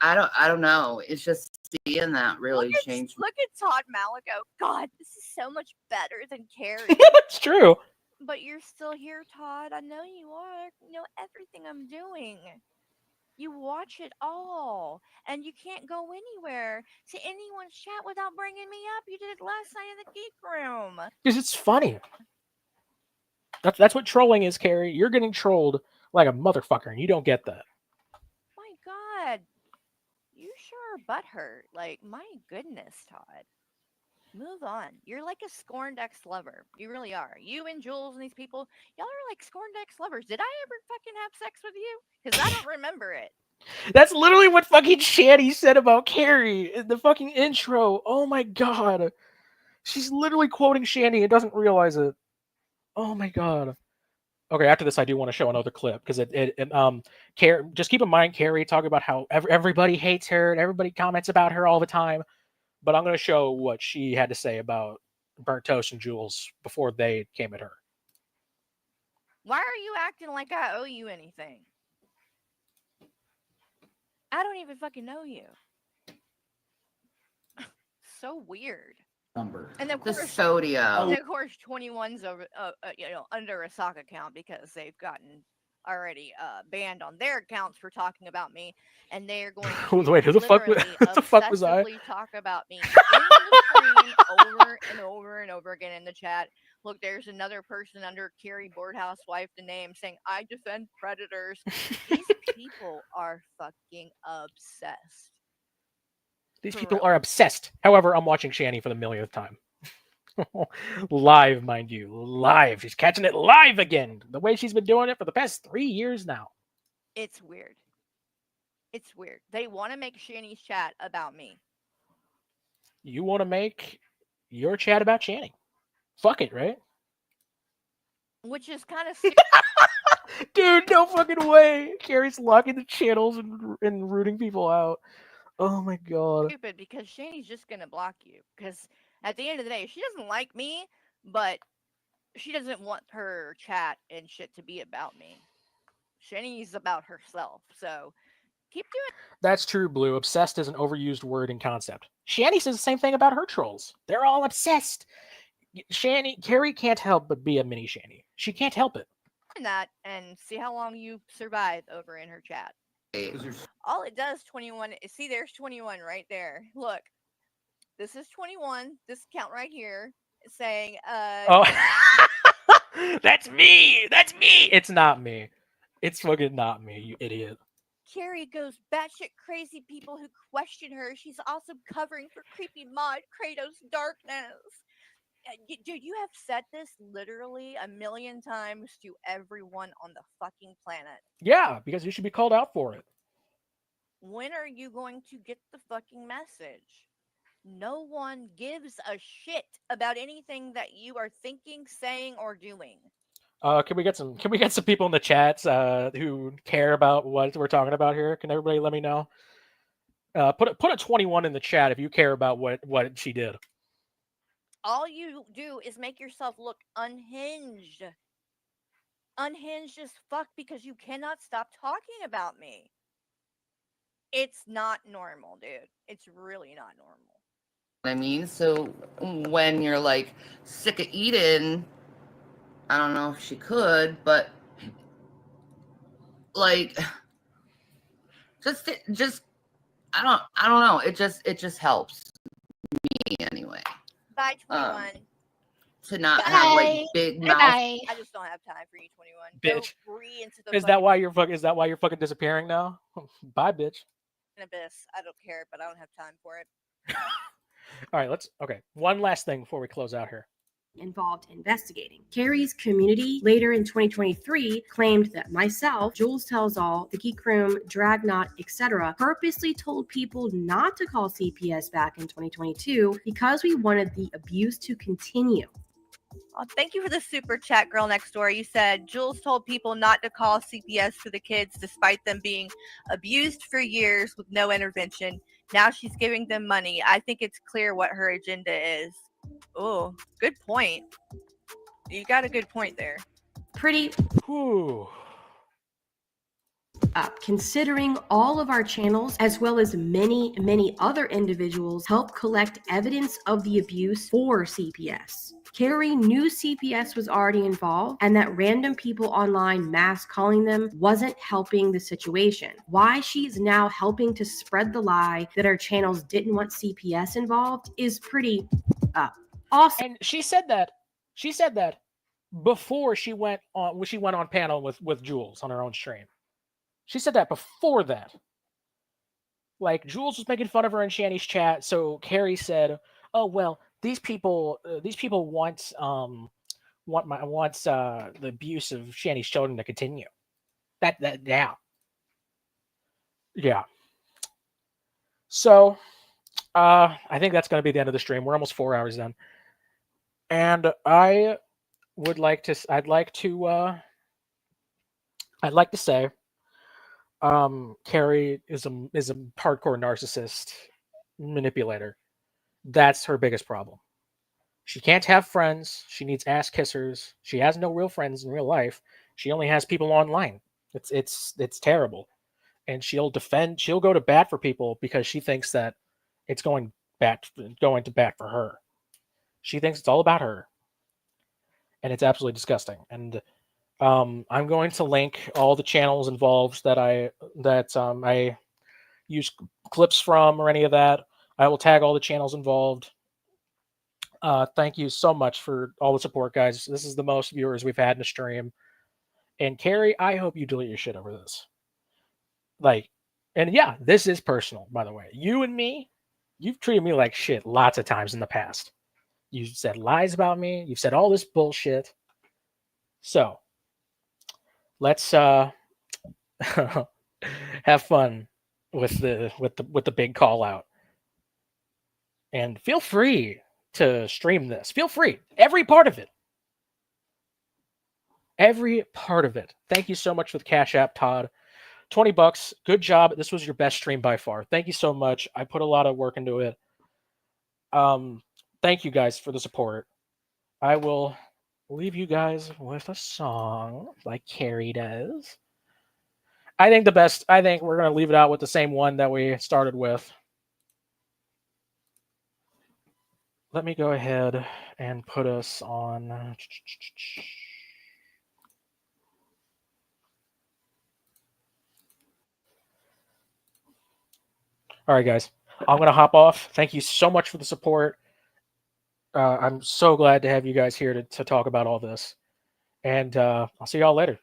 I don't know. It's just seeing that really changed. Look at Todd Malico. God, this is so much better than Carrie. It's true. But you're still here, Todd. I know you are. You know everything I'm doing. You watch it all, and you can't go anywhere to anyone's chat without bringing me up. You did it last night in the Geek Room. Because it's funny. That's what trolling is, Carrie. You're getting trolled like a motherfucker, and you don't get that. My God, you sure are butthurt. Like, my goodness, Todd. Move on. You're like a scorned ex-lover. You really are. You and Jules and these people, y'all are like scorned ex-lovers. Did I ever fucking have sex with you? Because I don't remember it. That's literally what fucking Shanny said about Carrie in the fucking intro. Oh my god. She's literally quoting Shanny and doesn't realize it. Oh my god. Okay, after this, I do want to show another clip, because Carrie, just keep in mind, Carrie talking about how everybody hates her and everybody comments about her all the time. But I'm going to show what she had to say about BurntToast and Jules before they came at her. Why are you acting like I owe you anything? I don't even fucking know you. So weird. And of course, sodium. And of course, 21's over, under a sock account, because they've gotten already banned on their accounts for talking about me, and they're going to wait, who the fuck was I? Talk about me in the stream over and over and over again in the chat. Look, there's another person under Carrie Board Housewife the name saying, I defend predators. These people are fucking obsessed. These people are obsessed. However, I'm watching Shanny for the millionth time. Live, mind you. Live. She's catching it live again. The way she's been doing it for the past 3 years now. It's weird. It's weird. They want to make Shanny's chat about me. You want to make your chat about Shanny. Fuck it, right? Which is kind of Dude, no fucking way. Carrie's locking the channels and rooting people out. Oh my god. Stupid, because Shanny's just going to block you. Because at the end of the day, she doesn't like me, but she doesn't want her chat and shit to be about me. Shanny's about herself, so keep doing it. That's true, Blue. Obsessed is an overused word and concept. Shanny says the same thing about her trolls. They're all obsessed. Carrie can't help but be a mini Shanny. She can't help it. That and see how long you survive over in her chat. All it does, 21. See, there's 21 right there. Look, this is 21. This account right here is saying, Oh, that's me. That's me. It's not me. It's fucking not me, you idiot. Carrie goes batshit crazy. People who question her. She's also covering for creepy mod Kratos' darkness. Dude, you have said this literally a million times to everyone on the fucking planet. Yeah, because you should be called out for it. When are you going to get the fucking message? No one gives a shit about anything that you are thinking, saying, or doing. Can we get some people in the chats who care about what we're talking about here? Can everybody let me know? Put a 21 in the chat if you care about what she did. All you do is make yourself look unhinged. Unhinged as fuck because you cannot stop talking about me. It's not normal, dude. It's really not normal. I mean, so when you're like sick of eating, I don't know if she could, but like just I don't know. It just helps me anyway. Bye, 21. To not have like big mouth. I just don't have time for you, 21. Bitch. Go free into the Is that why you're fucking disappearing now? Bye, bitch. abyss. I don't care, but I don't have time for it. All right, one last thing before we close out here. Involved investigating. Carrie's community later in 2023 claimed that myself, JulesTellsAll, the Geek Room, Dragnot, etc., purposely told people not to call CPS back in 2022 because we wanted the abuse to continue. Oh, thank you for the super chat, girl next door. You said Jules told people not to call CPS for the kids despite them being abused for years with no intervention. Now she's giving them money. I think it's clear what her agenda is. Oh, good point. You got a good point there. Pretty. Whew. Considering all of our channels, as well as many other individuals, help collect evidence of the abuse for CPS. Carrie knew CPS was already involved and that random people online mass calling them wasn't helping the situation. Why she's now helping to spread the lie that our channels didn't want CPS involved is pretty awesome. And she said that before she went on panel with Jules on her own stream. She said that before that. Like, Jules was making fun of her in Shanny's chat, so Carrie said, "Oh well, these people want the abuse of Shanny's children to continue." Yeah. So, I think that's going to be the end of the stream. We're almost 4 hours in, and I'd like to say. Carrie is a hardcore narcissist manipulator. That's her biggest problem. She can't have friends. She needs ass kissers. She has no real friends in real life. She only has people online. It's terrible. And she'll go to bat for people because she thinks that it's going to bat for her. She thinks it's all about her. And it's absolutely disgusting. And I'm going to link all the channels involved that I use clips from or any of that. I will tag all the channels involved. Thank you so much for all the support, guys. This is the most viewers we've had in a stream. And Carrie, I hope you delete your shit over this. And yeah, this is personal, by the way. You and me, you've treated me like shit lots of times in the past. You said lies about me. You've said all this bullshit. So let's have fun with the big call out. And feel free to stream this. Feel free. Every part of it. Every part of it. Thank you so much for the Cash App, Todd. $20. Good job. This was your best stream by far. Thank you so much. I put a lot of work into it. Thank you guys for the support. I will leave you guys with a song like Carrie does. I think we're going to leave it out with the same one that we started with. Let me go ahead and put us on. All right, guys. I'm going to hop off. Thank you so much for the support. I'm so glad to have you guys here to talk about all this. And I'll see y'all later.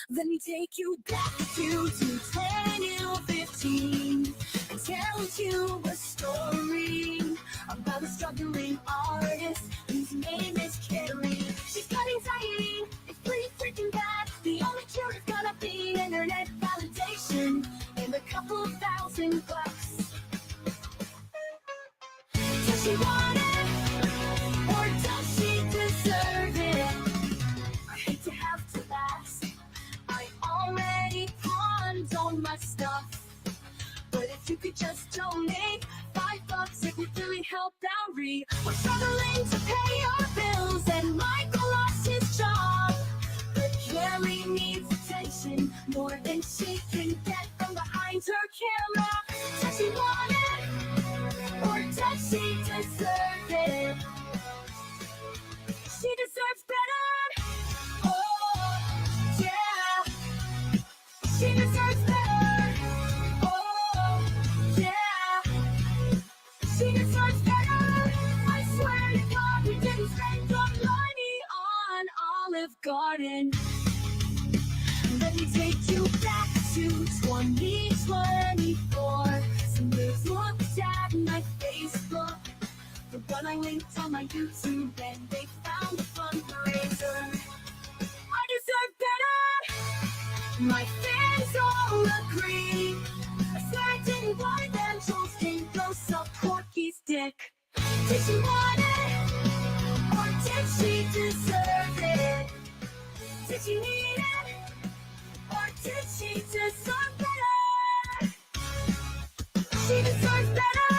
Let me take you back to 2015 and tell you a story about a struggling artist whose name is Carrie. She's got anxiety, it's pretty freaking bad. The only cure is gonna be internet validation and a couple $1,000. Does she want it, or does she deserve it? I hate to have to ask, I already pawned all my stuff. But if you could just donate $5, it would really help out. We're struggling to pay our bills, and Michael lost his job. But Carrie needs attention more than she can get from behind her camera. Does she want it, or does she deserve it? She deserves better. Oh, yeah. She deserves better. Oh, yeah. She deserves better. I swear to God, we didn't spend our money on Olive Garden. Let me take you back to 2024. Some news looked at my Facebook, the one I linked on my YouTube, and they found a fundraiser. I deserve better. My fans all agree. I swear I didn't buy them. Jules can go suck Corky's dick. Did she want it, or did she deserve it? Did she need it, or did she deserve better? She deserves better.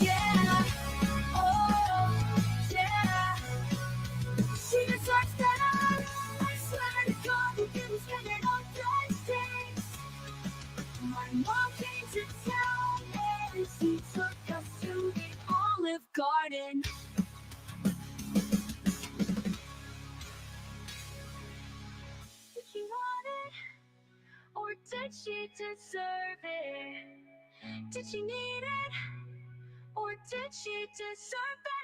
Yeah. Oh, yeah. She deserves better. I swear to God, we didn't spend it on those things. My mom came to town and she took us to the Olive Garden. Did she want it, or did she deserve it? Did she need it, or did she deserve it?